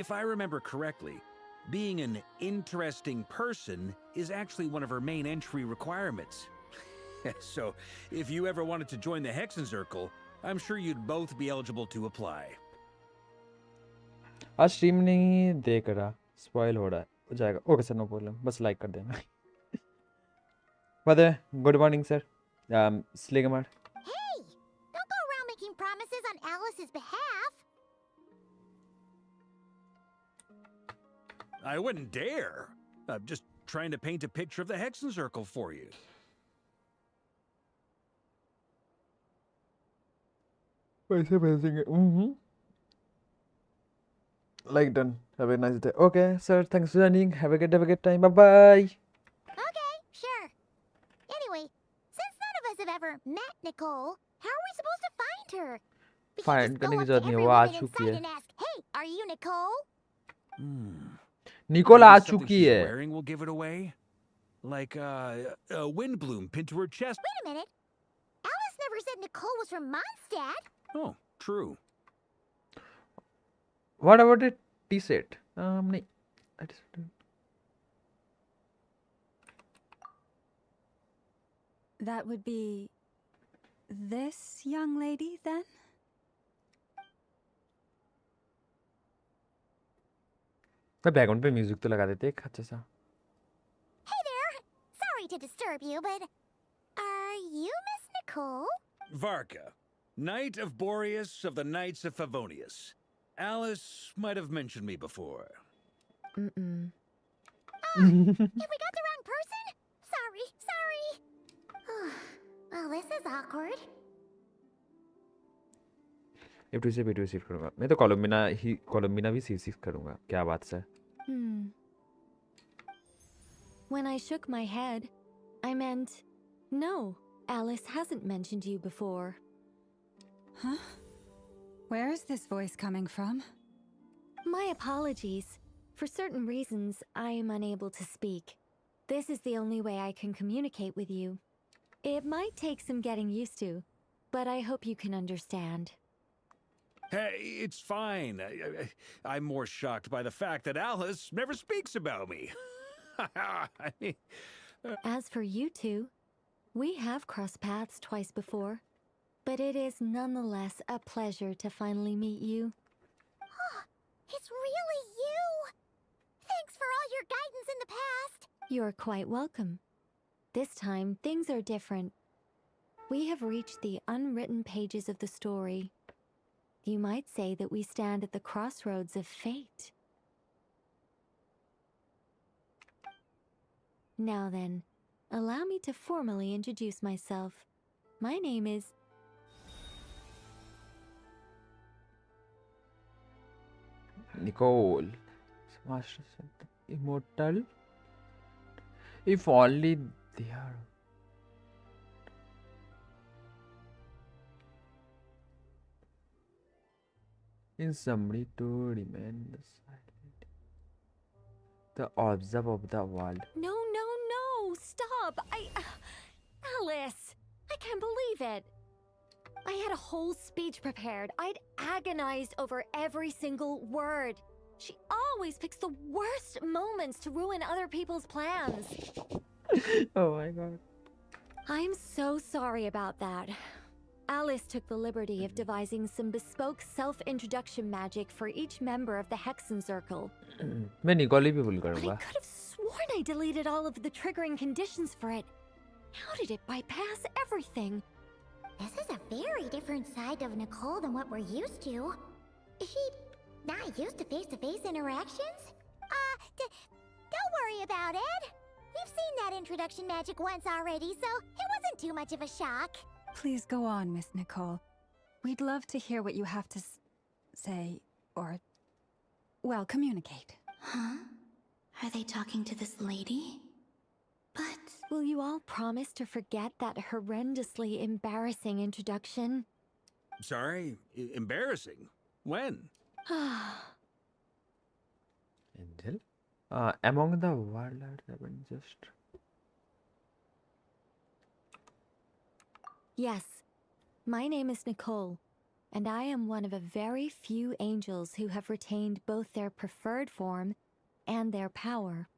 If I remember correctly, being an interesting person is actually one of her main entry requirements. So, if you ever wanted to join the Hexenzirkel, I'm sure you'd both be eligible to apply. आज stream नहीं देख रहा, spoil हो रहा है. हो जाएगा. Okay sir, no problem. बस लाइक कर देना. Father, good morning sir. Sligamar. Hey! Don't go around making promises on Alice's behalf. I wouldn't dare. I'm just trying to paint a picture of the Hexenzirkel for you. पैसे भेजेंगे. Like done. Have a nice day. Okay sir, thanks for joining. Have a good time. Bye bye. Okay, sure. Anyway, since none of us have ever met Nicole, how are we supposed to find her? We can't Find just करने go की up to जरूरत नहीं है, every वो आ woman चुकी inside है. and ask, "Hey, are you Nicole?" Nicole आ Maybe something चुकी she's है. wearing will give it away? Like a windbloom pinned to her chest. Wait a minute. Alice never said Nicole was from Mondstadt. Oh, true. What about a T-set? नहीं. That would be this young lady, then? मैं background पे music तो लगा देते एक अच्छा सा. Hey there. Sorry to disturb you, but are you Miss Nicole? Varka, Knight of Boreas of the Knights of Favonius. Alice might have mentioned me before. Mm-mm. If we got the wrong person? Sorry. Well, this is awkward. F2 से B2 shift करूंगा मैं तो कोलम्बिना भी C6 करूंगा क्या बात है When I shook my head, I meant, no, Alice hasn't mentioned you before. Huh? Where is this voice coming from? My apologies. For certain reasons, I am unable to speak. This is the only way I can communicate with you. It might take some getting used to, but I hope you can understand. Hey, it's fine. I'm more shocked by the fact that Alice never speaks about me. I mean, As for you two, we have crossed paths twice before, but it is nonetheless a pleasure to finally meet you. It's really you! Thanks for all your guidance in the past! You're quite welcome. This time, things are different. We have reached the unwritten pages of the story. You might say that we stand at the crossroads of fate. Now then, allow me to formally introduce myself. My name is... Nicole. Immortal. If only they are. In somebody to remain the silent. The observe of the world. No, stop! Alice! I can't believe it! I had a whole speech prepared. I'd agonized over every single word. She always picks the worst moments to ruin other people's plans. Oh my god. I'm so sorry about that. Alice took the liberty of devising some bespoke self-introduction magic for each member of the Hexen Circle. मैं निकोली भी भूल But I करूंगा. could have sworn I deleted all of the triggering conditions for it. How did it bypass everything? This is a very different side of Nicole than what we're used to. Is she not used to face-to-face interactions? Don't worry about it. We've seen that introduction magic once already, so it wasn't too much of a shock. Please go on, Miss Nicole. We'd love to hear what you have to say, or, well, communicate. Huh? Are they talking to this lady? But... Will you all promise to forget that horrendously embarrassing introduction? sorry, embarrassing. When? Angel? Among the warlords haven't just... Yes, my name is Nicole, and I am one of a very few angels who have retained both their preferred form and their power.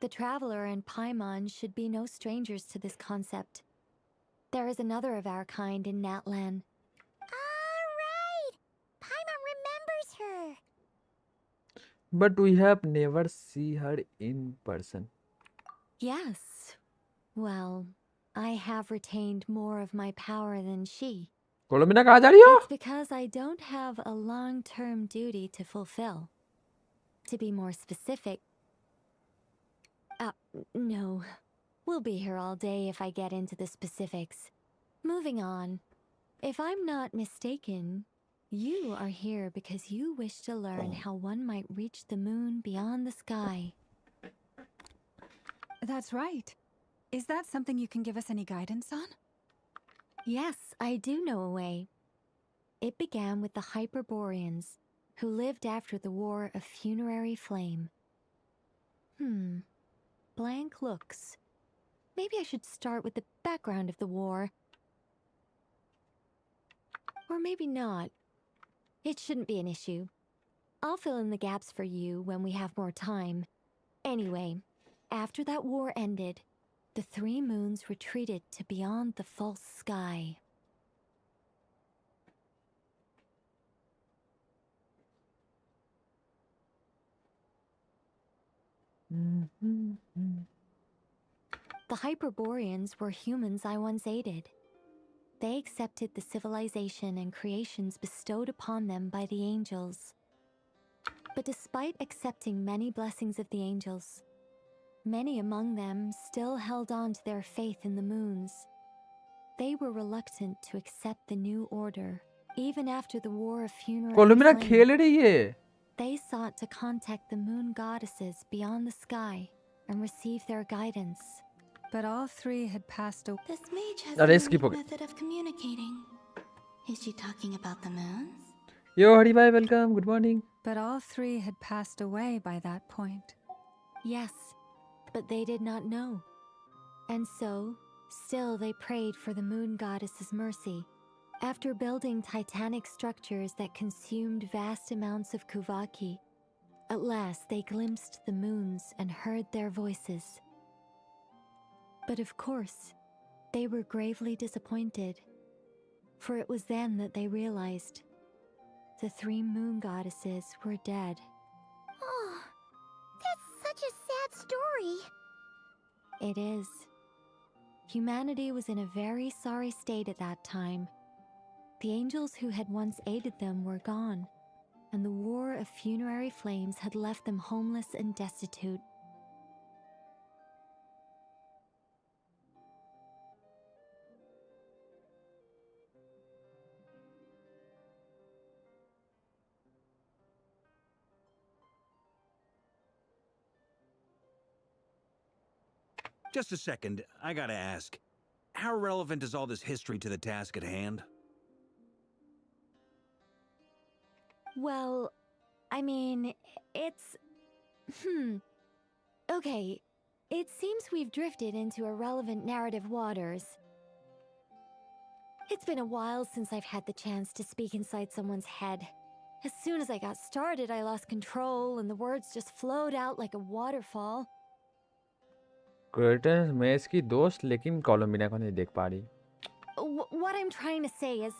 The Traveler and Paimon should be no strangers to this concept. There is another of our kind in Natlan. Alright! Paimon remembers her! But we have never seen her in person. Yes. Well, I have retained more of my power than she. कोलम्बिना कहाँ जा रही हो? It's because I don't have a long-term duty to fulfill. To be more specific... no. We'll be here all day if I get into the specifics. Moving on. If I'm not mistaken, you are here because you wish to learn how one might reach the moon beyond the sky. That's right. Is that something you can give us any guidance on? Yes, I do know a way. It began with the Hyperboreans, who lived after the War of Funerary Flame. Blank looks. Maybe I should start with the background of the war. Or maybe not. It shouldn't be an issue. I'll fill in the gaps for you when we have more time. Anyway, after that war ended, the three moons retreated to beyond the false sky. The Hyperboreans were humans I once aided. They accepted the civilization and creations bestowed upon them by the angels. But despite accepting many blessings of the angels, many among them still held on to their faith in the moons. They were reluctant to accept the new order Even after the war of funerary कोलुमिना flame, खेल रही है. they sought to contact the moon goddesses beyond the sky and receive their guidance. But all three had passed away. This mage has अरे a skip हो unique गया. method of communicating. Is she talking about the moons? Yo, Hari bhai, welcome. Good morning. But all three had passed away by that point. Yes, but they did not know. And so, still they prayed for the moon goddess's mercy. After building titanic structures that consumed vast amounts of kuvaki, at last they glimpsed the moons and heard their voices. But of course, they were gravely disappointed, for it was then that they realized the three moon goddesses were dead. Oh, that's such a sad story. It is. Humanity was in a very sorry state at that time. The angels who had once aided them were gone, and the war of funerary flames had left them homeless and destitute. Just a second, I gotta ask. How relevant is all this history to the task at hand? Well, I mean, it's... Okay, it seems we've drifted into irrelevant narrative waters. It's been a while since I've had the chance to speak inside someone's head. As soon as I got started, I lost control and the words just flowed out like a waterfall. Crates मैं इसकी दोस्त लेकिन कोलुमिना को नहीं देख पा रही. What I'm trying to say is...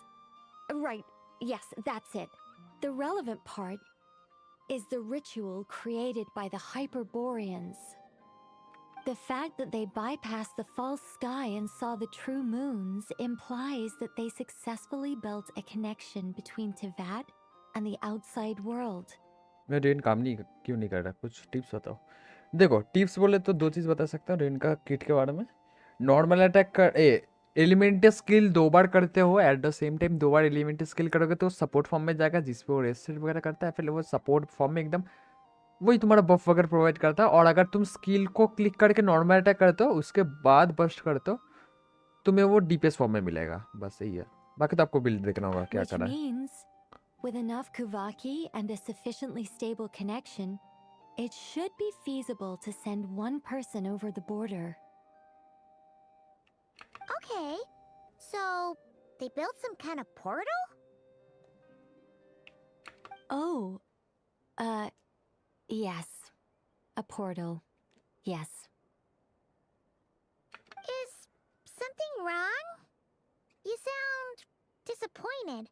Right, yes, that's it. The relevant part is the ritual created by the Hyperboreans. The fact that they bypassed the false sky and saw the true moons implies that they successfully built a connection between Tevat and the outside world. मैं rain काम नहीं क्यों नहीं कर रहा? कुछ tips बताओ. देखो टिप्स बोले तो दो चीज़ बता सकता हूँ रेन का किट के बारे में. नॉर्मल अटैक कर एलिमेंट स्किल 2 बार करते हो at the same time 2 bar element skill करोगे तो सपोर्ट फॉर्म में जाएगा जिसपे वो रेस्टेड वगैरह करता है. फिर वो सपोर्ट फॉर्म में एकदम वही तुम्हारा बफ वगैरह प्रोवाइड करता है. और अगर तुम स्किल को क्लिक करके नॉर्मल अटैक करते हो उसके बाद बस्ट करते हो तुम्हें वो डीपीएस फॉर्म में मिलेगा. बस यही है. बाकी तो आपको बिल्ड देखना होगा क्या Which करना है. means, with enough Kuvaki and a sufficiently stable connection, it should be feasible to send one person over the border. Okay, so they built some kind of portal? Oh, yes. A portal. Yes. Is something wrong? You sound disappointed.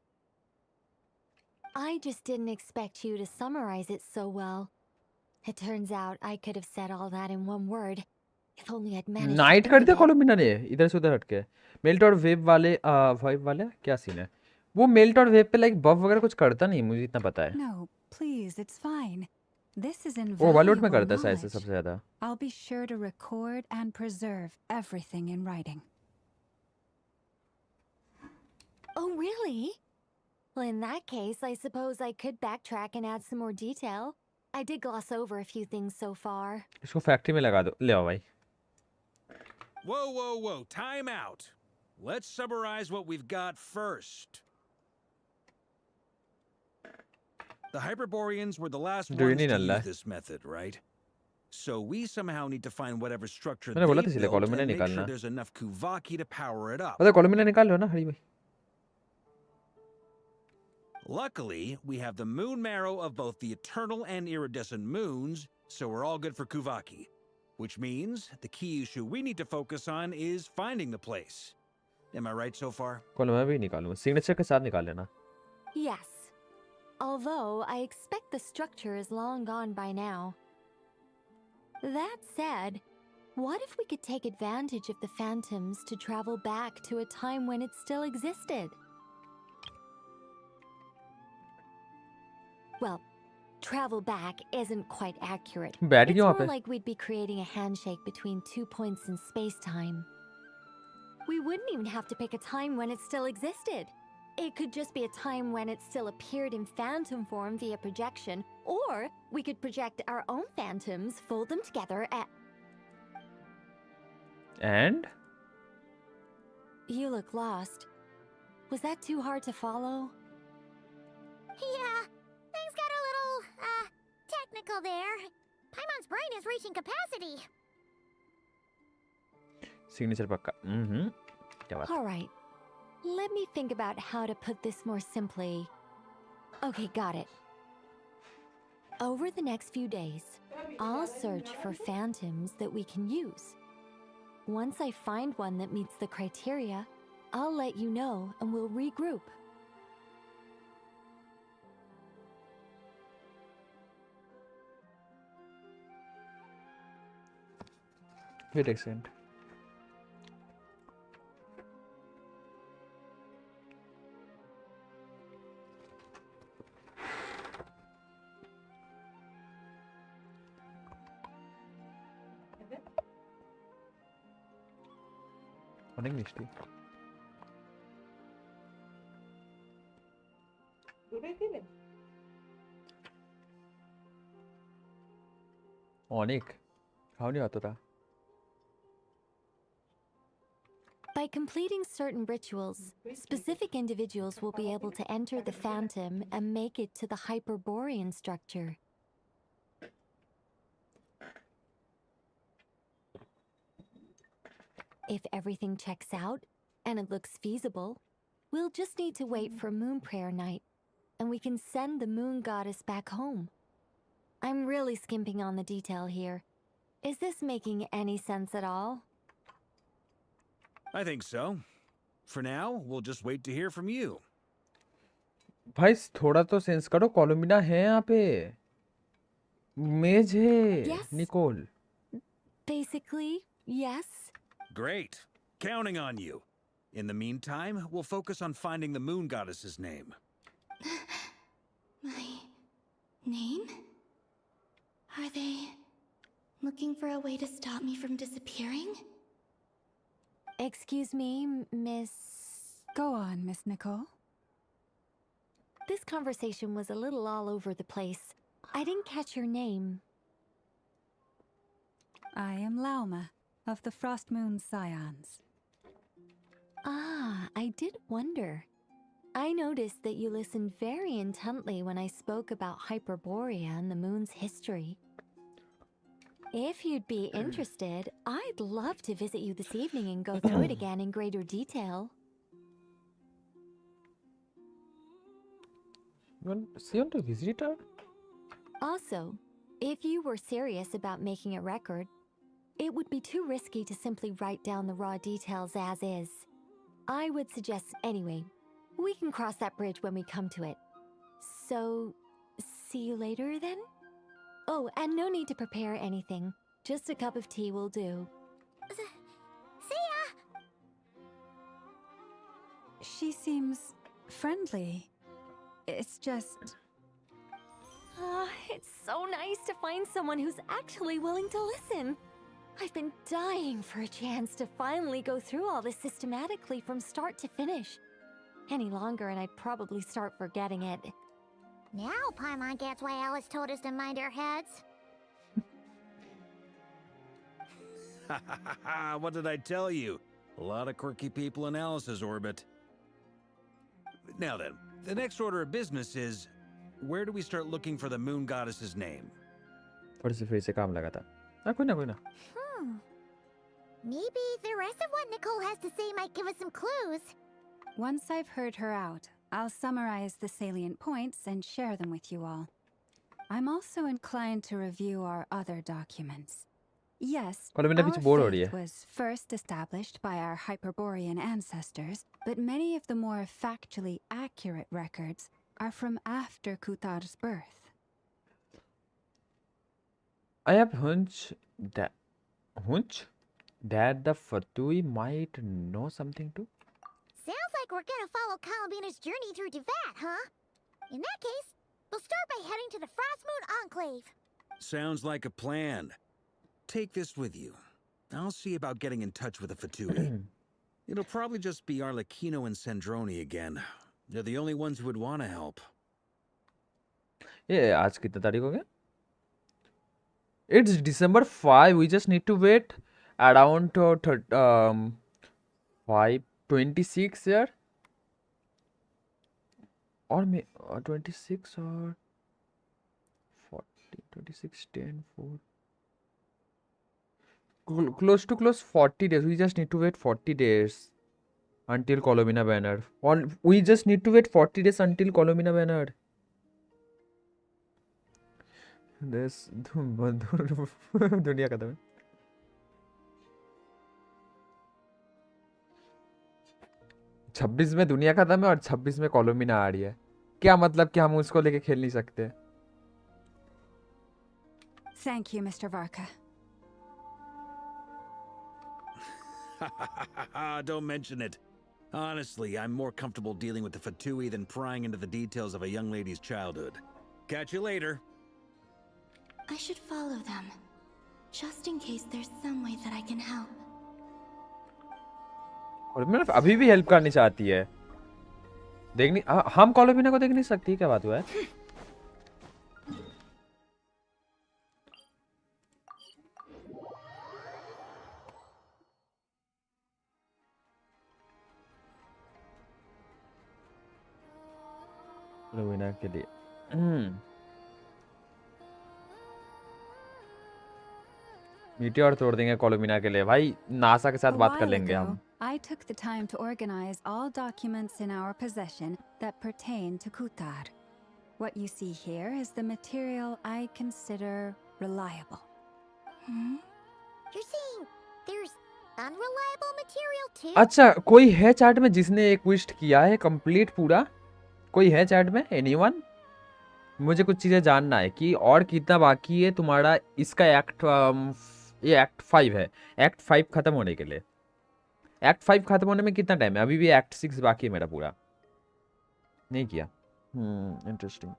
I just didn't expect you to summarize it so well. It turns out I could have said all that in one word, if only I'd managed to night think कर of दिया it. कोलुमिना ने इधर से उधर हटके. Melt और wave वाले क्या सीन है? वो मेल्ट और वेव पे लाइक बफ वगैरह कुछ करता नहीं मुझे इतना पता है. No, please, it's fine. This is वो ओवरलोड में invaluable करता है शायद से knowledge. सबसे ज्यादा. I'll be sure to record and preserve everything in writing. Oh, really? Well, in that case, I suppose I could backtrack and add some more detail. I did gloss over a few things so far. इसको factory में लगा दो. ले आओ भाई. Whoa, time out. Let's summarize what we've got first. The Hyperboreans were the last Do you ones need to a use light? this method, right? So we somehow need to find whatever structure मैंने बोला they था इसलिए built column में and नहीं make sure निकालना. there's enough Kuvaki to power it up. पता column में निकाल लो ना हरी भाई. Luckily, we have the moon marrow of both the eternal and iridescent moons, so we're all good for Kuvaki. Which means the key issue we need to focus on is finding the place. Am I right so far? Column में भी निकालूंगा. Signature के साथ निकाल लेना. Yes. Although I expect the structure is long gone by now. That said, what if we could take advantage of the phantoms to travel back to a time when it still existed? Well, travel back isn't quite accurate. बैठ It's क्यों वहाँ more पे? like we'd be creating a handshake between 2 points in space-time. We wouldn't even have to pick a time when it still existed. It could just be a time when it still appeared in phantom form via projection, or we could project our own phantoms, fold them together, And? You look lost. Was that too hard to follow? Yeah, things got a little, technical there. Paimon's brain is reaching capacity. Signature pakka. क्या बात? All right. Let me think about how to put this more simply. Okay, got it. Over the next few days, I'll search for phantoms that we can use. Once I find one that meets the criteria, I'll let you know and we'll regroup. Wait a second. অনেক মিষ্টি অনেক খাওনি অতটা By completing certain rituals, specific individuals will be able to enter the phantom and make it to the Hyperborean structure. If everything checks out and it looks feasible, we'll just need to wait for Moon Prayer Night, and we can send the Moon Goddess back home. I'm really skimping on the detail here. Is this making any sense at all? I think so. For now, we'll just wait to hear from you. भाई थोड़ा तो sense करो कोलम्बिना है यहाँ पे मेज है Yes. Nicole Basically, yes. Great. Counting on you. In the meantime, we'll focus on finding the Moon Goddess's name. My name? Are they looking for a way to stop me from disappearing? Excuse me, Miss... Go on, Miss Nicole. This conversation was a little all over the place. I didn't catch your name. I am Lauma, of the Frost Moon Scions. Ah, I did wonder. I noticed that you listened very intently when I spoke about Hyperborea and the moon's history. If you'd be interested, I'd love to visit you this evening and go through it again in greater detail. You want to visit her? Also, if you were serious about making a record, it would be too risky to simply write down the raw details as is. I would suggest anyway. We can cross that bridge when we come to it. So, see you later then? Oh, and no need to prepare anything. Just a cup of tea will do. See ya! She seems friendly. It's just... It's so nice to find someone who's actually willing to listen. I've been dying for a chance to finally go through all this systematically from start to finish. Any longer and I'd probably start forgetting it. Now Paimon gets why Alice told us to mind our heads. What did I tell you? A lot of quirky people in Alice's orbit. Now then, the next order of business is, where do we start looking for the Moon Goddess's name? थोड़ी सी फिर से काम लगा था कोई ना Maybe the rest of what Nicole has to say might give us some clues. Once I've heard her out, I'll summarize the salient points and share them with you all. I'm also inclined to review our other documents. Yes, our faith was first established by our Hyperborean ancestors, but many of the more factually accurate records are from after Kutar's birth. I have hunch that the Fatui might know something too. Sounds like we're gonna follow Columbina's journey through Devat, huh? In that case, we'll start by heading to the Frost Moon Enclave. Sounds like a plan. Take this with you. I'll see about getting in touch with the Fatui. It'll probably just be Arlecchino and Sandroni again. They're the only ones who would want to help. ये आज कितना तारीख हो गया? It's December 5. We just need to wait around 5:26 here. Or may 26 or 40, 26, 10, 4. Close to 40 days. We just need to wait 40 days until Colomina banner. We just need to wait 40 days until Colomina banner. This दुनिया खत्म है. छब्बीस में दुनिया खत्म है और 26 में कॉलोमिना आ रही है. क्या मतलब कि हम उसको लेके खेल नहीं सकते? Thank you, Mr. Varka. Don't mention it. Honestly, I'm more comfortable dealing with the Fatui than prying into the details of a young lady's childhood. Catch you later. I should follow them, just in case there's some way that I can help. और मैं अभी भी help करनी चाहती है. देखनी हम कॉलोमिना को देख नहीं सकती. क्या बात हुआ है? कॉलोमिना के लिए मीटियोर तोड़ देंगे कॉलोमिना के लिए. भाई नासा के साथ बात कर लेंगे हम. I took the time to organize all documents in our possession that pertain to Kutar. What you see here is the material I consider reliable. You're saying there's unreliable material too? अच्छा, कोई है chat में जिसने एक क्विस्ट किया है complete पूरा? कोई है चैट में? एनीवन? मुझे कुछ चीजें जानना है कि और कितना बाकी है तुम्हारा इसका एक्ट. ये एक्ट 5 है. एक्ट 5 खत्म होने के लिए. एक्ट 5 खत्म होने में कितना टाइम है? अभी भी एक्ट 6 बाकी है मेरा पूरा. नहीं किया. इंटरेस्टिंग.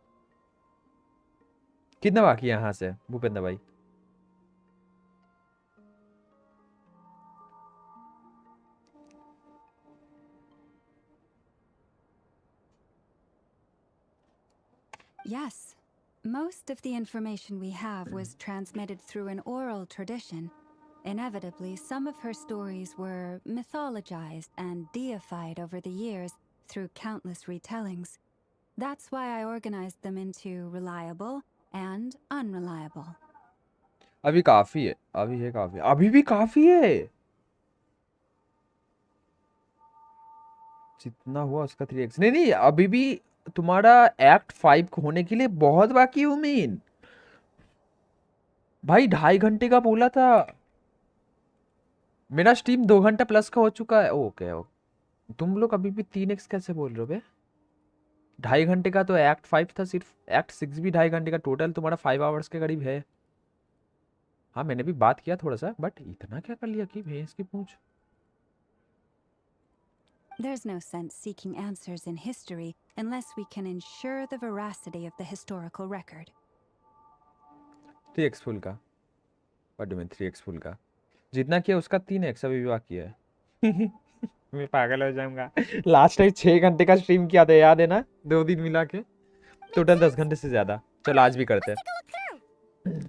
कितना बाकी है यहाँ से भूपेंद्र भाई? Yes. Most of the information we have was transmitted through an oral tradition. Inevitably, some of her stories were mythologized and deified over the years through countless retellings. That's why I organized them into reliable and unreliable. अभी काफी है. अभी है काफी. अभी भी काफी है. जितना हुआ उसका 3x. नहीं अभी भी तुम्हारा एक्ट 5 होने के लिए बहुत बाकी है. उमीन भाई 2.5 घंटे का बोला था. मेरा स्ट्रीम 2 घंटा प्लस का हो चुका है. ओके. तुम लोग अभी भी 3x कैसे बोल रहे हो बे? 2.5 घंटे का तो एक्ट 5 था सिर्फ. एक्ट 6 भी 2.5 घंटे का. टोटल तुम्हारा 5 आवर्स के करीब है. हाँ मैंने भी बात किया थोड़ा सा, बट इतना क्या कर लिया कि भैंस की पूंछ. There's no sense seeking answers in history unless we can ensure the veracity of the historical record. 3x full का. What do you mean 3x full का? जितना किया उसका 3x अभी भी बाकी है. मैं पागल हो जाऊंगा. लास्ट टाइम 6 घंटे का स्ट्रीम किया था, याद है ना? 2 दिन मिला के टोटल 10 घंटे से ज्यादा. चलो आज भी करते हैं.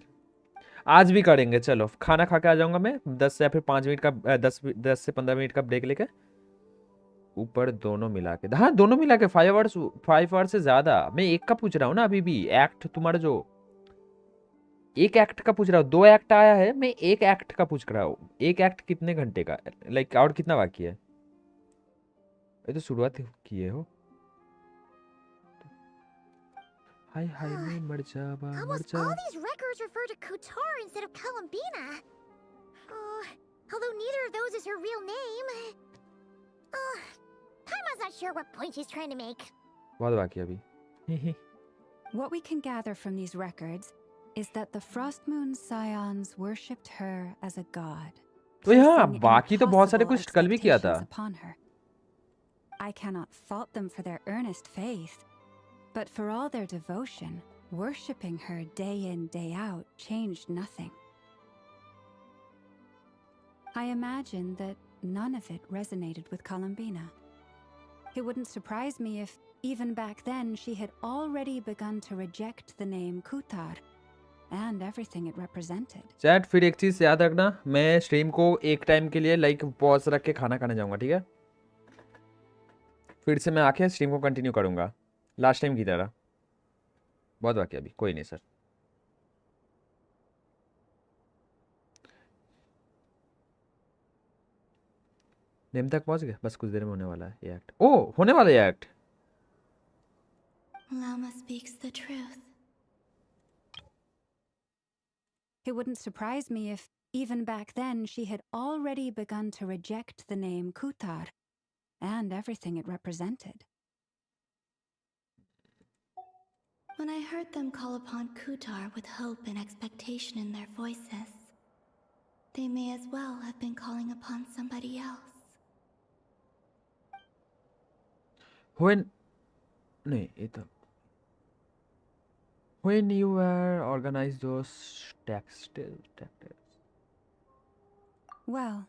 आज भी करेंगे. चलो खाना खा के आ जाऊंगा मैं. 10 या फिर 5 मिनट का 10 से 15 मिनट का ब्रेक लेके ऊपर दोनों मिला के. हाँ दोनों मिला के 5 आवर्स से ज्यादा. मैं एक का पूछ रहा हूँ ना अभी भी. एक्ट तुम्हारा जो एक एक्ट का पूछ रहा हूँ. 2 एक्ट आया है. मैं एक एक्ट का पूछ रहा हूँ. एक एक्ट कितने घंटे का? लाइक और कितना बाकी है? ये तो शुरुआत किए हो. हाय मैं मर जावा. Almost all these records refer to Kutar instead of Columbina. Although neither of those is her real name. Paimon's not sure what point she's trying to make. बहुत बाकी है अभी. What we can gather from these records is that the Frost Moon Scions worshipped her as a god. तो यहाँ बाकी तो बहुत सारे कुछ कल भी किया था. I cannot fault them for their earnest faith, but for all their devotion, worshipping her day in, day out changed nothing. I imagine that none of it resonated with Columbina. It wouldn't surprise me if even back then she had already begun to reject the name Kutar and everything it represented. Chat फिर एक चीज याद रखना, मैं stream को एक time के लिए लाइक पॉज रख के खाना खाने जाऊंगा, ठीक है? फिर से मैं आके स्ट्रीम को कंटिन्यू करूंगा लास्ट टाइम की तरह। बहुत बाकी अभी, कोई नहीं सर। नेम तक पहुंच गए, बस कुछ देर में होने वाला है ये एक्ट। ओ होने वाला है ये act. Lama speaks the truth. It wouldn't surprise me if, even back then, she had already begun to reject the name Kutar and everything it represented. When I heard them call upon Kutar with hope and expectation in their voices, they may as well have been calling upon somebody else. When नहीं ये तो when you were organized those tactics. Well,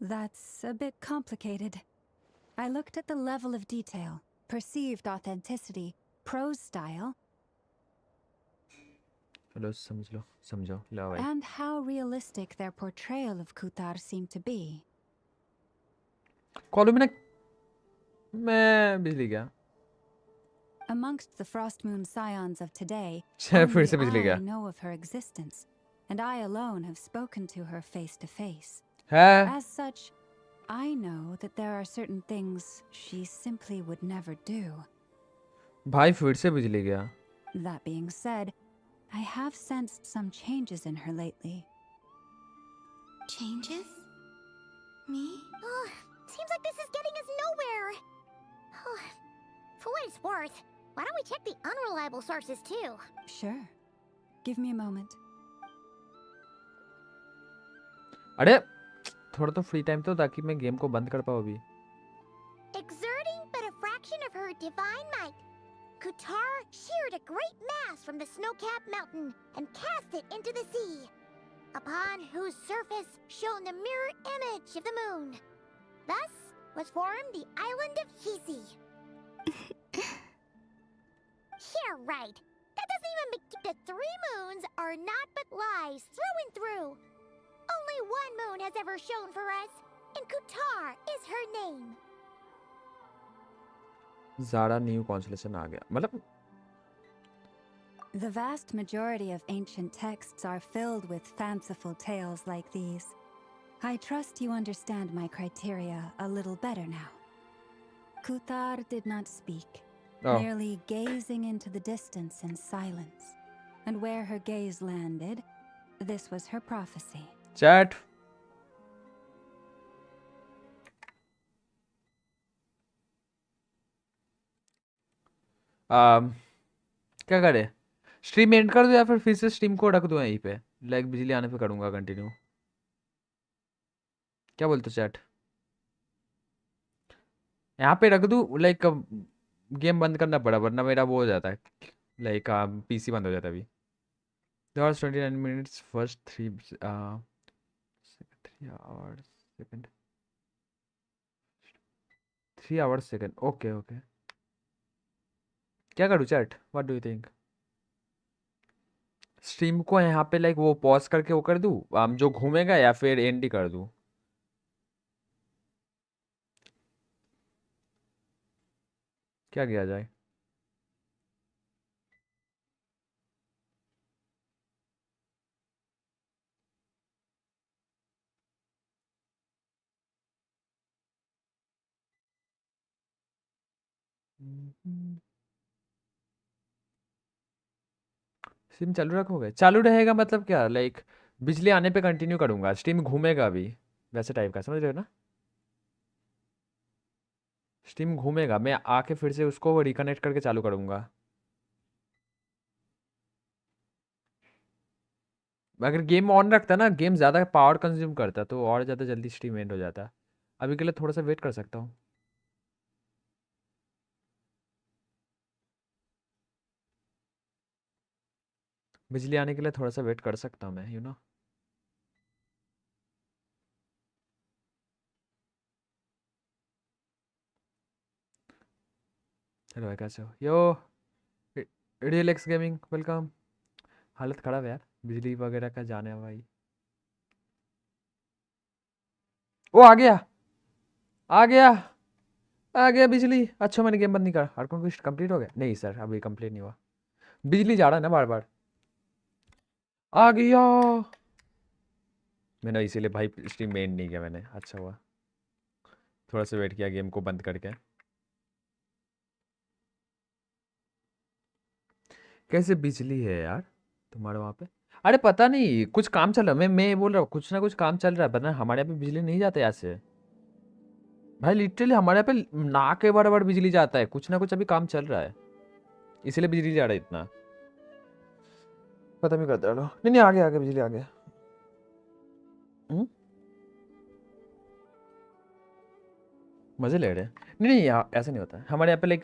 that's a bit complicated. I looked at the level of detail, perceived authenticity, prose style, चलो समझ लो, समझो लो भाई। and how realistic their portrayal of Kutar seemed to be. Column में मैं बिजली गया। Amongst the Frost Moon Scions of today, फिर से only बिजली I गया। know of her existence, and I alone have spoken to her face to face. है? As such, I know that there are certain things she simply would never do. भाई फिर से बिजली गया। That being said, I have sensed some changes in her lately. Changes? Me? Oh, seems like this is getting us nowhere. Oh, for what it's worth, why don't we check the unreliable sources too? Sure. Give me a moment. अरे थोड़ा तो free time तो, ताकि मैं game को बंद कर पाऊँ अभी। Exerting but a fraction of her divine might, Kutar sheared a great mass from the snow-capped mountain and cast it into the sea, upon whose surface shone the mirror image of the moon. Thus was formed the island of Hisi. Yeah, right. That doesn't even make the 3 moons are not but lies through and through. Only one moon has ever shone for us, and Kutar is her name. ज़ारा new consolation आ गया, मतलब The vast majority of ancient texts are filled with fanciful tales like these. I trust you understand my criteria a little better now. Kutar did not speak, merely gazing into the distance in silence. And where her gaze landed, this was her prophecy. Chat क्या करे, stream and कर दो या फिर से stream को रख दो यहीं पे, लाइक बिजली आने पे करूंगा कंटिन्यू। क्या बोलते हो चैट? यहाँ पे रख दूँ, लाइक गेम बंद करना पड़ा वरना मेरा वो हो जाता है, लाइक पीसी बंद हो जाता है अभी। There was 29 minutes first 3 hours second 3 hours second। Okay okay, क्या करूँ chat? What do you think? Stream को यहाँ पे लाइक वो पॉज करके वो कर दूँ जो घूमेगा, या फिर एंड ही कर दूँ? क्या किया जाए? स्ट्रीम चालू रखोगे? चालू रहेगा मतलब क्या, लाइक बिजली आने पे कंटिन्यू करूंगा, स्ट्रीम घूमेगा अभी, वैसे टाइप का, समझ रहे हो ना? स्ट्रीम घूमेगा, मैं आके फिर से उसको रिकनेक्ट करके चालू करूंगा। अगर गेम ऑन रखता ना, गेम ज़्यादा पावर कंज्यूम करता तो और ज़्यादा जल्दी स्ट्रीम एंड हो जाता। अभी के लिए थोड़ा सा वेट कर सकता हूँ। बिजली आने के लिए थोड़ा सा वेट कर सकता हूँ मैं, यू नो। हेलो भाई कैसे हो? यो रियल एक्स गेमिंग वेलकम। हालत खराब है यार, बिजली वगैरह का जाने है भाई। ओ आ गया आ गया आ गया बिजली। अच्छा मैंने गेम बंद नहीं करा। हर कॉन्क्वेस्ट कंप्लीट हो गया? नहीं सर अभी कंप्लीट नहीं हुआ। बिजली जा रहा है ना बार बार। आ गया। मैंने इसीलिए भाई स्ट्रीम मेन नहीं किया मैंने। अच्छा हुआ थोड़ा सा वेट किया गेम को बंद करके। कैसे बिजली है यार तुम्हारे वहाँ पे? अरे पता नहीं कुछ काम चल रहा है। मैं बोल रहा हूँ कुछ ना कुछ काम चल रहा है, वरना हमारे यहाँ पे बिजली नहीं जाता है ऐसे। भाई लिटरली हमारे यहाँ पे ना के बराबर बिजली जाता है। कुछ ना कुछ अभी काम चल रहा है इसलिए बिजली जा रहा है इतना। पता नहीं करता रहो। नहीं नहीं आ गया बिजली आ गया। हम्म? मजे ले रहे हैं? नहीं नहीं ऐसा नहीं होता है हमारे यहाँ पे। लाइक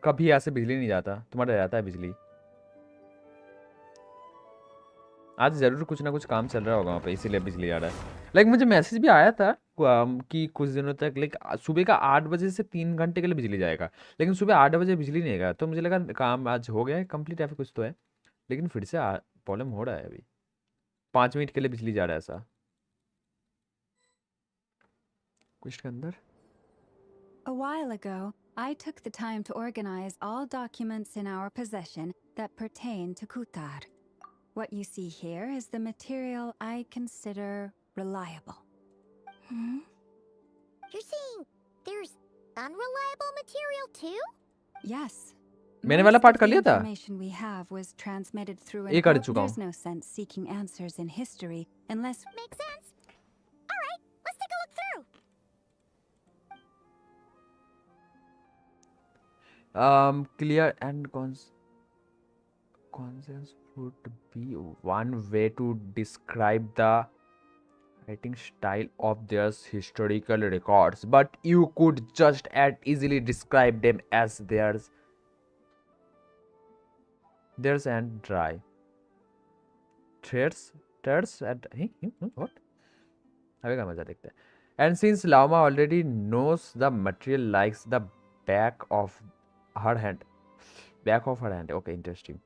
कभी ऐसे बिजली नहीं जाता। तुम्हारा रहता है बिजली। आज जरूर कुछ ना कुछ काम चल रहा होगा वहाँ पे इसीलिए बिजली आ रहा है। लाइक मुझे मैसेज भी आया था कि कुछ दिनों तक लाइक सुबह का 8 बजे से 3 घंटे के लिए बिजली जाएगा। लेकिन सुबह 8 बजे बिजली नहीं आएगा तो मुझे लगा काम आज हो गया है कंप्लीट या फिर कुछ तो है। लेकिन फिर से प्रॉब्लम हो रहा है अभी। 5 मिनट के लिए बिजली जा रहा है ऐसा कुछ के अंदर। A while ago, I took the time to organize all documents in our possession that pertain to Kutar. What you see here is the material I consider reliable. Hmm? You're saying there's unreliable material too? Yes. मैंने वाला Most part of कर the लिया था। information we have was transmitted through ये an कर oral. चुका There's हूँ। no sense seeking answers in history unless. Makes sense. All right, let's take a look through. Clear and conscience would be one way to describe the writing style of their historical records, but you could just as easily describe them as theirs and dry. Theirs and what? अबे का मजा देखते हैं. And since Lauma already knows the material likes the back of her hand. Okay, interesting.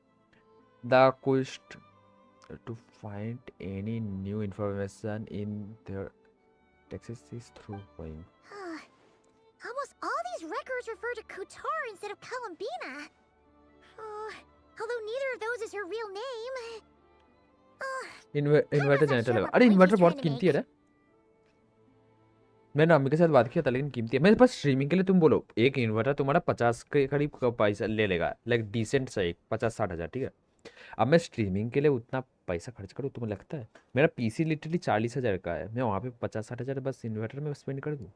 The quest to find any new information in their texts is through going. Almost all these records refer to Kutar instead of Columbina. Although neither of those is her real name. Inverter generator लगा। अरे inverter बहुत कीमती है रे। मैंने अम्मी के साथ बात किया था लेकिन कीमती है। मेरे पास स्ट्रीमिंग के लिए तुम बोलो एक इन्वर्टर तुम्हारा 50 के करीब का पैसा ले लेगा। लाइक डिसेंट सा एक 50-60 हज़ार ठीक है। अब मैं स्ट्रीमिंग के लिए उतना पैसा खर्च करूँ तुम्हें लगता है? मेरा पीसी लिटरली 40,000 का है। मैं वहाँ पे 50-60 हज़ार बस इन्वर्टर में स्पेंड कर दूँ?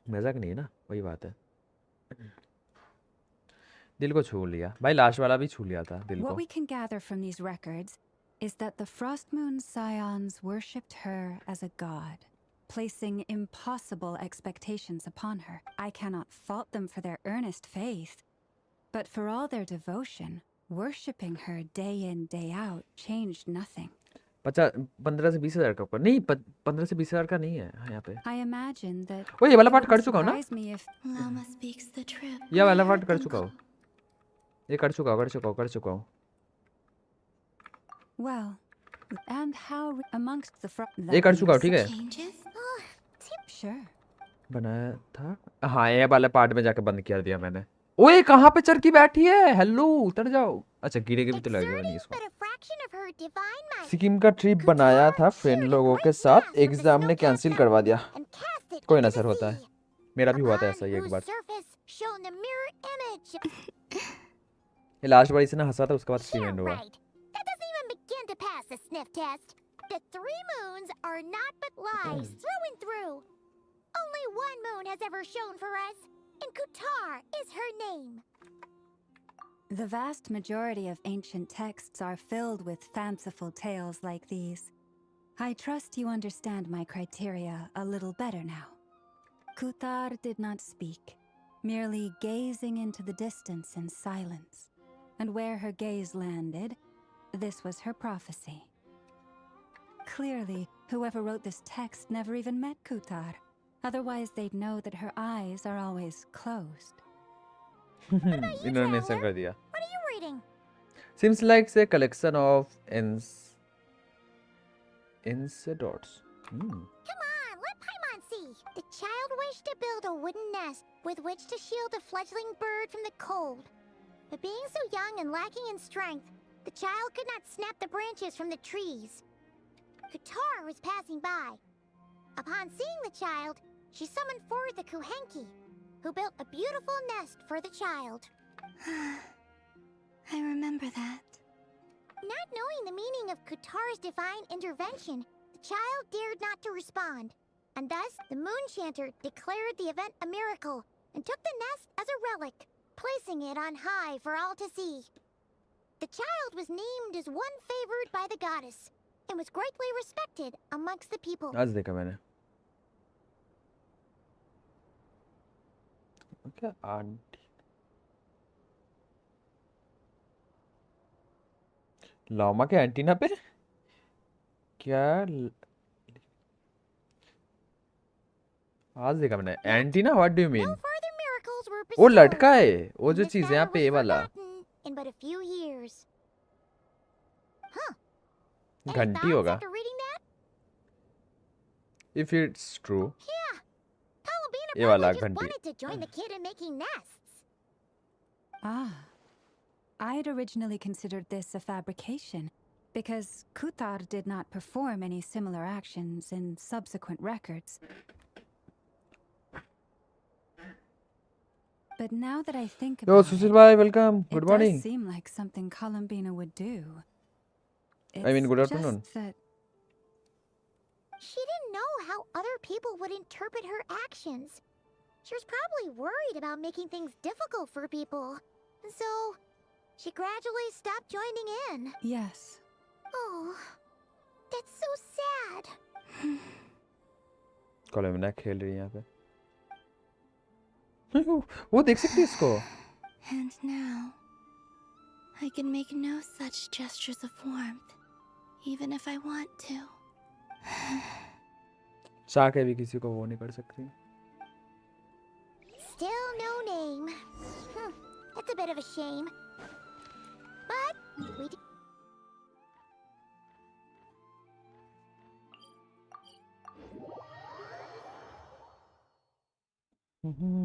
मजाक नहीं है ना, वही बात है। दिल को छू लिया भाई। लास्ट वाला भी छू लिया था दिल को। What we can gather from these records is that the Frost Moon scions worshipped her as a god, placing impossible expectations upon her. I cannot fault them for their earnest faith, but for all their devotion, worshipping her day in, day out changed nothing. 15 से 20 हज़ार का ऊपर नहीं। 15 से 20 हज़ार का नहीं है यहाँ पे। I imagine that. वो ये वाला पार्ट कर चुका हूँ ना? Llama speaks the truth. ये वाला पार्ट कर चुका हूँ। ये कर चुका हूँ। Well, and how amongst the ये कर चुका हूँ ठीक है। Sure. बनाया था। हाँ ये वाला पार्ट में जाके बंद कर दिया मैंने। ओए कहाँ पे चरकी बैठी है? हेलो उतर जाओ। अच्छा गिरेगी भी तो लगेगा नहीं इसको। सिक्किम का ट्रिप बनाया था फ्रेंड लोगों के साथ, एग्जाम ने कैंसिल करवा दिया। कोई ना सर, होता है। मेरा भी हुआ था ऐसा ही एक बार। ये लास्ट बार इसे ना हंसा था, उसके बाद स्ट्रीम एंड हुआ। The 3 moons are not but lies through and through. Only one moon has ever shone for us, and Kutar is her name. The vast majority of ancient texts are filled with fanciful tales like these. I trust you understand my criteria a little better now. Kutar did not speak, merely gazing into the distance in silence. And where her gaze landed, this was her prophecy. Clearly, whoever wrote this text never even met Kutar. Otherwise, they'd know that her eyes are always closed. इन्होंने mention कर दिया. What are you reading? Seems like a collection of incidents. Come on, let Paimon see. The child wished to build a wooden nest with which to shield the fledgling bird from the cold. But being so young and lacking in strength, the child could not snap the branches from the trees. Qatar was passing by. Upon seeing the child, she summoned forward the Kuhenki, who built a beautiful nest for the child. I remember that. Not knowing the meaning of Qatar's divine intervention, the child dared not to respond, and thus the Moon Chanter declared the event a miracle and took the nest as a relic, placing it on high for all to see. The child was named as one favored by the goddess, and was greatly respected amongst the people. आज देखा मैंने. क्या aunty? Lama के antenna पे? क्या? आज देखा मैंने. Antenna? What do you mean? No further miracles were वो bestowed, लटका है. वो and जो this चीज है यहाँ matter पे was ये वाला. forgotten in but a few years. Huh. Any घंटी thoughts होगा. after reading that? If it's true. Yeah. Columbina ये वाला probably just घंटी. wanted to join the kid in making nests. Ah. I'd originally considered this a fabrication, because Kutar did not perform any similar actions in subsequent records. But now that I think Yo, about Sushil it, bhai, welcome. Good it morning. does seem like something Columbina would do. I mean, good It's afternoon. just that She didn't know how other people would interpret her actions. She was probably worried about making things difficult for people. And so, she gradually stopped joining in. yes. Oh, that's so sad. कॉलमना खेल रही है यहाँ पे. वो देख सकती है इसको. And now, I can make no such gestures of warmth, even if I want to. चाह के भी किसी को वो नहीं कर सकती. Still no name. That's a bit of a shame. But we do.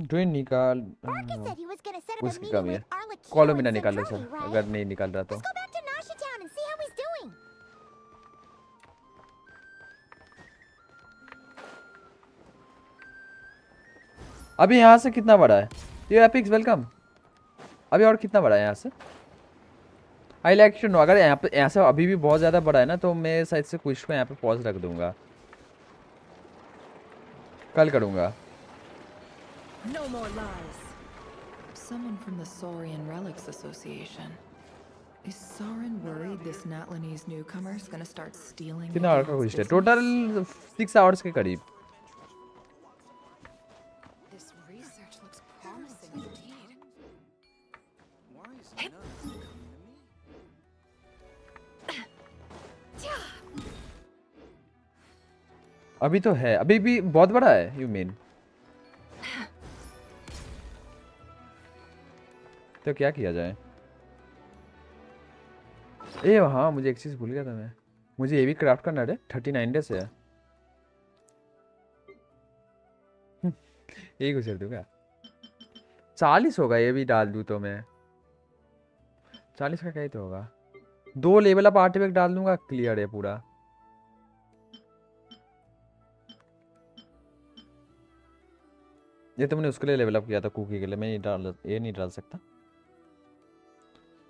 Train निकाल. Marcus said he was gonna set up a उसकी meeting कमी है. with Arlecchio कॉलमना and निकाल लो Centrale, सर. right? अगर नहीं निकाल रहा तो. Let's go back to Nashi Town and see how he's doing. अभी यहाँ से कितना बड़ा है? ये एपिक्स वेलकम. अभी और कितना बड़ा है यहाँ से? I like to know. अगर यहाँ से अभी भी बहुत ज़्यादा बड़ा है ना तो मैं शायद से क्विज को यहाँ पे पॉज रख दूंगा. कल करूँगा. No more lies. Someone from the Saurian Relics Association. Is Sauron worried this Natlanese newcomer is gonna start stealing? कितना आवर का क्विज है? टोटल 6 आवर्स के करीब. This research looks promising indeed. Why is none of this coming to me? अभी तो है. अभी भी बहुत बड़ा है. यू मीन तो क्या किया जाए? ए हाँ, मुझे एक चीज भूल गया था मैं. मुझे ये भी क्राफ्ट करना है. 39 डेज है. यही गुजर दूंगा. 40 होगा. ये भी डाल दूं तो मैं 40 का क्या ही तो होगा. 2 लेवल अप आर्टिफैक्ट डाल दूंगा. क्लियर है पूरा. ये तो मैंने उसके लिए लेवल अप किया था, कुकी के लिए. मैं ये नहीं डाल सकता.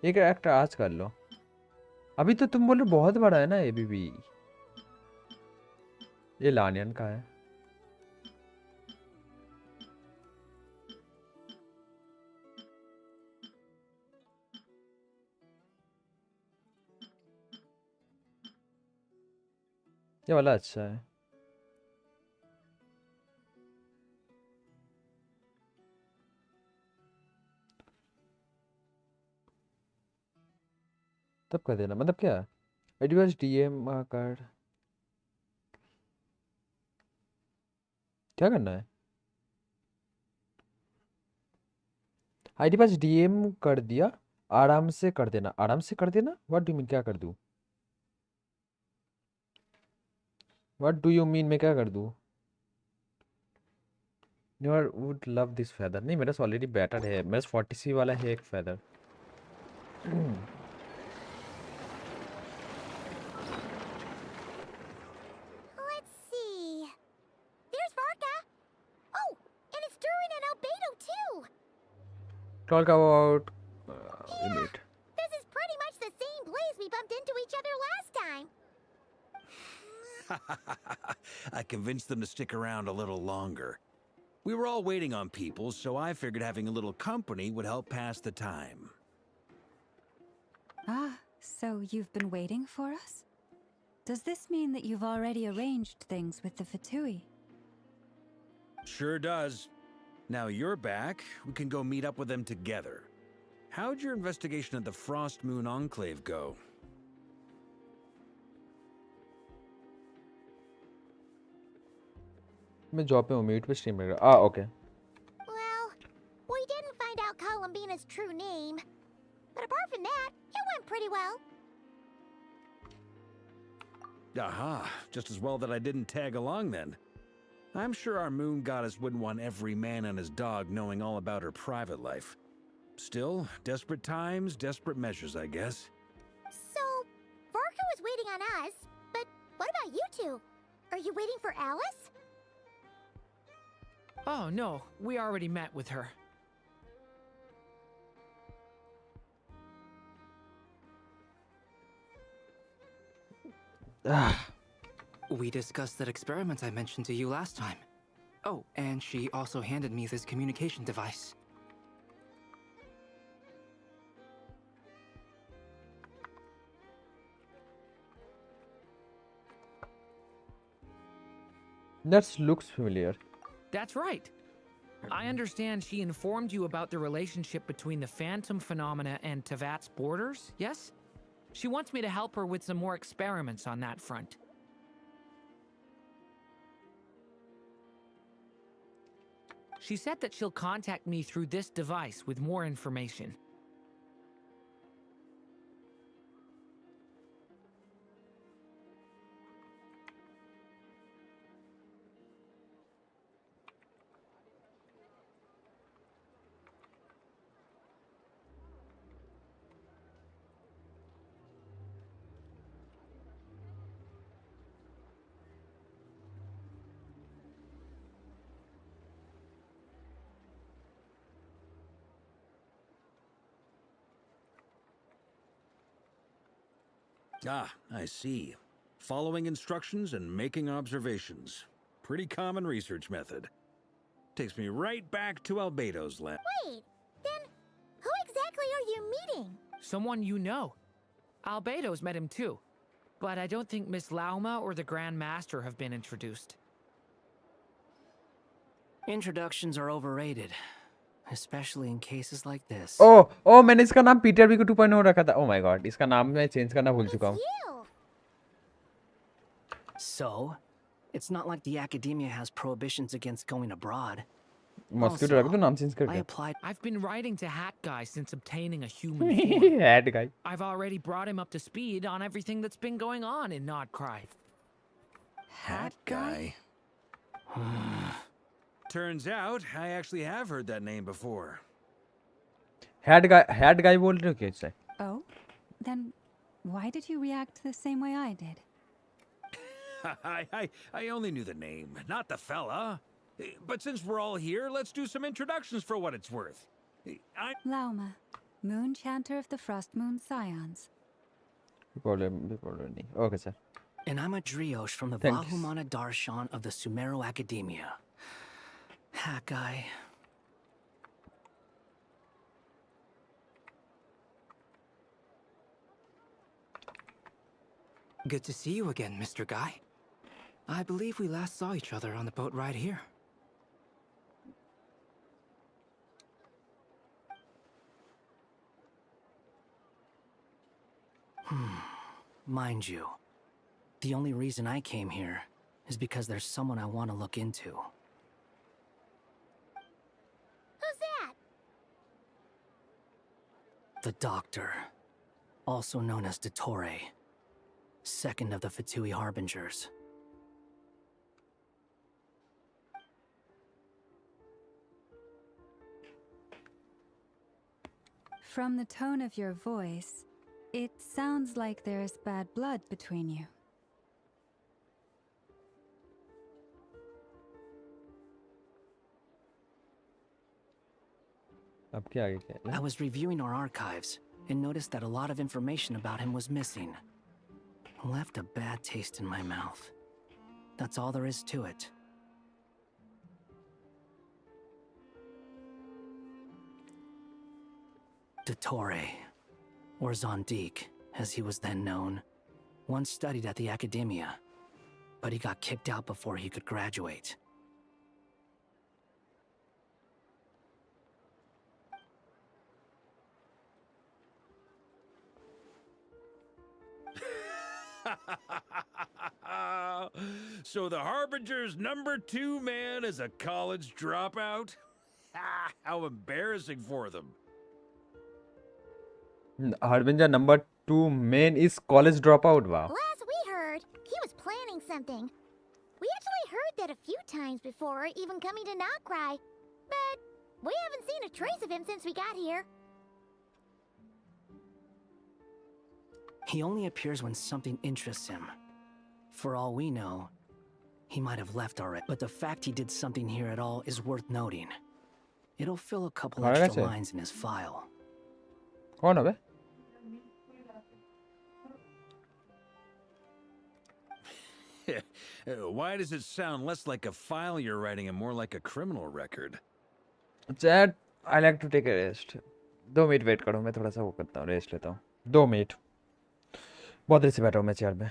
एक एक्टर आज कर लो. अभी तो तुम बोल रहे बहुत बड़ा है ना ये भी. ये लानियन का है. ये वाला अच्छा है. तब कर देना. मतलब क्या? Advance DM card. क्या करना है? आईडी पास डीएम कर दिया, आराम से कर देना। आराम से कर देना? What do you mean? क्या कर दूं? What do you mean? मैं क्या कर दूं? Newer would love this feather. नहीं, मेरा ऑलरेडी बेटर है, मेरा 40C वाला है एक feather. Let's see. There's Varka. Oh, and it's Durin and Albedo too. Talk about Yeah, this is pretty much the same place we bumped into each other last time. I convinced them to stick around a little longer. We were all waiting on people, so I figured having a little company would help pass the time. Ah, so you've been waiting for us? Does this mean that you've already arranged things with the Fatui? Sure does. Now you're back, we can go meet up with them together. How'd your investigation at the Frost Moon Enclave go? मैं job पे हूँ, mute पे stream कर रहा। Okay. Well, we didn't find out Columbina's true name. But apart from that, it went pretty well. Aha, just as well that I didn't tag along then. I'm sure our moon goddess wouldn't want every man and his dog knowing all about her private life. Still, desperate times, desperate measures, I guess. So, Varka was waiting on us, but what about you two? Are you waiting for Alice? Oh, no, we already met with her. We discussed that experiment I mentioned to you last time. Oh, and she also handed me this communication device. That looks familiar. That's right. I understand she informed you about the relationship between the phantom phenomena and Tevat's borders, yes? She wants me to help her with some more experiments on that front. She said that she'll contact me through this device with more information. Ah, I see. Following instructions and making observations. Pretty common research method. Takes me right back to Albedo's lab. Wait, then who exactly are you meeting? Someone you know. Albedo's met him too. But I don't think Miss Lauma or the Grand Master have been introduced. Introductions are overrated, especially in cases like this. Oh, मैंने इसका नाम Peter भी को 2.0 रखा था। Oh my god, इसका नाम मैं चेंज करना भूल चुका हूँ। So, it's not like the academia has prohibitions against going abroad. Mosquito रख दो नाम चेंज करके। I've been writing to Hat Guy since obtaining a human form. Hat Guy. I've already brought him up to speed on everything that's been going on in Nodcry. Hat Guy? Turns out, I actually have heard that name before. Hat Guy बोल रहे हो क्या इससे? Oh, then why did you react the same way I did? I only knew the name, not the fella. But since we're all here, let's do some introductions for what it's worth. Lauma, Moon Chanter of the Frost Moon Scions. Okay, sir. And I'm a Driosh from the Thanks. Vahumana Darshan of the Sumero Academia. Hat Guy. Good to see you again, Mr. Guy. I believe we last saw each other on the boat ride here. Mind you, the only reason I came here is because there's someone I want to look into. The Doctor, also known as Dottore, second of the Fatui Harbingers. From the tone of your voice, it sounds like there's bad blood between you. अब क्या आगे क्या है? I was reviewing our archives and noticed that a lot of information about him was missing. Left a bad taste in my mouth. That's all there is to it. Dottore, or Zondique, as he was then known, once studied at the Academia, but he got kicked out before he could graduate. So the Harbinger's #2 man is a college dropout? How embarrassing for them. Harbinger #2 main is college dropout. Wow. Last we heard, he was planning something. We actually heard that a few times before, even coming to Nokrai. But we haven't seen a trace of him since we got here. He only appears when something interests him. For all we know, he might have left already. But the fact he did something here at all is worth noting. It'll fill a couple extra lines in his file. कौन है बे? Why does it sound less like a file you're writing and more like a criminal record? Chat, I like to take a rest. 2 मिनट wait करो, मैं थोड़ा सा वो करता हूँ, रेस्ट लेता हूँ. 2 मिनट. बहुत देर से बैठा हूँ मैं चेयर में.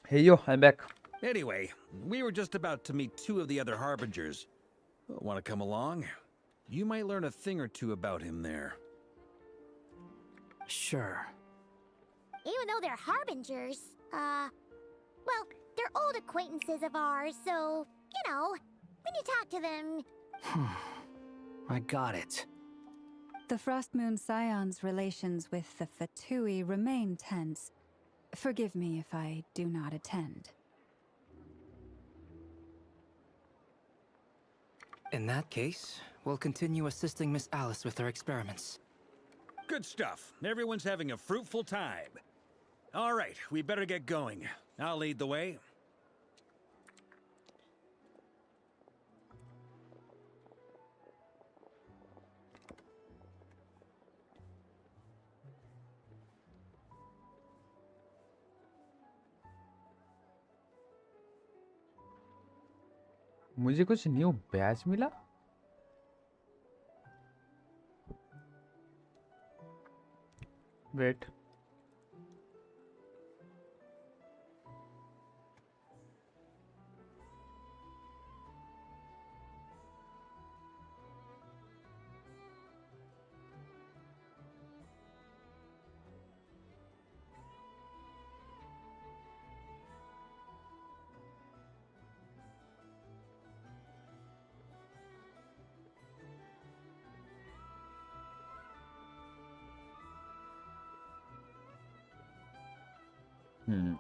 Hey yo, I'm back. Anyway, we were just about to meet two of the other harbingers. Want to come along? You might learn a thing or two about him there. Sure. Even though they're harbingers, well, they're old acquaintances of ours, so, you know, when you talk to them... I got it. The Frost Moon Scion's relations with the Fatui remain tense. Forgive me if I do not attend. In that case, we'll continue assisting Miss Alice with her experiments. Good stuff. Everyone's having a fruitful time. All right, we better get going. I'll lead the way. मुझे कुछ new batch मिला? Wait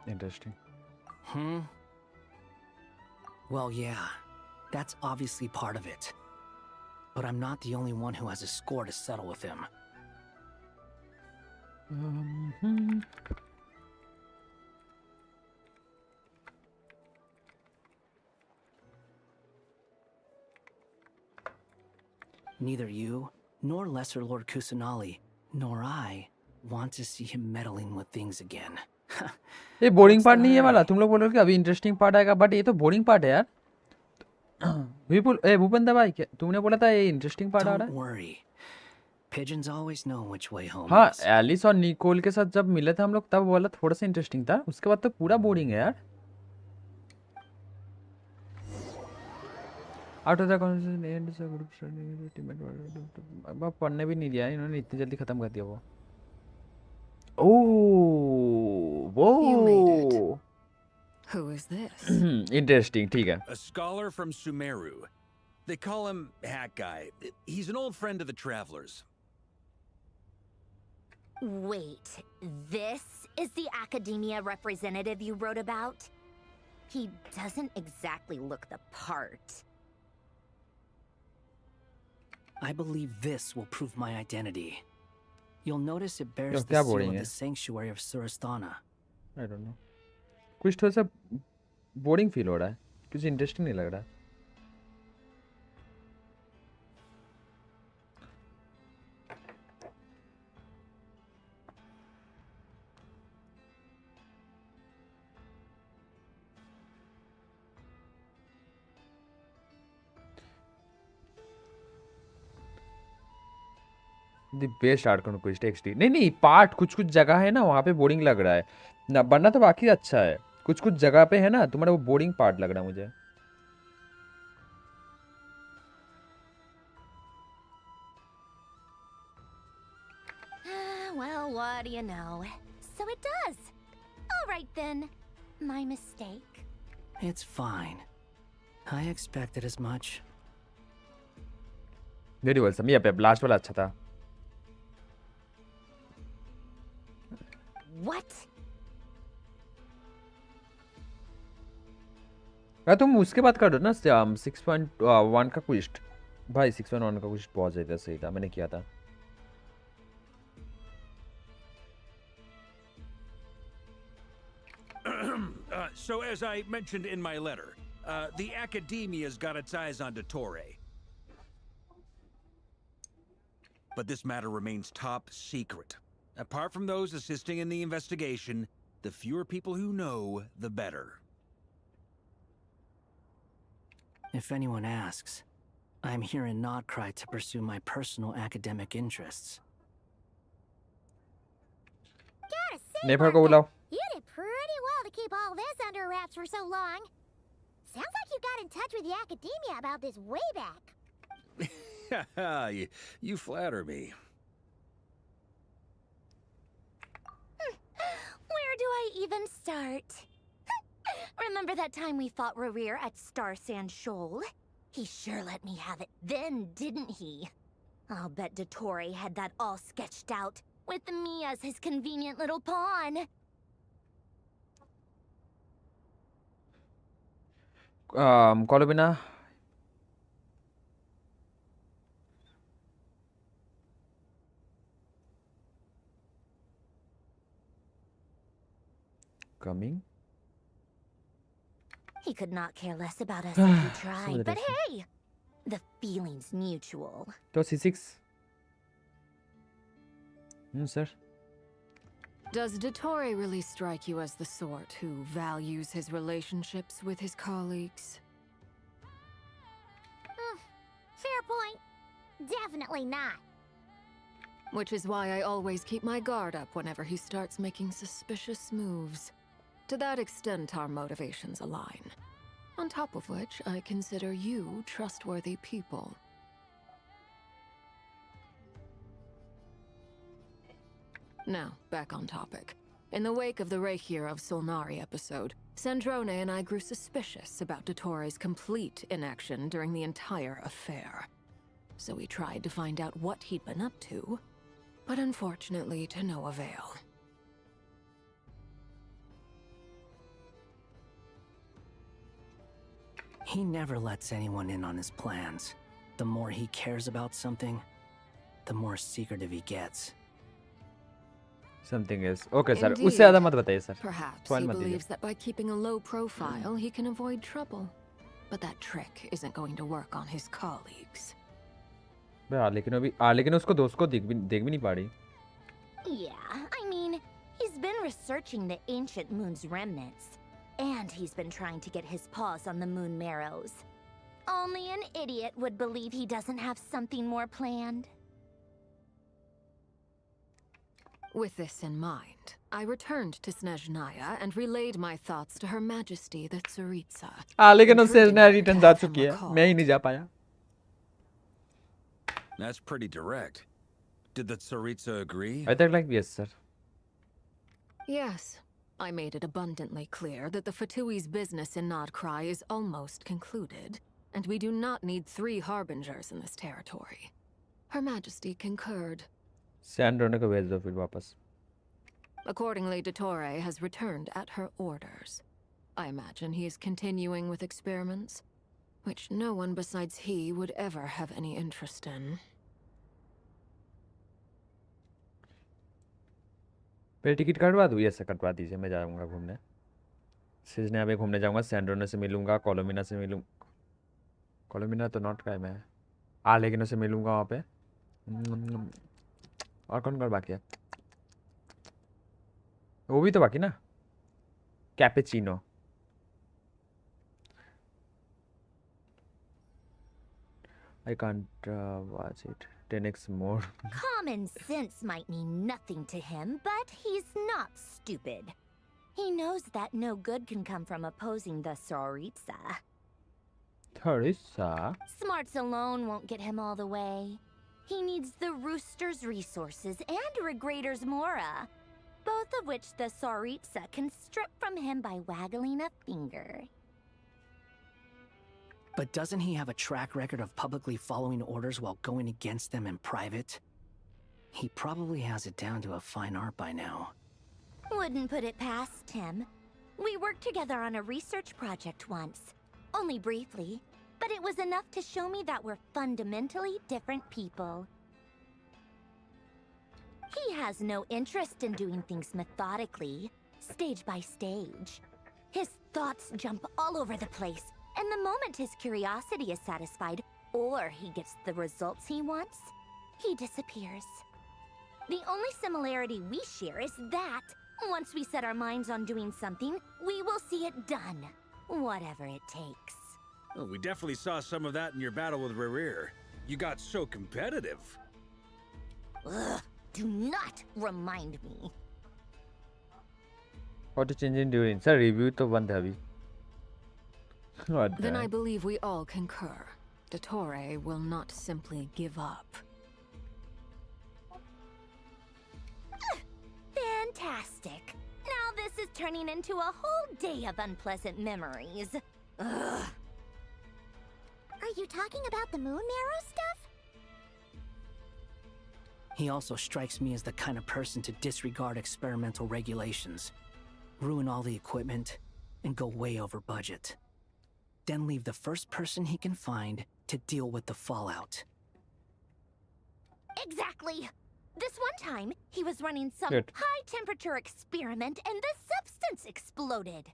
interesting. Well, yeah, that's obviously part of it. But I'm not the only one who has a score to settle with him. Neither you, nor Lesser Lord Kusanali, nor I want to see him meddling with things again. ये boring part नहीं है वाला. तुम लोग बोल रहे हो कि अभी इंटरेस्टिंग पार्ट आएगा, बट ये तो बोरिंग पार्ट है यार. भूपेंद्र भाई, तुमने बोला था ये इंटरेस्टिंग पार्ट आ रहा है. Don't worry. Pigeons always know which way home हाँ, is. एलिस और निकोल के साथ जब मिले थे हम लोग तब बोला थोड़ा सा इंटरेस्टिंग था. उसके बाद तो पूरा बोरिंग है यार. Out of the conversation and the group study teammate. अब पढ़ने भी नहीं दिया इन्होंने, इतनी जल्दी खत्म कर दिया वो. Oh, whoa. Who is this? Interesting, ठीक है. A scholar from Sumeru. They call him Hat Guy. He's an old friend of the travelers. Wait, this is the academia representative you wrote about? He doesn't exactly look the part. I believe this will prove my identity. You'll notice it bears Yo, the क्या seal boring of है? the sanctuary of Surasthana. I don't know. कुछ थोड़ा सा boring feel हो रहा है, कुछ interesting नहीं लग रहा है. The best art conquest XT. नहीं पार्ट कुछ जगह है ना वहाँ पे बोरिंग लग रहा है ना, बनना तो बाकी अच्छा है. कुछ जगह पे है ना तुम्हारा वो बोरिंग पार्ट लग रहा है मुझे. Well, what do you know? So it does. All right then. My mistake. It's fine. I expected as much. Very well some. ये लास्ट वाला अच्छा था. What? तुम उसके बात कर दो ना 6.1 का क्विस्ट. भाई 6.1 का क्विस्ट बहुत ज़्यादा सही था, मैंने किया था. So as I mentioned in my letter, the academia's got its eyes on Dottore. But this matter remains top secret. Apart from those assisting in the investigation, the fewer people who know, the better. If anyone asks, I'm here in Nodcry to pursue my personal academic interests. Gotta say, नेफर को Martha, बुलाओ. you did pretty well to keep all this under for so long. Sounds like you got in touch with the academia about this way back. you flatter me. Where do I even start? Remember that time we fought Rerir at Star Sand Shoal? He sure let me have it then, didn't he? I'll bet Dottore had that all sketched out, with me as his convenient little pawn. Colomina. Coming. He could not care less about us if he tried, but hey! The feeling's mutual. तो C6. Sir. Does Dottore really strike you as the sort who values his relationships with his colleagues? Fair point. Definitely not. Which is why I always keep my guard up whenever he starts making suspicious moves. To that extent, our motivations align. On top of which, I consider you trustworthy people. Now, back on topic. In the wake of the Reikir of Solnari episode, Sandrone and I grew suspicious about Dottore's complete inaction during the entire affair. So we tried to find out what he'd been up to, but unfortunately to no avail. He never lets anyone in on his plans. The more he cares about something, the more secretive he gets. Something is okay, sir. Indeed. उससे ज़्यादा मत बताइए, sir. Perhaps Point he मत दीजिए. believes that by keeping a low profile, he can avoid trouble. But that trick isn't going to work on his colleagues. लेकिन उसको दोस्त को देख भी नहीं पा रही. Yeah, I mean, he's been researching the ancient moon's remnants. And he's been trying to get his paws on the moon marrows. Only an idiot would believe he doesn't have something more planned. With this in mind, I returned to Snezhnaya and relayed my thoughts to Her Majesty the Tsaritsa. लेकिन उससे नया return जा चुकी है. मैं ही नहीं जा पाया. That's pretty direct. Did the Tsaritsa agree? I think like yes, sir. Yes. I made it abundantly clear that the Fatui's business in Nodcry is almost concluded, and we do not need 3 harbingers in this territory. Her Majesty concurred. Sandrone को भेज दो फिर वापस. Accordingly, Dottore has returned at her orders. I imagine he is continuing with experiments, which no one besides he would ever have any interest in. मेरी ticket कटवा दूँ? Yes कटवा दीजिए. मैं जाऊँगा घूमने. सिजने अभी घूमने जाऊँगा. सैंड्रोने से मिलूँगा. कोलोमिना से मिलूँ. कोलोमिना तो नॉट का है मैं. लेकिन उससे मिलूँगा वहाँ पे. और कौन कौन बाकी है? वो भी तो बाकी ना. Cappuccino. I can't watch it. 10x more. Common sense might mean nothing to him, but he's not stupid. He knows that no good can come from opposing the Tsaritsa. Tsaritsa? Smarts alone won't get him all the way. He needs the Rooster's resources and Regrator's Mora, both of which the Tsaritsa can strip from him by waggling a finger. But doesn't he have a track record of publicly following orders while going against them in private? He probably has it down to a fine art by now. Wouldn't put it past him. We worked together on a research project once. Only briefly, but it was enough to show me that we're fundamentally different people. He has no interest in doing things methodically, stage by stage. His thoughts jump all over the place, and the moment his curiosity is satisfied, or he gets the results he wants, he disappears. The only similarity we share is that, once we set our minds on doing something, we will see it done, whatever it takes. Oh, we definitely saw some of that in your battle with Rerir. You got so competitive. Ugh, do not remind me. Auto change in during. Sir, review तो बंद है अभी. What Then the I heck? believe we all concur. Dottore will not simply give up. Fantastic. Now this is turning into a whole day of unpleasant memories. Ugh. Are you talking about the moon marrow stuff? He also strikes me as the kind of person to disregard experimental regulations, ruin all the equipment, and go way over budget. Then leave the first person he can find to deal with the fallout. Exactly. This one time, he was running some Good. high-temperature experiment and the substance exploded.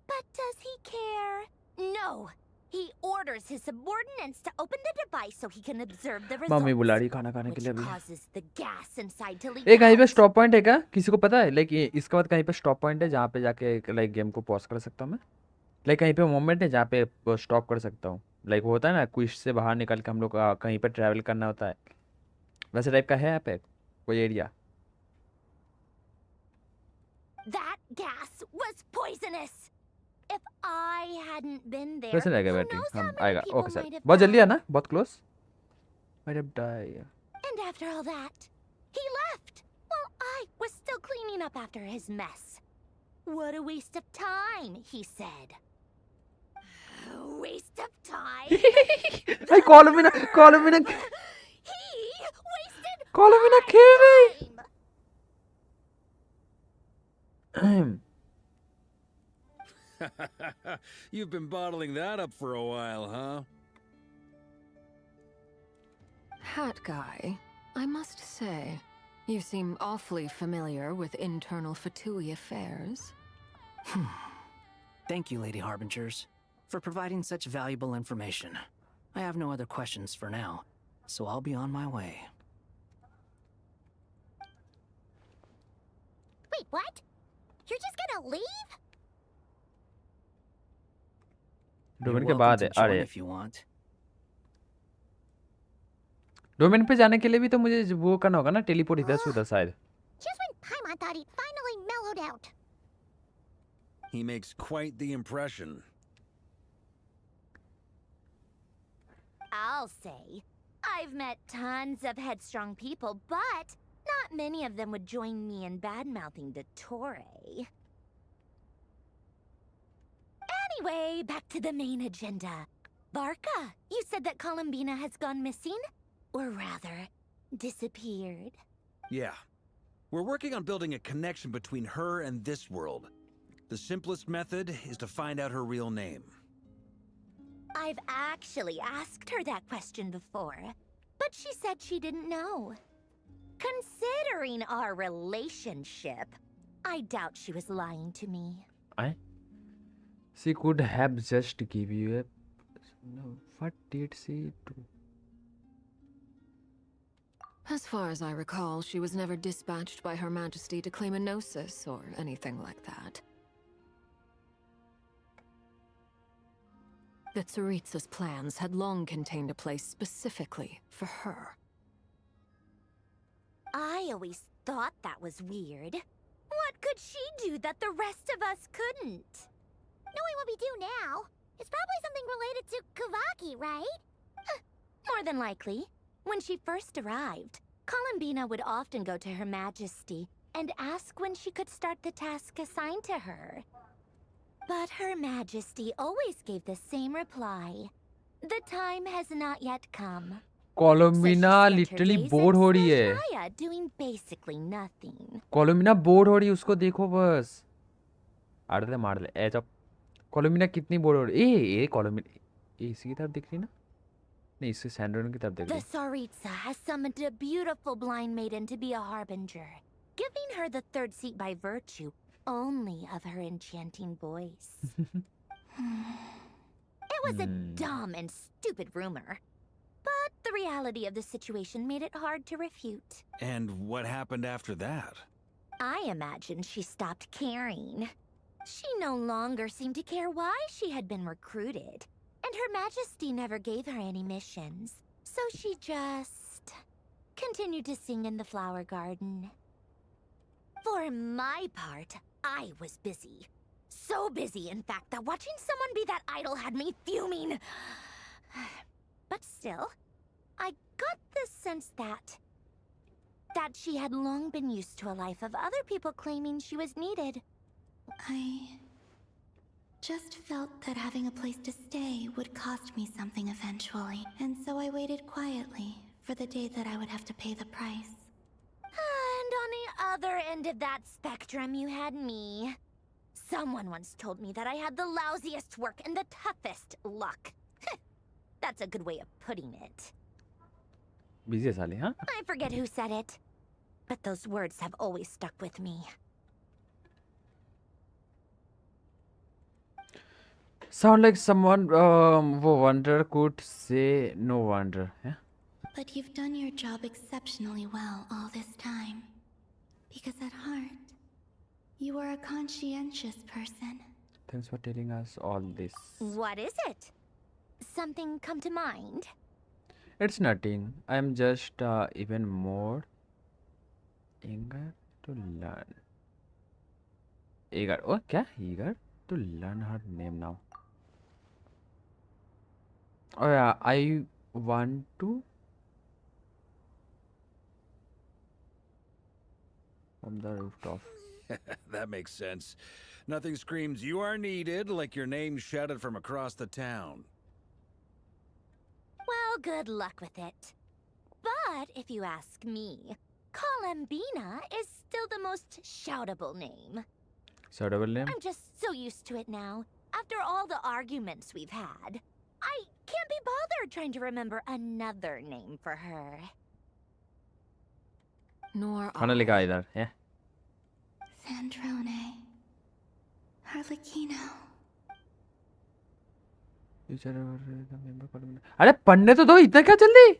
But does he care? No. He orders his subordinates to open the device so he can observe the results, mummy बुला रही है खाना खाने के which लिए अभी. causes the gas inside to leak ए कहीं पे out. स्टॉप पॉइंट है क्या? किसी को पता है? लाइक इसका बाद कहीं पे स्टॉप पॉइंट है जहाँ पे जाके लाइक गेम को पॉज कर सकता हूँ मैं? लाइक कहीं पे मोमेंट है जहाँ पे स्टॉप कर सकता हूँ? लाइक होता है ना क्विज से बाहर निकल के हम लोग कहीं पे ट्रैवल करना होता है. वैसे टाइप का है यहाँ पे कोई area? That gas was poisonous. If I hadn't been there, कैसे रहेगा who बैटरी? knows how हम many आएगा. people okay sir. might have बहुत जल्दी है died. ना? बहुत close. Might have died. And after all that, he left while I was still cleaning up after his mess. What a waste of time, he said. Waste of time? Hey, call him in. Call him in. He wasted Call him in. Kill me. You've been bottling that up for a while, huh? Hat guy, I must say, you seem awfully familiar with internal Fatui affairs. Thank you, Lady Harbingers, for providing such valuable information. I have no other questions for now, so I'll be on my way. Wait, what? You're just gonna leave? Domain You're के welcome बाद to है. join अरे if you want. Domain पे जाने के लिए भी तो मुझे वो करना होगा ना, टेलीपोर्ट इधर से उधर शायद. Just when Paimon thought he'd finally mellowed out. He makes quite the impression. I'll say, I've met tons of headstrong people, but not many of them would join me in bad-mouthing Dottore. Anyway, back to the main agenda. Barca, you said that Columbina has gone missing? Or rather, disappeared. Yeah. We're working on building a connection between her and this world. The simplest method is to find out her real name. I've actually asked her that question before, but she said she didn't know. Considering our relationship, I doubt she was lying to me. She could have just give you a. No, what did she do? As far as I recall, she was never dispatched by Her Majesty to claim a gnosis or anything like that. The Tsaritsa's plans had long contained a place specifically for her. I always thought that was weird. What could she do that the rest of us couldn't? Knowing what we do now, it's probably something related to Kavaki, right? More than likely. When she first arrived, Columbina would often go to Her Majesty and ask when she could start the task assigned to her. But Her Majesty always gave the same reply. The time has not yet come. Columbina literally bored हो रही है. Maya doing basically nothing. Columbina bored हो रही है, उसको देखो बस. मार ले ऐसा. Columbina कितनी bored हो रही है. ये Columbina इसी की तरफ दिख रही ना? नहीं, इससे सैंड्रोन की तरफ दिख The रही. Tsaritsa has summoned a beautiful blind maiden to be a harbinger, giving her the third seat by virtue only of her enchanting voice. It was a dumb and stupid rumor, but the reality of the situation made it hard to refute. And what happened after that? I imagine she stopped caring. She no longer seemed to care why she had been recruited, and Her Majesty never gave her any missions, so she just continued to sing in the flower garden. For my part, I was busy. So busy, in fact, that watching someone be that idol had me fuming. But still, I got the sense that she had long been used to a life of other people claiming she was needed. I just felt that having a place to stay would cost me something eventually, and so I waited quietly for the day that I would have to pay the price. And on the other end of that spectrum, you had me. Someone once told me that I had the lousiest work and the toughest luck. That's a good way of putting it. Busy साले, huh? I forget who said it, but those words have always stuck with me. Sound like someone who wonder could say no wonder. Yeah? But you've done your job exceptionally well all this time. Because at heart, you are a conscientious person. Thanks for telling us all this. What is it? Something come to mind? It's nothing. I'm just even more eager to learn. Eager. Oh, क्या? Eager to learn her name now. Oh yeah, I want to. From the rooftop. That makes sense. Nothing screams you are needed like your name shouted from across the town. Well, good luck with it. But if you ask me, Columbina is still the most shoutable name. Shoutable name? I'm just so used to it now. After all the arguments we've had, I can't be bothered trying to remember another name for her. Nor खाना लिखा है इधर है. Sandrone. Harlequino. अरे पढ़ने तो दो, इतना क्या जल्दी?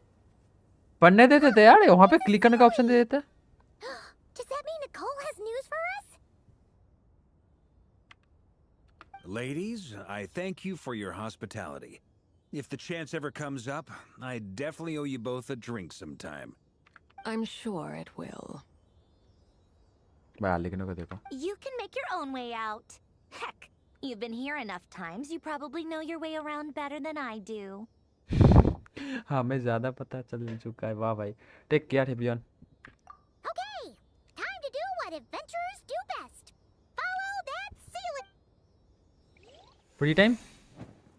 पढ़ने देते थे यार, वहाँ पे क्लिक करने का ऑप्शन दे देते. Does that mean Nicole has news for us? Ladies, I thank you for your hospitality. If the chance ever comes up, I definitely owe you both a drink sometime. I'm sure it will. लिखने को देखो. You can make your own way out. Heck, you've been here enough times, you probably know your way around better than I do. हाँ, मैं ज़्यादा पता चल चुका है. वाह भाई. Take care, everyone. Okay, time to do what adventurers do best. Follow that ceiling. Free time?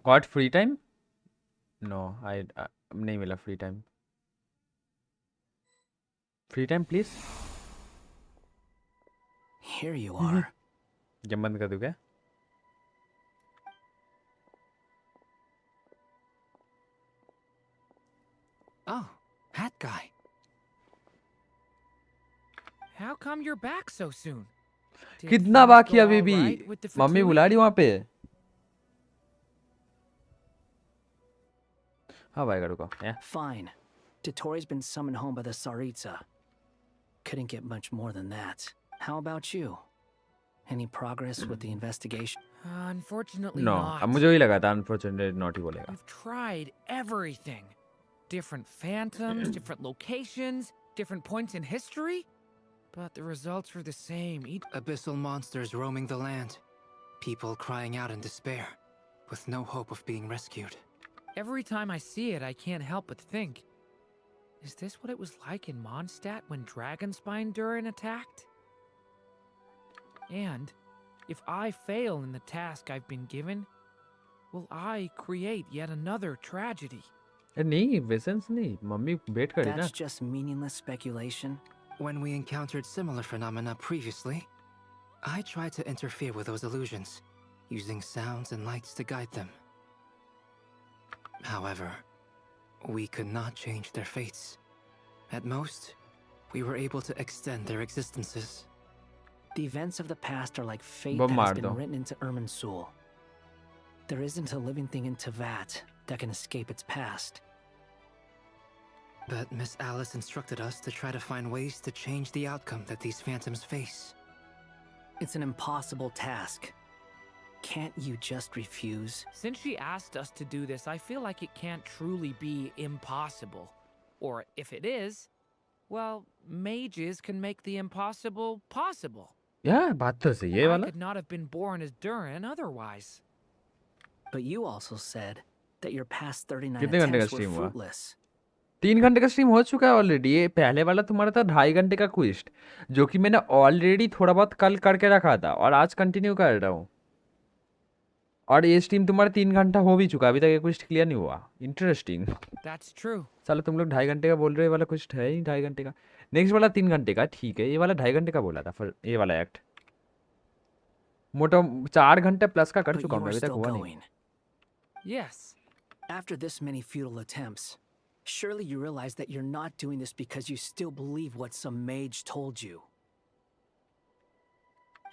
Got free time? No, I नहीं मिला free time. Free time, please. Here you are. Game बंद कर दूँ क्या? Oh, hat guy. How come you're back so soon? Did कितना things बाकी go अभी all भी? right with the mummy Fatui? बुला रही वहाँ पे. हाँ भाई रुको. Yeah. Fine. Dotori's been summoned home by the Tsaritsa. Couldn't get much more than that. How about you? Any progress with the investigation? Unfortunately No, not. अब मुझे वही लगा था. Unfortunately not ही बोलेगा. We've tried everything. Different phantoms, different locations, different points in history. But the results were the same. Abyssal monsters roaming the land. People crying out in despair, with no hope of being rescued. Every time I see it, I can't help but think, is this what it was like in Mondstadt when Dragonspine Durin attacked? And if I fail in the task I've been given, will I create yet another tragedy? नहीं, वैसेंस नहीं. Mummy wait करी ना. That's just meaningless speculation. When we encountered similar phenomena previously, I tried to interfere with those illusions, using sounds and lights to guide them. However, we could not change their fates. At most, we were able to extend their existences. The events of the past are like fate Bob that has been Mardo. written into Irminsul. There isn't a living thing in Tevat that can escape its past. But Miss Alice instructed us to try to find ways to change the outcome that these phantoms face. It's an impossible task. Can't you just refuse? Since she asked us to do this, I feel like it can't truly be impossible. Or if it is, well, mages can make the impossible possible. यार बात तो सही है ये I वाला. could not have been born as Durin otherwise. But you also said that your past 39 कितने घंटे का attempts were स्ट्रीम हुआ? fruitless. 3 घंटे का स्ट्रीम हो चुका है ऑलरेडी. ये पहले वाला तुम्हारा था 2.5 घंटे का क्विस्ट, जो कि मैंने ऑलरेडी थोड़ा बहुत कल करके रखा था और आज कंटिन्यू कर रहा हूँ. और ये स्ट्रीम तुम्हारा 3 घंटा हो भी चुका, अभी तक ये क्विस्ट क्लियर नहीं हुआ. इंटरेस्टिंग. That's true. साला तुम लोग 2.5 घंटे का बोल रहे हो, ये वाला क्विस्ट है ही 2.5 घंटे का. नेक्स्ट वाला 3 घंटे का, ठीक है. ये वाला 2.5 घंटे का बोला था फिर ये वाला एक्ट. मोटा 4 घंटे प्लस का कर But चुका you हूँ मैं, are अभी तक still हुआ नहीं. going. Yes. After this many futile attempts, surely you realize that you're not doing this because you still believe what some mage told you.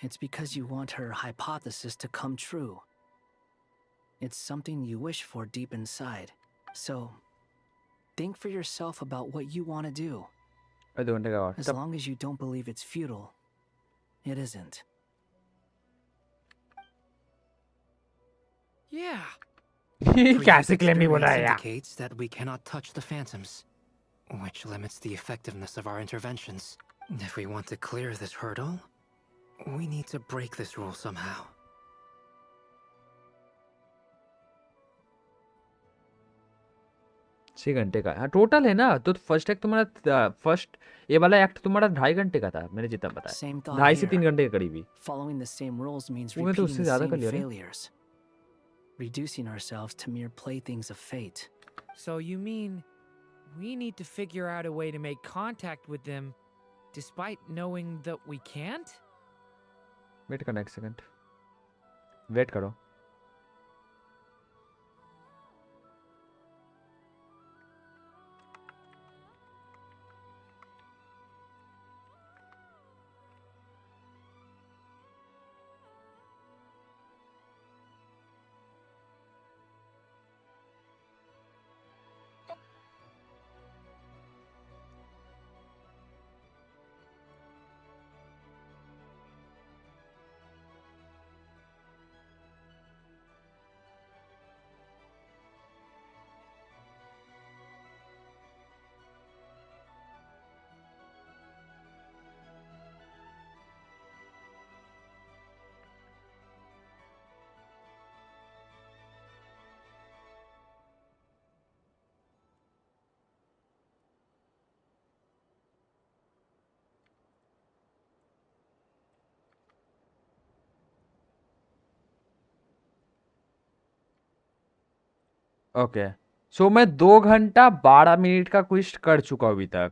It's because you want her hypothesis to come true. It's something you wish for deep inside. So, think for yourself about what you want to do. 2 घंटे का और. As long as you don't believe it's futile, it isn't. Yeah. कैसे claim ही बोला है यार. Indicates that we cannot touch the phantoms, which limits the effectiveness of our interventions. If we want to clear this hurdle, we need to break this rule somehow. 6 घंटे का हाँ total है ना. तो फर्स्ट एक्ट तुम्हारा first ये वाला act तुम्हारा 2.5 घंटे का था मैंने जितना बताया. Same thought 2.5 से here. 3 घंटे के करीब ही. Following the same rules means वो मैं तो repeating उससे the ज्यादा same कर लिया रे. failures. Reducing ourselves to mere playthings of fate. So you mean we need to figure out a way to make contact with them despite knowing that we can't? Wait करना 1 सेकंड. Wait करो. Okay so मैं 2 घंटा 12 minute का क्विस्ट कर चुका हूँ अभी तक.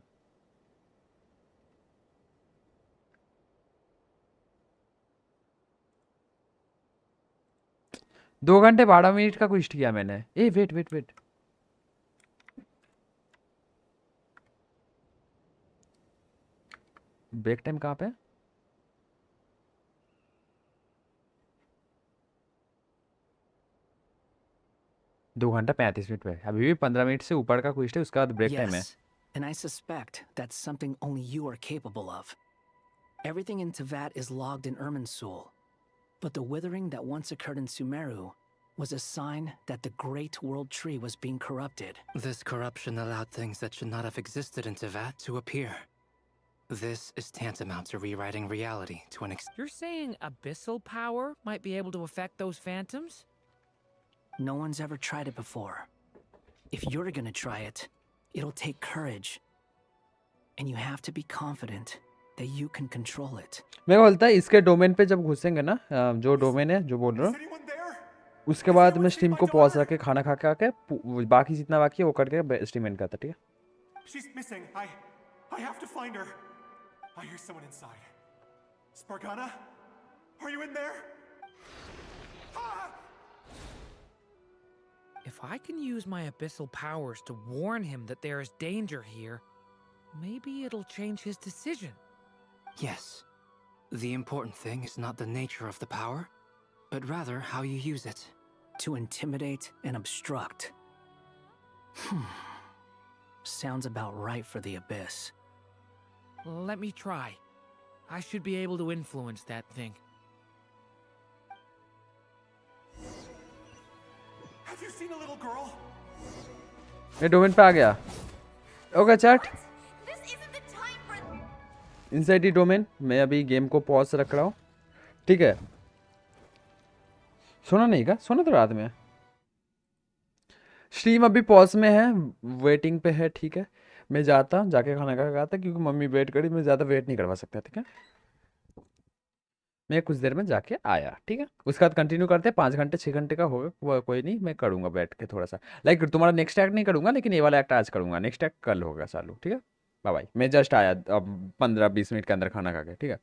दो घंटे 12 मिनट का क्विस्ट किया मैंने. ए wait wait wait. Break time कहाँ पे? दो घंटा 35 मिनट पे. अभी भी 15 मिनट से ऊपर का क्विस्ट है, उसका बाद ब्रेक टाइम है. Yes, and I suspect that's something only you are capable of. Everything in Tevat is logged in Irminsul, but the withering that once occurred in Sumeru was a sign that the Great World Tree was being corrupted. This corruption allowed things that should not have existed in Tevat to appear. This is tantamount to rewriting reality to an extent. You're saying abyssal power might be able to affect those phantoms? No one's ever tried it before. If you're gonna try it, it'll take courage. And you have to be confident that you can control it. मैं बोलता है इसके domain पे जब घुसेंगे ना, जो domain है जो बोल रहा हूँ, उसके बाद मैं स्ट्रीम को पॉज रख के खाना खा के आके बाकी जितना बाकी है वो करके स्ट्रीम एंड करता. ठीक है. She's missing. I have to find her. I hear someone inside. Spargana? Are you in there? Ah! If I can use my abyssal powers to warn him that there is danger here, maybe it'll change his decision. Yes. The important thing is not the nature of the power, but rather how you use it. To intimidate and obstruct. Sounds about right for the Abyss. Let me try. I should be able to influence that thing. Have you seen a little girl? ये domain पे आ गया. Okay chat. This isn't the time for. Inside domain, मैं अभी game को pause रख रहा हूँ, ठीक है। सुना नहीं का, सुना तो रात में। स्ट्रीम अभी पॉज में है, वेटिंग पे है, ठीक है। मैं जाता, जाके खाना खा के आता, क्योंकि मम्मी वेट करी, मैं ज़्यादा वेट नहीं करवा सकता, ठीक है। मैं कुछ देर में जाके आया, ठीक है। उसके बाद कंटिन्यू करते हैं, 5 घंटे 6 घंटे का होगा वो, कोई नहीं, मैं करूँगा बैठ के थोड़ा सा। लाइक तुम्हारा नेक्स्ट एक्ट नहीं करूँगा, लेकिन ये वाला एक्ट आज करूँगा, नेक्स्ट एक्ट कल होगा चालू, ठीक है। बाय बाय, मैं जस्ट आया अब 15-20 मिनट के अंदर खाना खा के, ठीक है।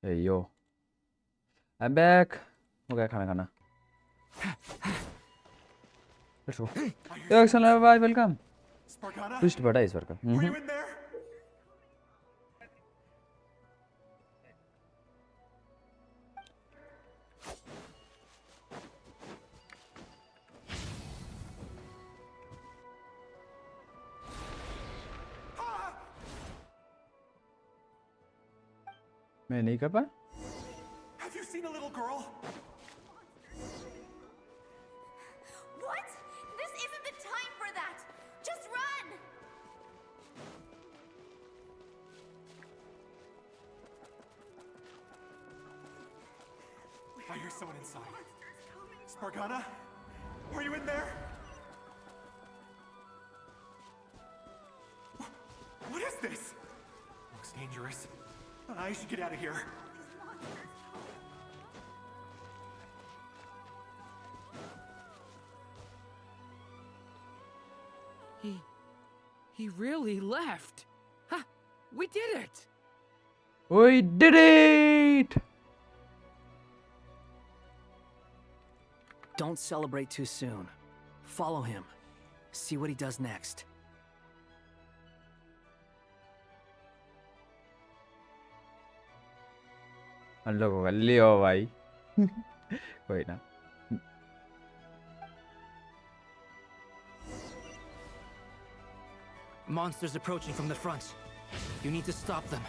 Hey yo, I'm back. हो गया खाना खाना. Let's go. Yo, excellent. Bye. Welcome. Spargana? Twist बड़ा है इस बार का. Are you in there? मैं नहीं कर पाया. Have you seen a little girl? What? This isn't the time for that! Just run! I hear someone inside. Spargana? Are you in there? What is this? Looks dangerous. I should get out of here. He really left. Ha! We did it! We did it! Don't celebrate too soon. Follow him. See what he does next. Unlock होगा. ले आओ भाई. कोई ना. Monsters approaching from the front. You need to stop them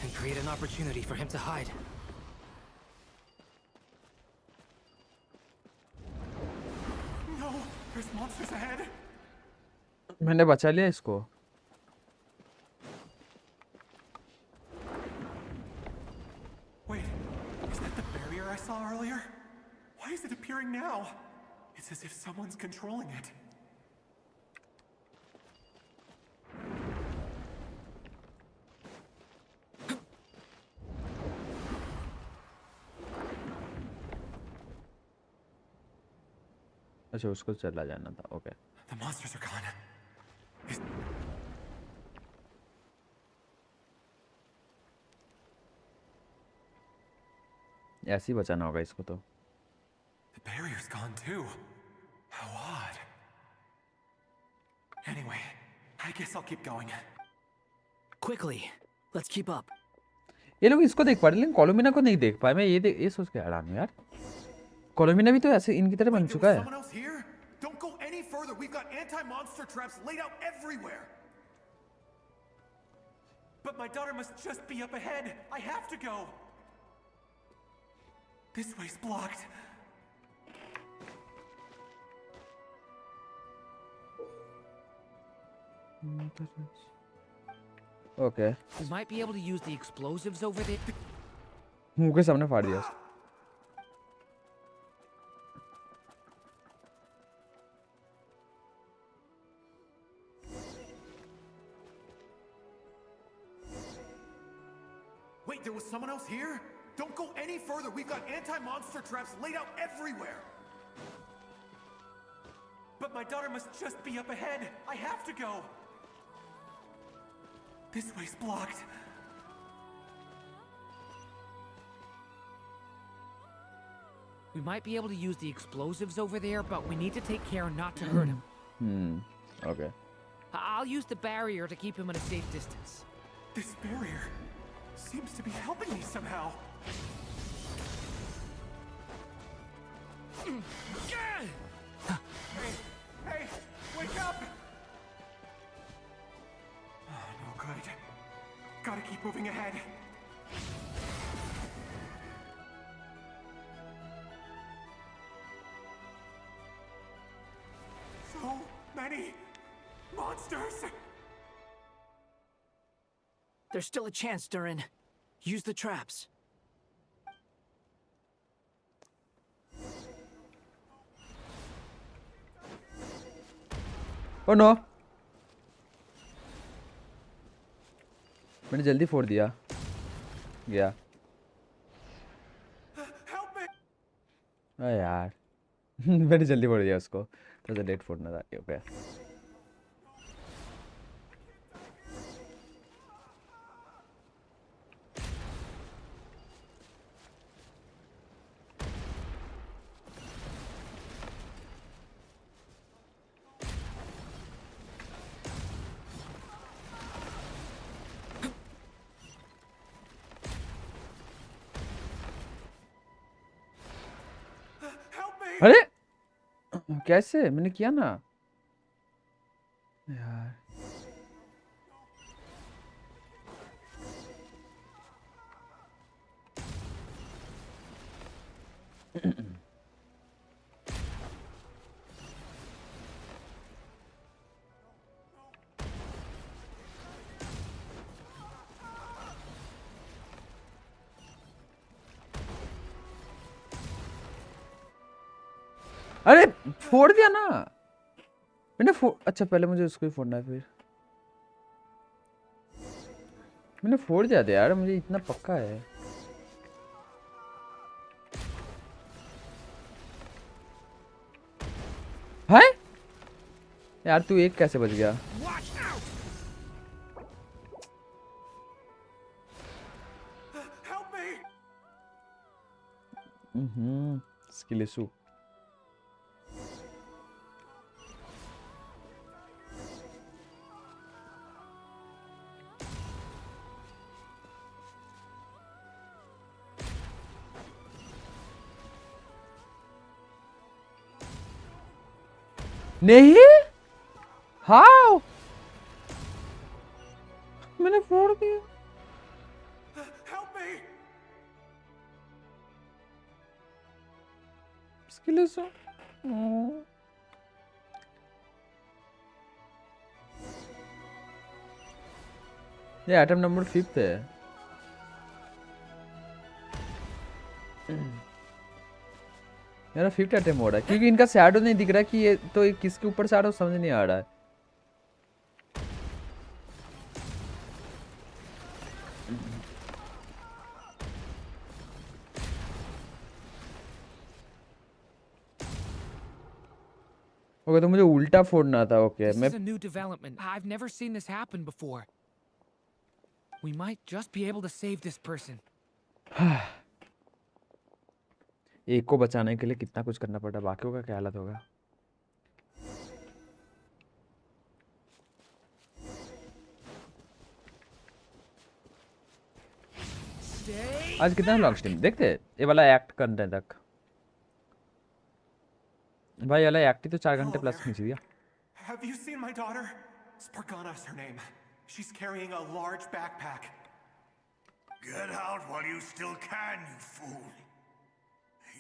and create an opportunity for him to hide. No, there's monsters ahead. मैंने बचा लिया इसको. Wait, is that the barrier I saw earlier? Why is it appearing now? It's as if someone's controlling it. अच्छा उसको चला जाना था. Okay. The monsters are gone. ऐसे ही बचाना होगा इसको तो. The barrier's gone too. How odd. Anyway, I guess I'll keep going. Quickly, let's keep up. ये लोग इसको देख पा रहे लेकिन कोलोमिना को नहीं देख पाए. मैं ये सोच के हैरान हूँ यार. कोलोमिना भी तो ऐसे इनकी तरह बन चुका है. Someone else here? Don't go any further. We've got anti-monster traps laid out everywhere. But my daughter must just be up ahead. I have to go. This way's blocked. Okay. We might be able to use the explosives over there. मुंह के सामने फाड़ दिया. Wait, there was someone else here? Don't go any further. We've got anti-monster traps laid out everywhere. But my daughter must just be up ahead. I have to go. This way's blocked. We might be able to use the explosives over there, but we need to take care not to hurt him. Okay. I'll use the barrier to keep him at a safe distance. This barrier seems to be helping me somehow. Hey, wake up! Oh, no good. Gotta keep moving ahead. So many monsters! There's still a chance, Durin. Use the traps. Oh no! मैंने जल्दी फोड़ दिया. गया. अरे यार. मैंने जल्दी फोड़ दिया उसको. तो लेट फोड़ना था. ओके. अरे कैसे मैंने किया ना यार अरे फोड़ दिया ना मैंने अच्छा पहले मुझे उसको ही फोड़ना है फिर मैंने फोड़ दिया था यार मुझे इतना पक्का है है यार तू एक कैसे बच गया स्किल इशू नहीं हाउ मैंने फोड़ दिया स्किल इशू ये आइटम नंबर 5 है मेरा 5th अटेम्प्ट हो रहा है क्योंकि इनका शैडो नहीं दिख रहा कि ये तो ये किसके ऊपर शैडो समझ नहीं आ रहा है ओके तो मुझे उल्टा फोड़ना था ओके मैं This is a new development. I've never seen this happen before. We might just be able to save this person. एक को बचाने के लिए कितना कुछ करना पड़ा बाकियों का क्या हालत होगा आज कितना लॉन्ग स्ट्रीम देखते ये वाला एक्ट करने तक भाई वाला एक्ट ही तो 4 घंटे प्लस खींच दिया Have you seen my daughter? Spargana is her name. She's carrying a large backpack. Get out while you still can, you fool.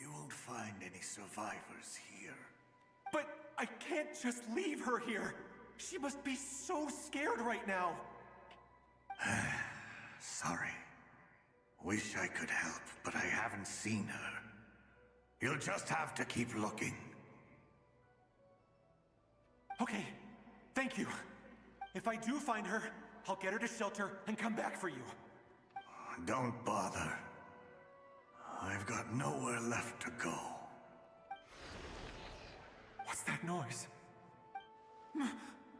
You won't find any survivors here. But I can't just leave her here. She must be so scared right now. Sorry. Wish I could help, but I haven't seen her. You'll just have to keep looking. Okay, thank you. If I do find her, I'll get her to shelter and come back for you. Don't bother. I've got nowhere left to go. What's that noise?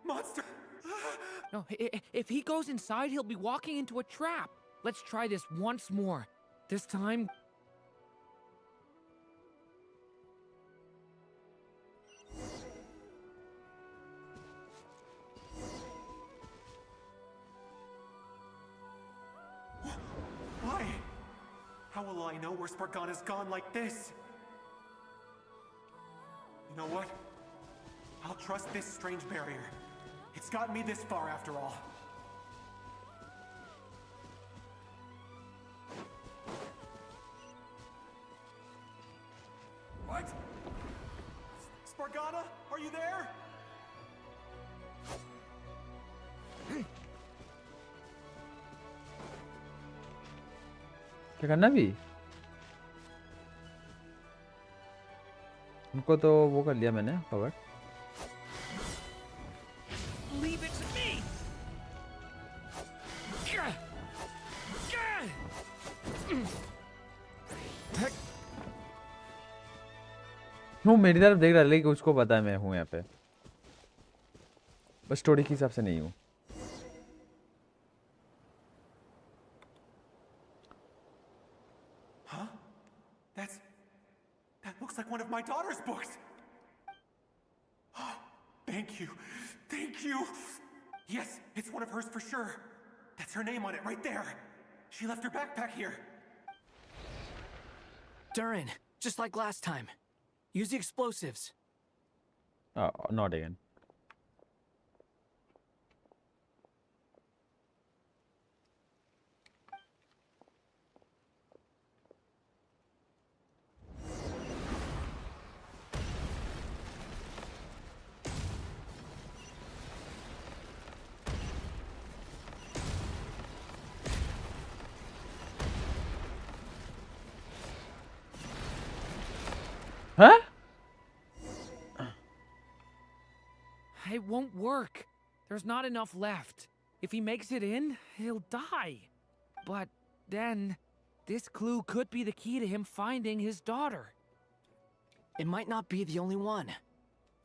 Monster! No, if he goes inside, he'll be walking into a trap. Let's try this once more. This time... Why? How will I know where Spargana's gone like this? You know what? I'll trust this strange barrier. It's gotten me this far after all. What? Spargana, are you there? क्या करना भी उनको तो वो कर लिया मैंने cover Leave it to me! वो मेरी तरफ देख रहा है लेकिन उसको पता है मैं हूँ यहाँ पे बस स्टोरी के हिसाब से नहीं हूँ That looks like one of my daughter's books. Thank you. Thank you. Yes, it's one of hers for sure. That's her name on it right there. She left her backpack here. Durin, just like last time. Use the explosives. Oh, not again. Huh? It won't work. There's not enough left. If he makes it in, he'll die. But then, this clue could be the key to him finding his daughter. It might not be the only one.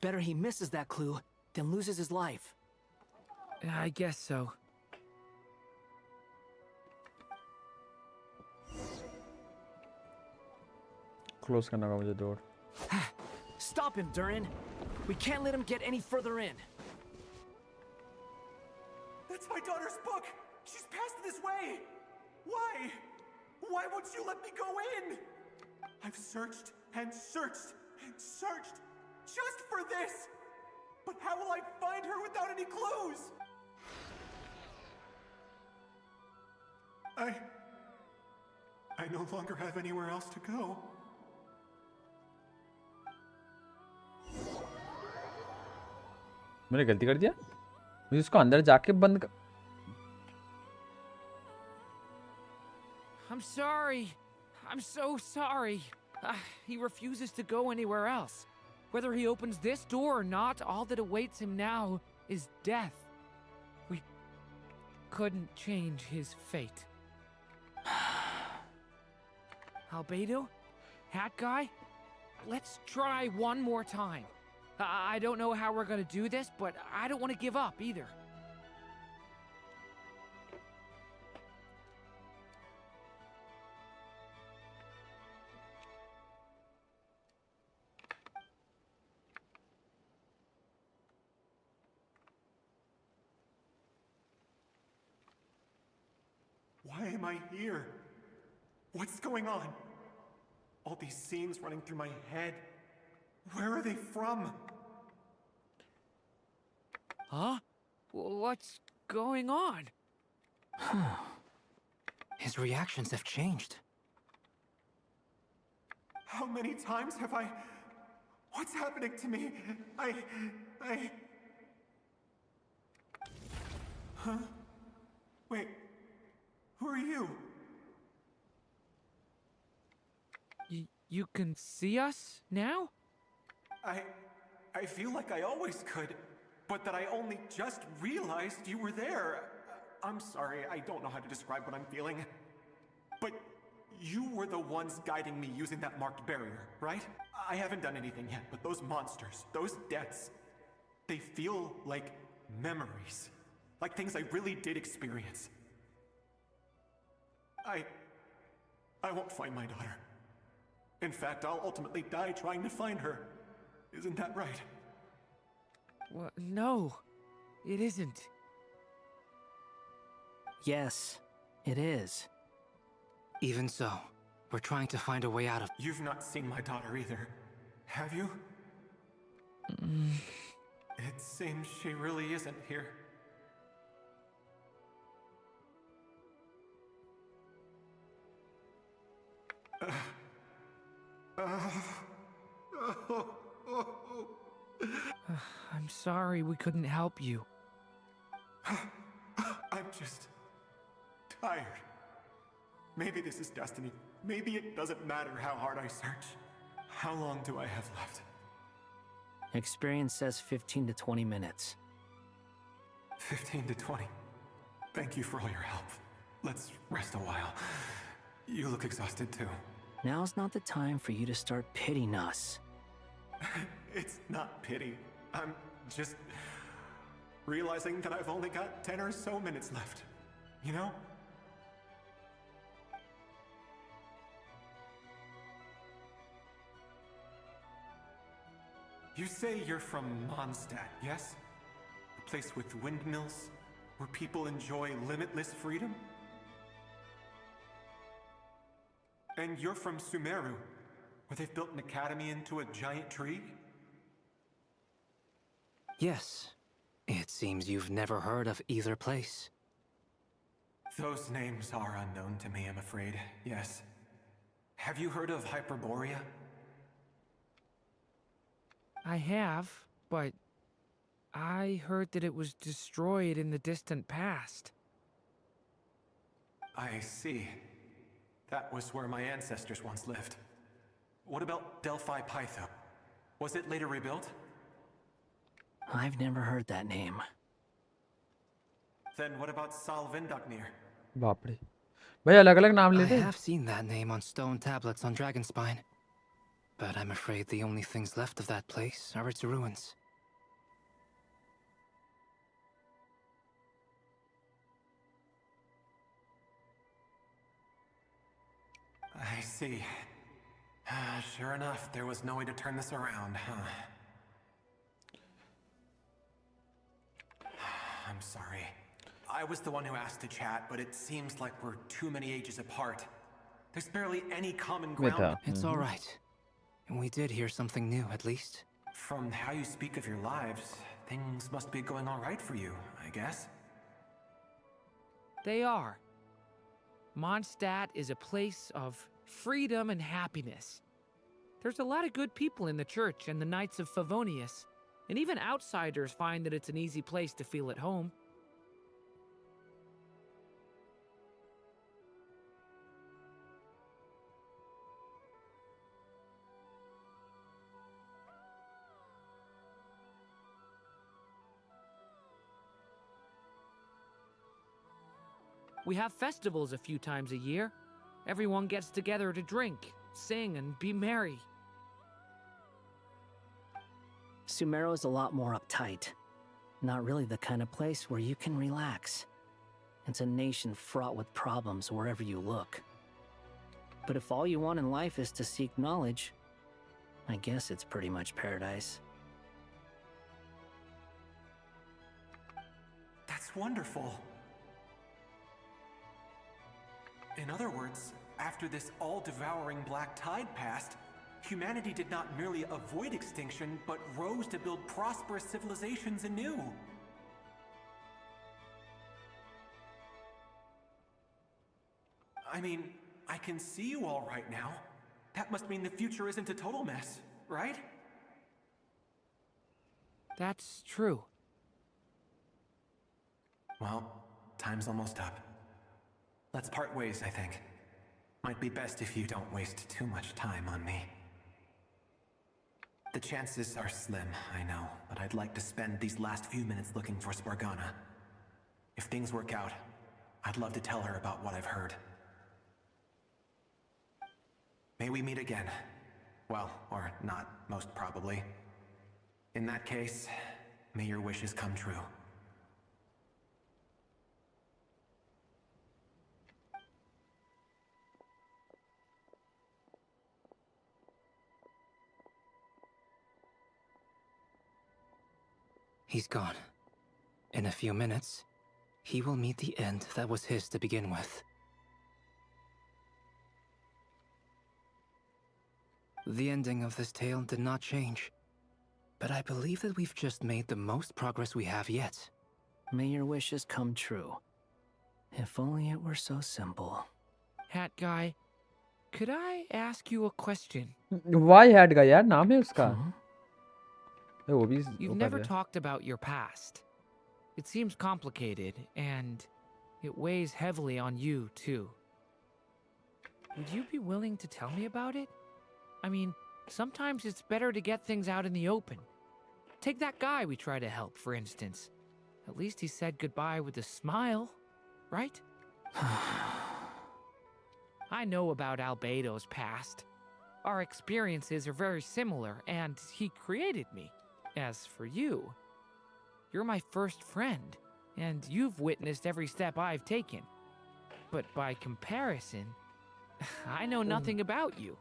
Better he misses that clue than loses his life. I guess so. Close करना होगा मुझे door. Stop him, Durin. We can't let him get any further in. That's my daughter's book! She's passed this way! Why? Why won't you let me go in? I've searched and searched and searched just for this! But how will I find her without any clues? I no longer have anywhere else to go. मैंने गलती कर दिया मुझे इसको अंदर जाके बंद कर I'm sorry. I'm so sorry. He refuses to go anywhere else. Whether he opens this door or not, all that awaits him now is death. We couldn't change his fate. Albedo? Hat guy? Let's try one more time. I don't know how we're gonna do this, but I don't want to give up either. Why am I here? What's going on? All these scenes running through my head. Where are they from? Huh? What's going on? His reactions have changed. How many times have I... What's happening to me? Huh? Wait. Who are you? You can see us now? I feel like I always could, but that I only just realized you were there. I'm sorry, I don't know how to describe what I'm feeling. But you were the ones guiding me using that marked barrier, right? I haven't done anything yet, but those monsters, those deaths, they feel like memories. Like things I really did experience. I won't find my daughter. In fact, I'll ultimately die trying to find her. Isn't that right? Well, no, it isn't. Yes, it is. Even so, we're trying to find a way out of... You've not seen my daughter either, have you? It seems she really isn't here. I'm sorry we couldn't help you. I'm just tired. Maybe this is destiny. Maybe it doesn't matter how hard I search. How long do I have left? Experience says 15 to 20 minutes. 15 to 20. Thank you for all your help. Let's rest a while. You look exhausted too. Now's not the time for you to start pitying us. It's not pity. I'm just realizing that I've only got 10 or so minutes left. You know? You say you're from Mondstadt, yes? A place with windmills, where people enjoy limitless freedom? And you're from Sumeru, Where they've built an academy into a giant tree? Yes. It seems you've never heard of either place. Those names are unknown to me, I'm afraid. Yes. Have you heard of Hyperborea? I have, but I heard that it was destroyed in the distant past. I see. That was where my ancestors once lived. What about Delphi Pytho? Was it later rebuilt? I've never heard that name. Then what about Salvindaknir? बाप रे भाई अलग अलग नाम I लेते have seen that name on stone tablets on Dragonspine. But I'm afraid the only things left of that place are its ruins. I see. Sure enough, there was no way to turn this around, huh? I'm sorry. I was the one who asked to chat, but it seems like we're too many ages apart. There's barely any common ground. It's all right. We did hear something new, at least. From how you speak of your lives, things must be going all right for you, I guess. They are. Mondstadt is a place of freedom and happiness. There's a lot of good people in the church and the Knights of Favonius, and even outsiders find that it's an easy place to feel at home. We have festivals a few times a year. Everyone gets together to drink, sing, and be merry. Sumero is a lot more uptight. Not really the kind of place where you can relax. It's a nation fraught with problems wherever you look. But if all you want in life is to seek knowledge, I guess it's pretty much paradise. That's wonderful. In other words, after this all-devouring black tide passed, humanity did not merely avoid extinction, but rose to build prosperous civilizations anew. I mean, I can see you all right now. That must mean the future isn't a total mess, right? That's true. Well, time's almost up. Let's part ways, I think. Might be best if you don't waste too much time on me. The chances are slim, I know, but I'd like to spend these last few minutes looking for Spargana. If things work out, I'd love to tell her about what I've heard. May we meet again. Well, or not, most probably. In that case, may your wishes come true. He's gone. In a few minutes, he will meet the end that was his to begin with. The ending of this tale did not change, but I believe that we've just made the most progress we have yet. May your wishes come true. If only it were so simple. Hat guy, could I ask you a question? Why hat guy यार नाम है उसका? वो भी You've never talked about your past. It seems complicated, and it weighs heavily on you, too. Would you be willing to tell me about it? I mean, sometimes it's better to get things out in the open. Take that guy we try to help, for instance. At least he said goodbye with a smile, right? I know about Albedo's past. Our experiences are very similar, and he created me. As for you, you're my first friend, and you've witnessed every step I've taken. But by comparison, I know nothing about you.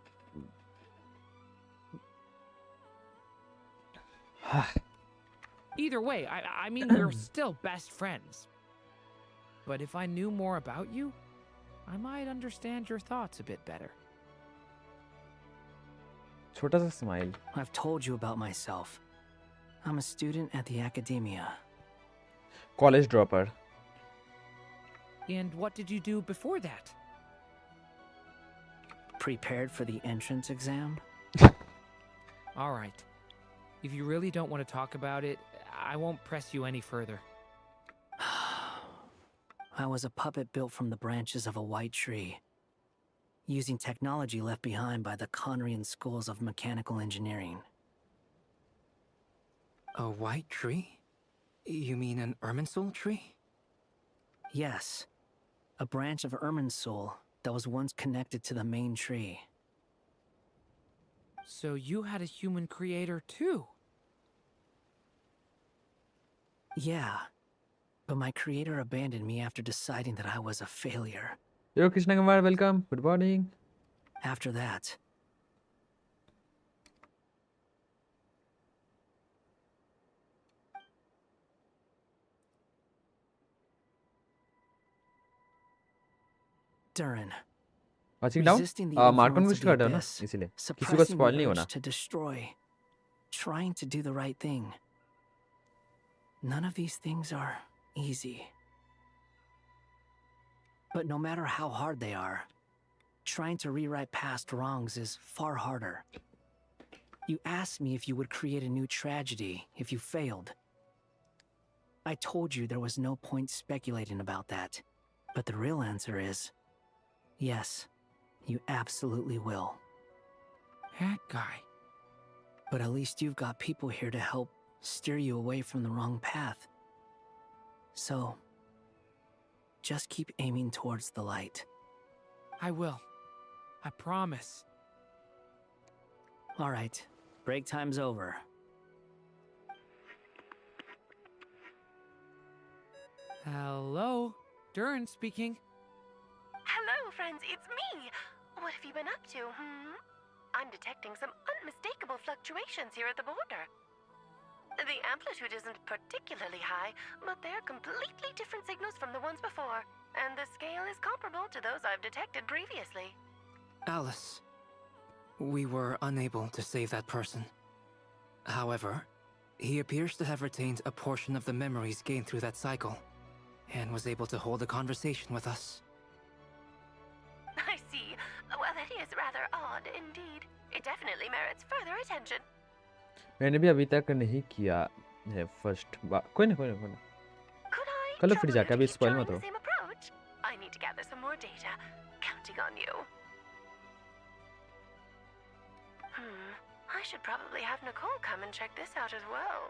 Either way, I mean, we're still best friends. But if I knew more about you, I might understand your thoughts a bit better. छोटा सा smile. I've told you about myself. I'm a student at the academia. College dropper. And what did you do before that? Prepared for the entrance exam? All right. If you really don't want to talk about it, I won't press you any further. I was a puppet built from the branches of a white tree, using technology left behind by the Conrian schools of mechanical engineering. A white tree? You mean an Irminsul tree? Yes, a branch of Irminsul that was once connected to the main tree. So you had a human creator too? Yeah, but my creator abandoned me after deciding that I was a failure. Yo, Krishna Kumar, welcome. Good morning. After that, Durin, Watching down? resisting the Mark influence wish of the कर रहे हो ना abyss, इसीलिए किसी को suppressing spoil the नहीं urge होना. to destroy, trying to do the right thing. None of these things are easy. But no matter how hard they are, trying to rewrite past wrongs is far harder. You asked me if you would create a new tragedy if you failed. I told you there was no point speculating about that. But the real answer is, yes, you absolutely will. That guy. But at least you've got people here to help steer you away from the wrong path. So, just keep aiming towards the light. I will. I promise. All right, break time's over. Hello? Durin speaking. Hello, friends, it's me. What have you been up to, I'm detecting some unmistakable fluctuations here at the border. The amplitude isn't particularly high, but they're completely different signals from the ones before, and the scale is comparable to those I've detected previously. Alice, we were unable to save that person. However, he appears to have retained a portion of the memories gained through that cycle, and was able to hold a conversation with us. I see. Well, that is rather odd indeed. It definitely merits further attention. मैंने भी अभी तक नहीं किया है first बार. कोई ना कर लो फिर जाके अभी स्पॉइल मत Trying हो. the same approach? I need to gather some more data. Counting on you. I should probably have Nicole come and check this out as well.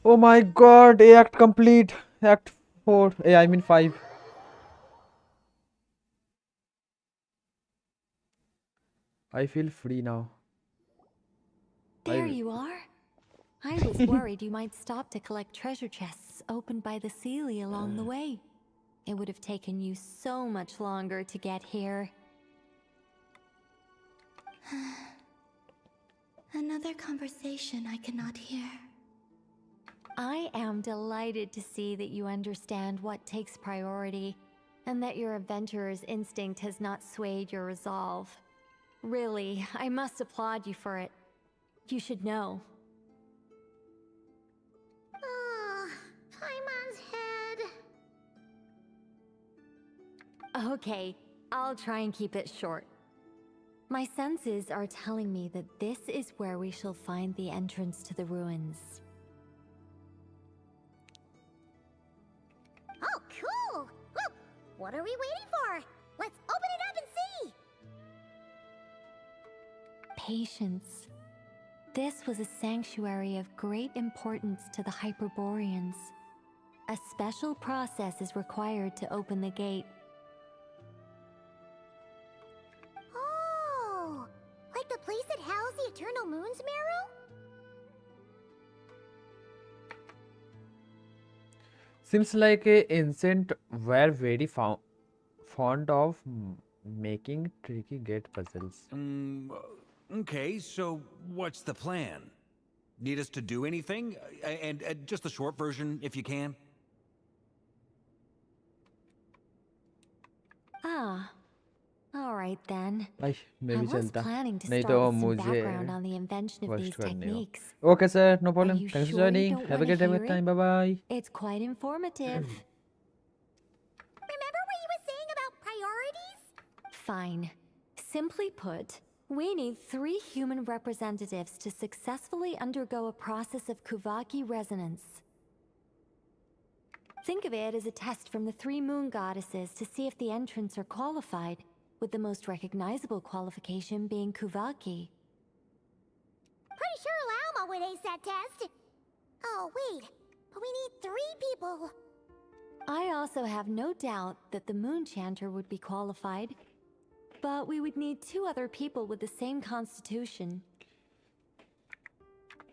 Oh my god, A act complete. Act 4. I mean 5. I feel free now. There you are. I was worried you might stop to collect treasure chests opened by the Sealy along the way. It would have taken you so much longer to get here. Another conversation I cannot hear. I am delighted to see that you understand what takes priority, and that your adventurer's instinct has not swayed your resolve. Really, I must applaud you for it. You should know. Paimon's head. Okay, I'll try and keep it short. My senses are telling me that this is where we shall find the entrance to the ruins. Oh, cool! Well, what are we waiting for? Let's open it up and see! Patience. This was a sanctuary of great importance to the Hyperboreans. A special process is required to open the gate. Oh! Like the place that housed the Eternal Moon's Marrow? Seems like a ancient were very fond of making tricky gate puzzles. Okay, so what's the plan? Need us to do anything? And just the short version, if you can. Ah, All right then. भाई मैं I भी was चलता planning to नहीं start तो with some मुझे background on the invention of first these करने हो techniques. okay sir no Are problem you thanks for sure you joining don't have a want to great hear time it? bye bye It's quite informative. Remember what you were saying about priorities? Fine. Simply put, we need 3 human representatives to successfully undergo a process of Kuvaki resonance. Think of it as a test from the 3 moon goddesses to see if the entrants are qualified, with the most recognizable qualification being Kuvaki. Pretty sure Lauma would ace that test. Oh, wait. But we need 3 people. I also have no doubt that the moon chanter would be qualified, but we would need 2 other people with the same constitution.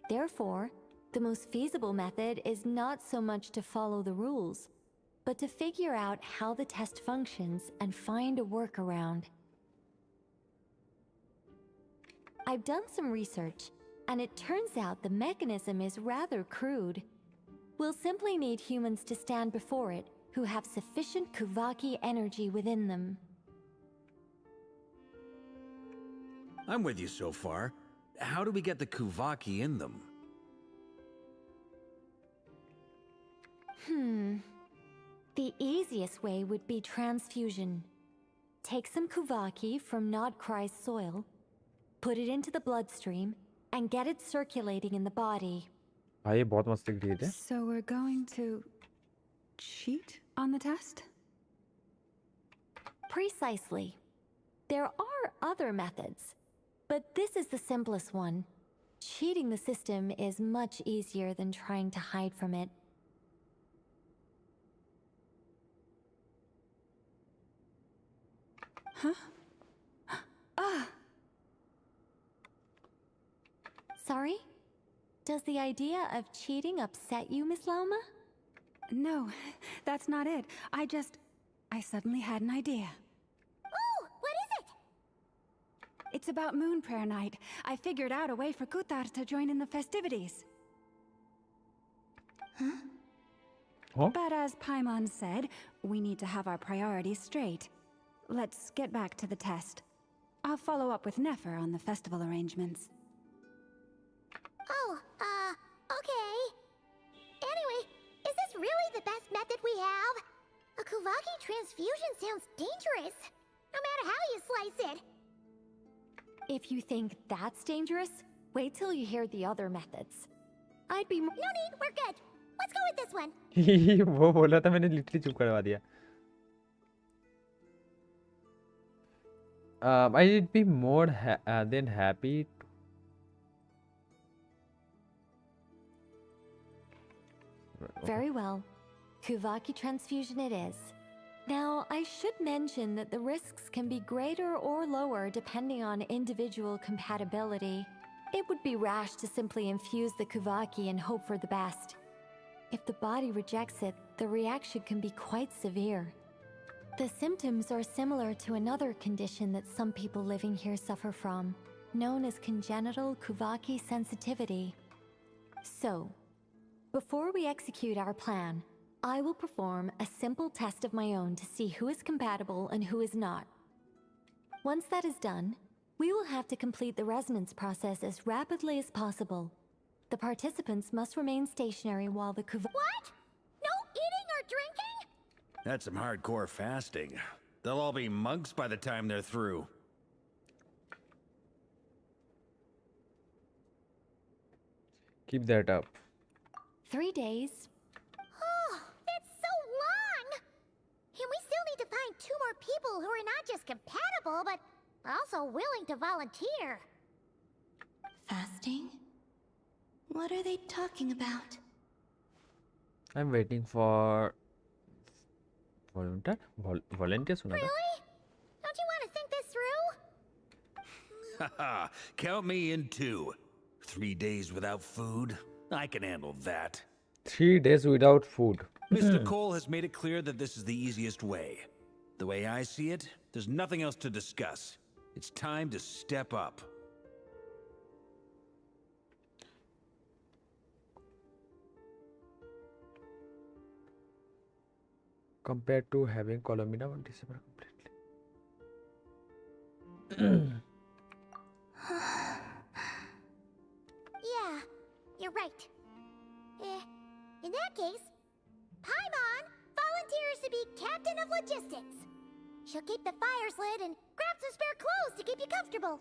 Therefore, the most feasible method is not so much to follow the rules, but to figure out how the test functions and find a workaround. I've done some research, and it turns out the mechanism is rather crude. We'll simply need humans to stand before it who have sufficient Kuvaki energy within them. I'm with you so far. How do we get the Kuvaki in them? The easiest way would be transfusion. Take some Kuvaki from Nodcry's soil, put it into the bloodstream, and get it circulating in the body. भाई ये बहुत मस्त grade है So we're going to cheat on the test? Precisely. There are other methods, but this is the simplest one. Cheating the system is much easier than trying to hide from it. Huh? Ah! Sorry? Does the idea of cheating upset you, Miss Lauma? No, that's not it. I suddenly had an idea. Oh, what is it? It's about Moon Prayer Night. I figured out a way for Kutar to join in the festivities. Huh? But as Paimon said, we need to have our priorities straight. Let's get back to the test. I'll follow up with Nefer on the festival arrangements. Oh, okay. Anyway, is this really the best method we have? A Kuvaki transfusion sounds dangerous, no matter how you slice it. If you think that's dangerous, wait till you hear the other methods. I'd be No need, we're good. Let's go with this one. वो बोला था मैंने literally चुप करवा दिया I'd be more than happy Very well. Kuvaki transfusion it is. Now, I should mention that the risks can be greater or lower depending on individual compatibility. It would be rash to simply infuse the Kuvaki and hope for the best. If the body rejects it, the reaction can be quite severe. The symptoms are similar to another condition that some people living here suffer from, known as congenital Kuvaki sensitivity. So, before we execute our plan, I will perform a simple test of my own to see who is compatible and who is not. Once that is done, we will have to complete the resonance process as rapidly as possible. The participants must remain stationary while the Kuvaki— What? No eating or drinking? That's some hardcore fasting. They'll all be monks by the time they're through. keep that up 3 days. Oh, that's so long! And we still need to find 2 more people who are not just compatible, but also willing to volunteer. Fasting? What are they talking about? I'm waiting for volunteer सुना था Really? Don't you want to think this through? Haha, count me in too. 3 days without food? I can handle that. 3 days without food Mr. Cole has made it clear that this is the easiest way. The way I see it, there's nothing else to discuss. It's time to step up. compared to having Colombina 1 December completely Paimon volunteers to be captain of logistics. She'll keep the fires lit and grab some spare clothes to keep you comfortable.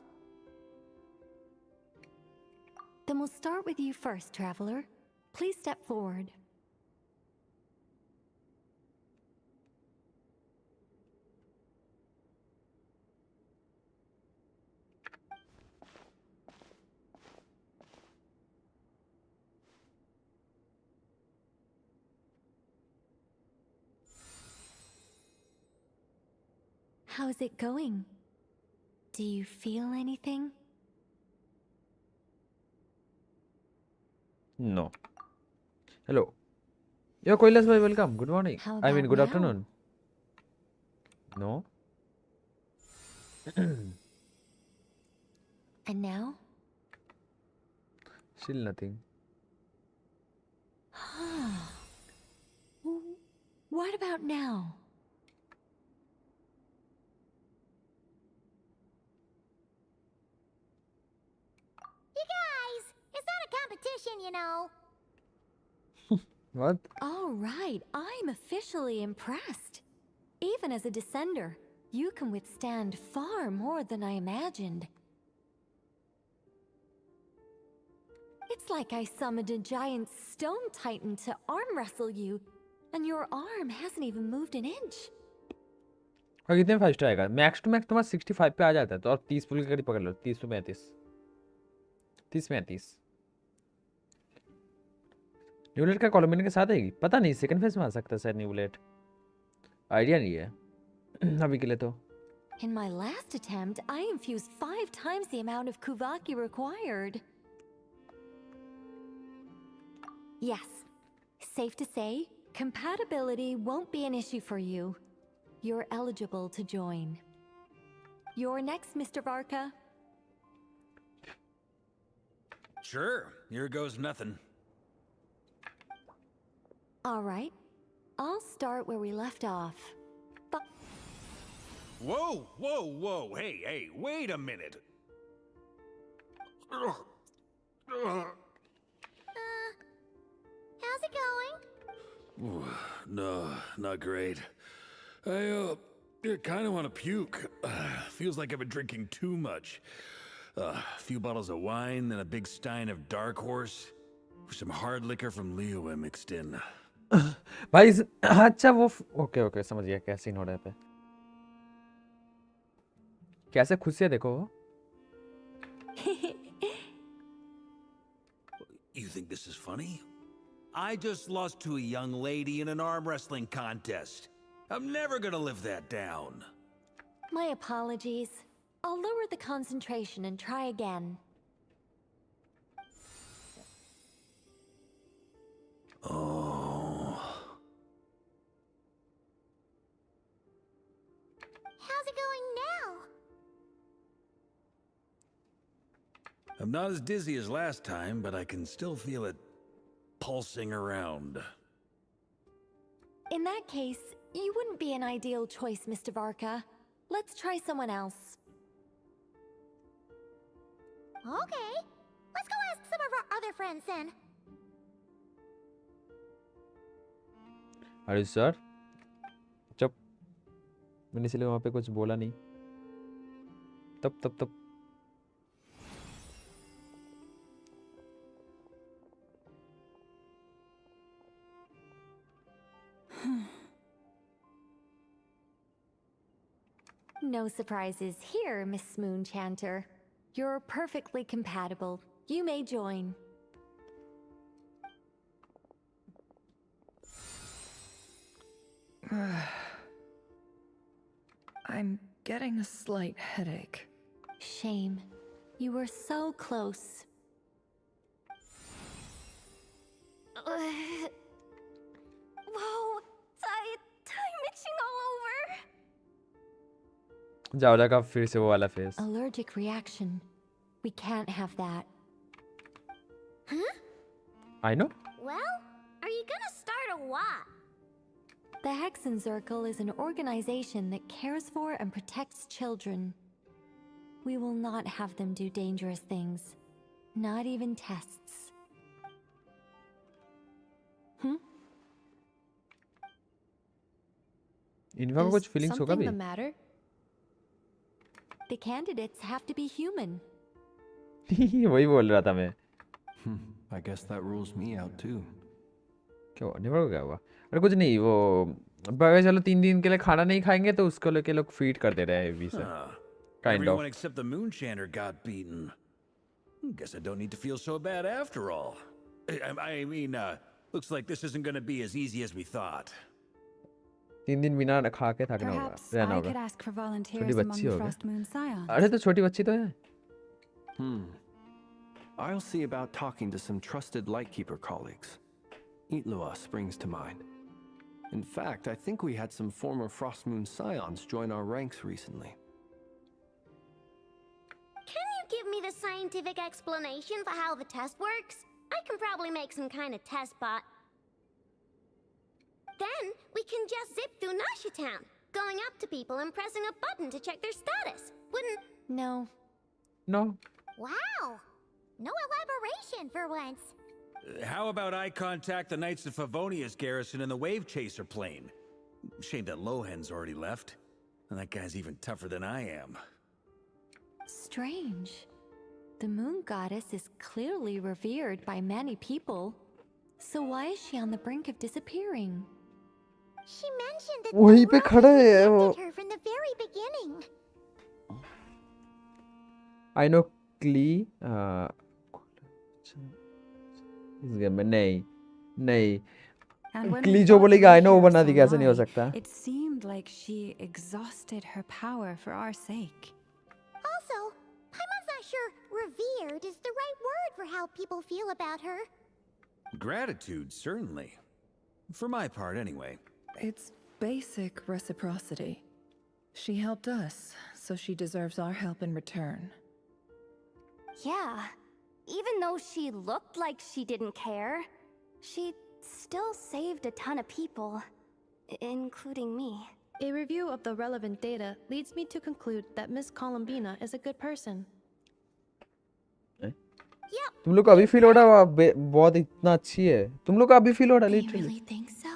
Then we'll start with you first, Traveler. Please step forward. How's it going? Do you feel anything? No. Hello. Yo, Koilas bhai, welcome. Good morning. How I mean, about good now? afternoon. No. And now? Still nothing. What about now? You guys, it's not a competition, you know. What? All right, I'm officially impressed. Even as a descender, you can withstand far more than I imagined. It's like I summoned a giant stone titan to arm wrestle you, and your arm hasn't even moved an inch. और कितने में fast आएगा? Max to max तुम्हारा 65 पे आ जाता है, तो और 30 पुल के करीब पकड़ लो. 30 to 35. 30 35. न्यूलेट का कॉलोमिन के साथ आएगी? पता नहीं, सेकंड फेज में आ सकता है शायद न्यूलेट. आइडिया नहीं है अभी के लिए तो. In my last attempt, I infused 5 times the amount of Kuvaki required. Yes, safe to say, compatibility won't be an issue for you. You're eligible to join. You're next, Mr. Varka. Sure, here goes nothing. All right, I'll start where we left off. Whoa, whoa, whoa, hey, wait a minute. How's it going? Ooh, no, not great. I kind of want to puke. Feels like I've been drinking too much. A few bottles of wine, then a big stein of Dark Horse. Some hard liquor from Leo mixed in. भाई अच्छा वो okay समझ गया क्या scene हो रहा है पे. कैसे खुद से देखो. You think this is funny? I just lost to a young lady in an arm wrestling contest. I'm never gonna live that down. My apologies. I'll lower the concentration and try again. Oh. How's it going now? I'm not as dizzy as last time, but I can still feel it pulsing around. In that case, you wouldn't be an ideal choice, Mr. Varka. Let's try someone else. Okay, let's go ask some of our other friends then. Are you sure? चुप. मैंने इसलिए वहाँ पे कुछ बोला नहीं. तब. No surprises here, Miss Moonchanter. You're perfectly compatible. You may join. I'm getting a slight headache. Shame. You were so close. Whoa, I'm itching all over. जाओ जाएगा फिर से वो वाला face. Allergic reaction. We can't have that. Huh? I know. Well, are you gonna start a what? The Hexenzirkel is an organization that cares for and protects children. We will not have them do dangerous things. Not even tests. इनका Is कुछ feelings होगा something भी? the matter? The candidates have to be human. वही बोल रहा था मैं. I guess that rules me out too. क्यों नेवर को क्या हुआ? अरे कुछ नहीं, वो बगैर चलो 3 दिन के लिए खाना नहीं खाएंगे तो उसको लेके लोग फीड कर दे रहे हैं visa. Kind of. Everyone except the Moonshander got beaten. Guess I don't need to feel so bad after all. I mean, looks like this isn't going to be as easy as we thought. 3 दिन बिना खा के थकना होगा, Perhaps रहना I could होगा. ask for volunteers छोटी among बच्ची the होगी. Frost Moon Scions. अरे तो छोटी बच्ची तो है. I'll see about talking to some trusted Lightkeeper colleagues. Itlua springs to mind. In fact, I think we had some former Frost Moon Scions join our ranks recently. Can you give me the scientific explanation for how the test works? I can probably make some kind of test bot. Then we can just zip through Nasha Town, going up to people and pressing a button to check their status. Wouldn't... No. No. Wow! No elaboration for once. How about I contact the Knights of Favonia's garrison in the Wave Chaser plane? Shame that Lohan's already left. And that guy's even tougher than I am. Strange. The moon goddess is clearly revered by many people. So why is she on the brink of disappearing? She mentioned that वहीं the पे rock खड़ा है वो. rejected her from the very beginning. I know Klee. इस game में नहीं नहीं. And when क्ली we जो fought बोलेगी the I know वो Meteor बना दी, कैसे नहीं हो Sonai, सकता? It seemed like she exhausted her power for our sake. Also, Paimon's not sure revered is the right word for how people feel about her. Gratitude, certainly. For my part, anyway. It's basic reciprocity. She helped us, so she deserves our help in return. Yeah. Even though she looked like she didn't care, she still saved a ton of people, including me. A review of the relevant data leads me to conclude that Miss Columbina is a good person. तुम लोग को अभी feel हो रहा है बहुत इतना अच्छी है. तुम लोग को अभी फील हो रहा है You literally. really think so?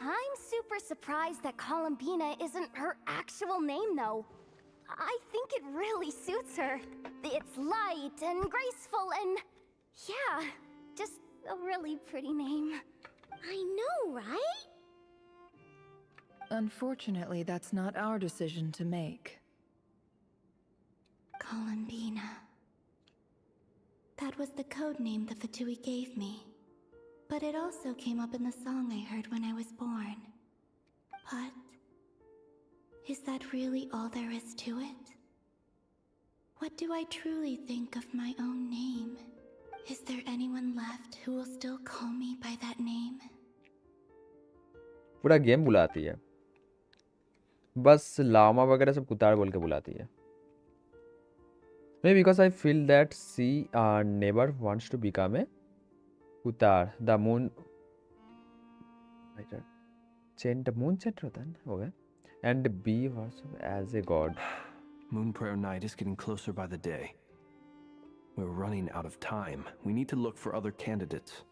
I'm super surprised that Columbina isn't her actual name, though. I think it really suits her. It's light and graceful and... yeah, just a really pretty name. I know, right? Unfortunately, that's not our decision to make. Columbina. That was the code name the Fatui gave me. But it also came up in the song I heard when I was born. But... is that really all there is to it? What do I truly think of my own name? Is there anyone left who will still call me by that name? पूरा game बुलाती है. बस लामा वगैरह सब कुतार बोल के बुलाती है. Maybe because I feel that she never wants to become a kutar. The moon. The moon center होता है ना, हो गया. And be also as a god. Moon Prayer Night is getting closer by the day. We're running out of time. We need to look for other candidates.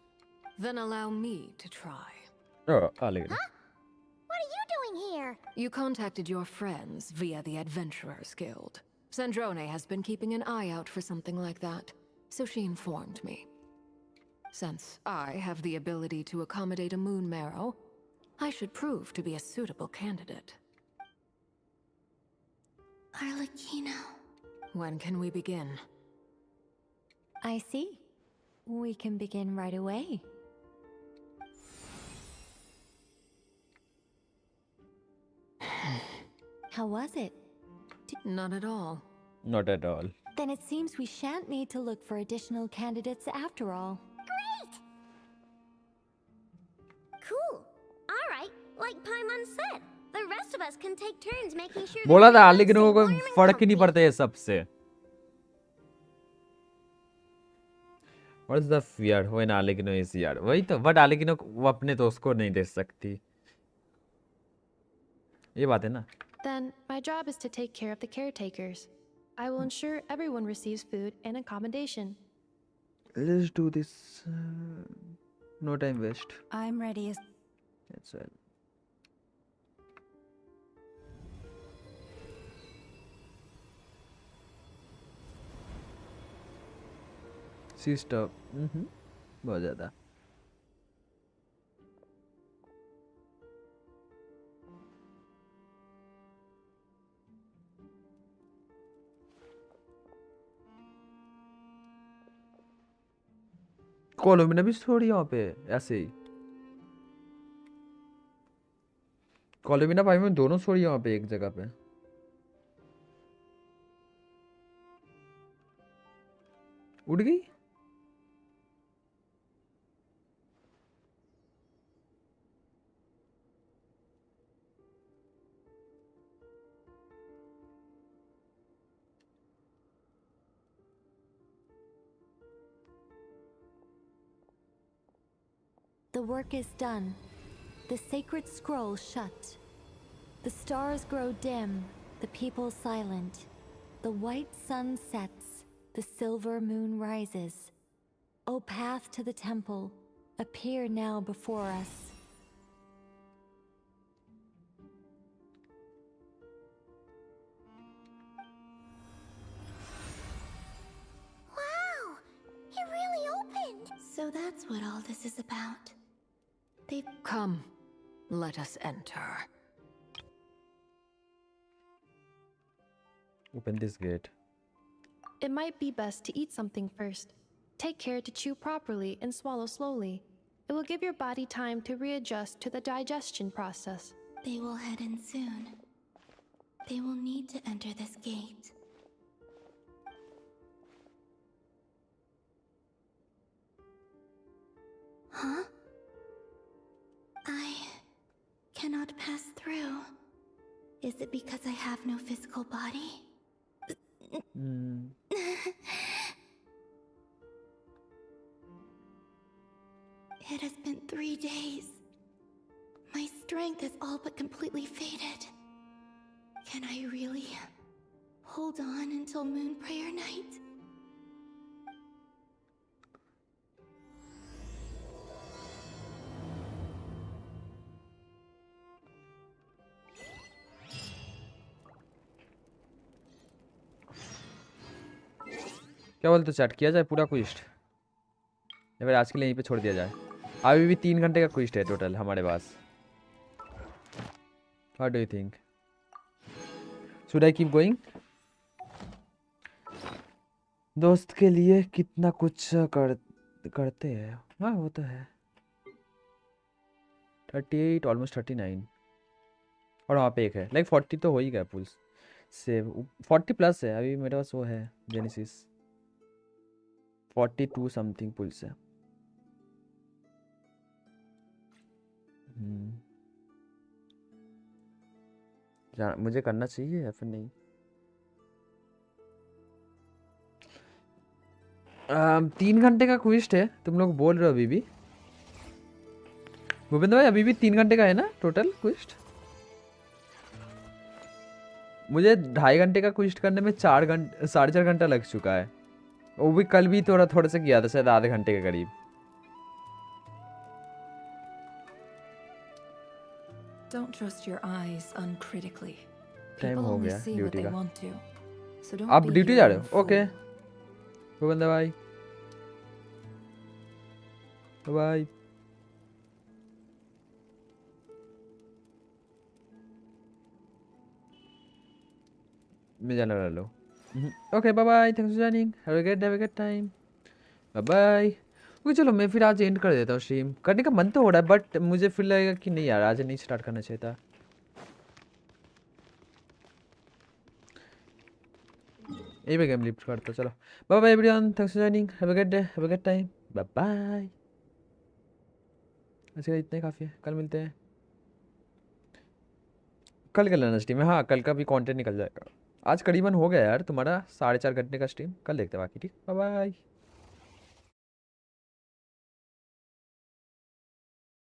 Then allow me to try. Oh, Allegro. What are you doing here? You contacted your friends via the Adventurers Guild. Sandrone has been keeping an eye out for something like that, so she informed me. Since I have the ability to accommodate a moon marrow, I should prove to be a suitable candidate. Arlecchino. When can we begin? I see. We can begin right away. How was it? Not at all. Not at all. Then it seems we shan't need to look for additional candidates after all. Great! Cool. All right, like Paimon said, the rest of us can take turns making sure बोला था that लेकिन वो कोई फर्क ही नहीं पड़ता है सबसे. What is the fear when Allegino is here? वही तो, but Allegino वो अपने दोस्त को नहीं दे सकती. ये बात है ना. Then my job is to take care of the caretakers. I will ensure everyone receives food and accommodation. Let's do this. No time waste. I'm ready as... That's well. Sister बहुत ज़्यादा। कोलोमिना भी थोड़ी यहाँ पे ऐसे ही। कोलोमिना भाई में दोनों थोड़ी यहाँ पे एक जगह पे। उड़ गई। The work is done. The sacred scroll shut. The stars grow dim, the people silent. The white sun sets, the silver moon rises. O path to the temple, appear now before us. Wow! It really opened! So that's what all this is about. They've... Come, let us enter. Open this gate. It might be best to eat something first. Take care to chew properly and swallow slowly. It will give your body time to readjust to the digestion process. They will head in soon. They will need to enter this gate. Huh? I cannot pass through. Is it because I have no physical body? It has been 3 days. My strength is all but completely faded. Can I really hold on until Moon Prayer Night? क्या बोलते chat किया जाए पूरा क्विस्ट या फिर आज के लिए यहीं पे छोड़ दिया जाए? अभी भी 3 घंटे का क्विस्ट है टोटल हमारे पास। What do you think? Should I keep going? दोस्त के लिए कितना कुछ करते हैं। हाँ वो तो है। 38 ऑलमोस्ट 39 और वहाँ पे एक है लाइक 40 तो हो ही गया पुल्स सेव 40 प्लस है अभी मेरे पास वो है जेनेसिस 42 समथिंग पुल्स है। मुझे करना चाहिए या फिर नहीं? 3 घंटे का क्विस्ट है तुम लोग बोल रहे हो अभी भी? भूपेंद्र भाई अभी भी 3 घंटे का है ना टोटल क्विस्ट? मुझे 2.5 घंटे का क्विस्ट करने में 4.5 घंटा लग चुका है। वो भी कल भी थोड़ा सा किया था शायद आधे घंटे के करीब। Don't trust your eyes uncritically. Time People हो only गया see what ड्यूटी they का। want to. So don't आप be ड्यूटी your जा रहे own हो? Okay fool. भूपेंद्र भाई बाय। मैं जाने वाला लो। Okay bye bye, thanks for joining, have a good time, bye bye. Okay चलो मैं फिर आज एंड कर देता हूँ स्ट्रीम। करने का मन तो हो रहा है बट मुझे फिर लगेगा कि नहीं यार आज नहीं स्टार्ट करना चाहिए था। यही पे गेम लिफ्ट करता चलो। Bye bye everyone, thanks for joining, have a good day, have a good time, bye bye. अच्छा इतना ही काफ़ी है, कल मिलते हैं। कल कर लेना स्ट्रीम में, हाँ कल का भी कंटेंट निकल जाएगा। आज करीबन हो गया यार तुम्हारा 4.5 घंटे का स्ट्रीम, कल देखते हैं बाकी। ठीक, बाय बाय।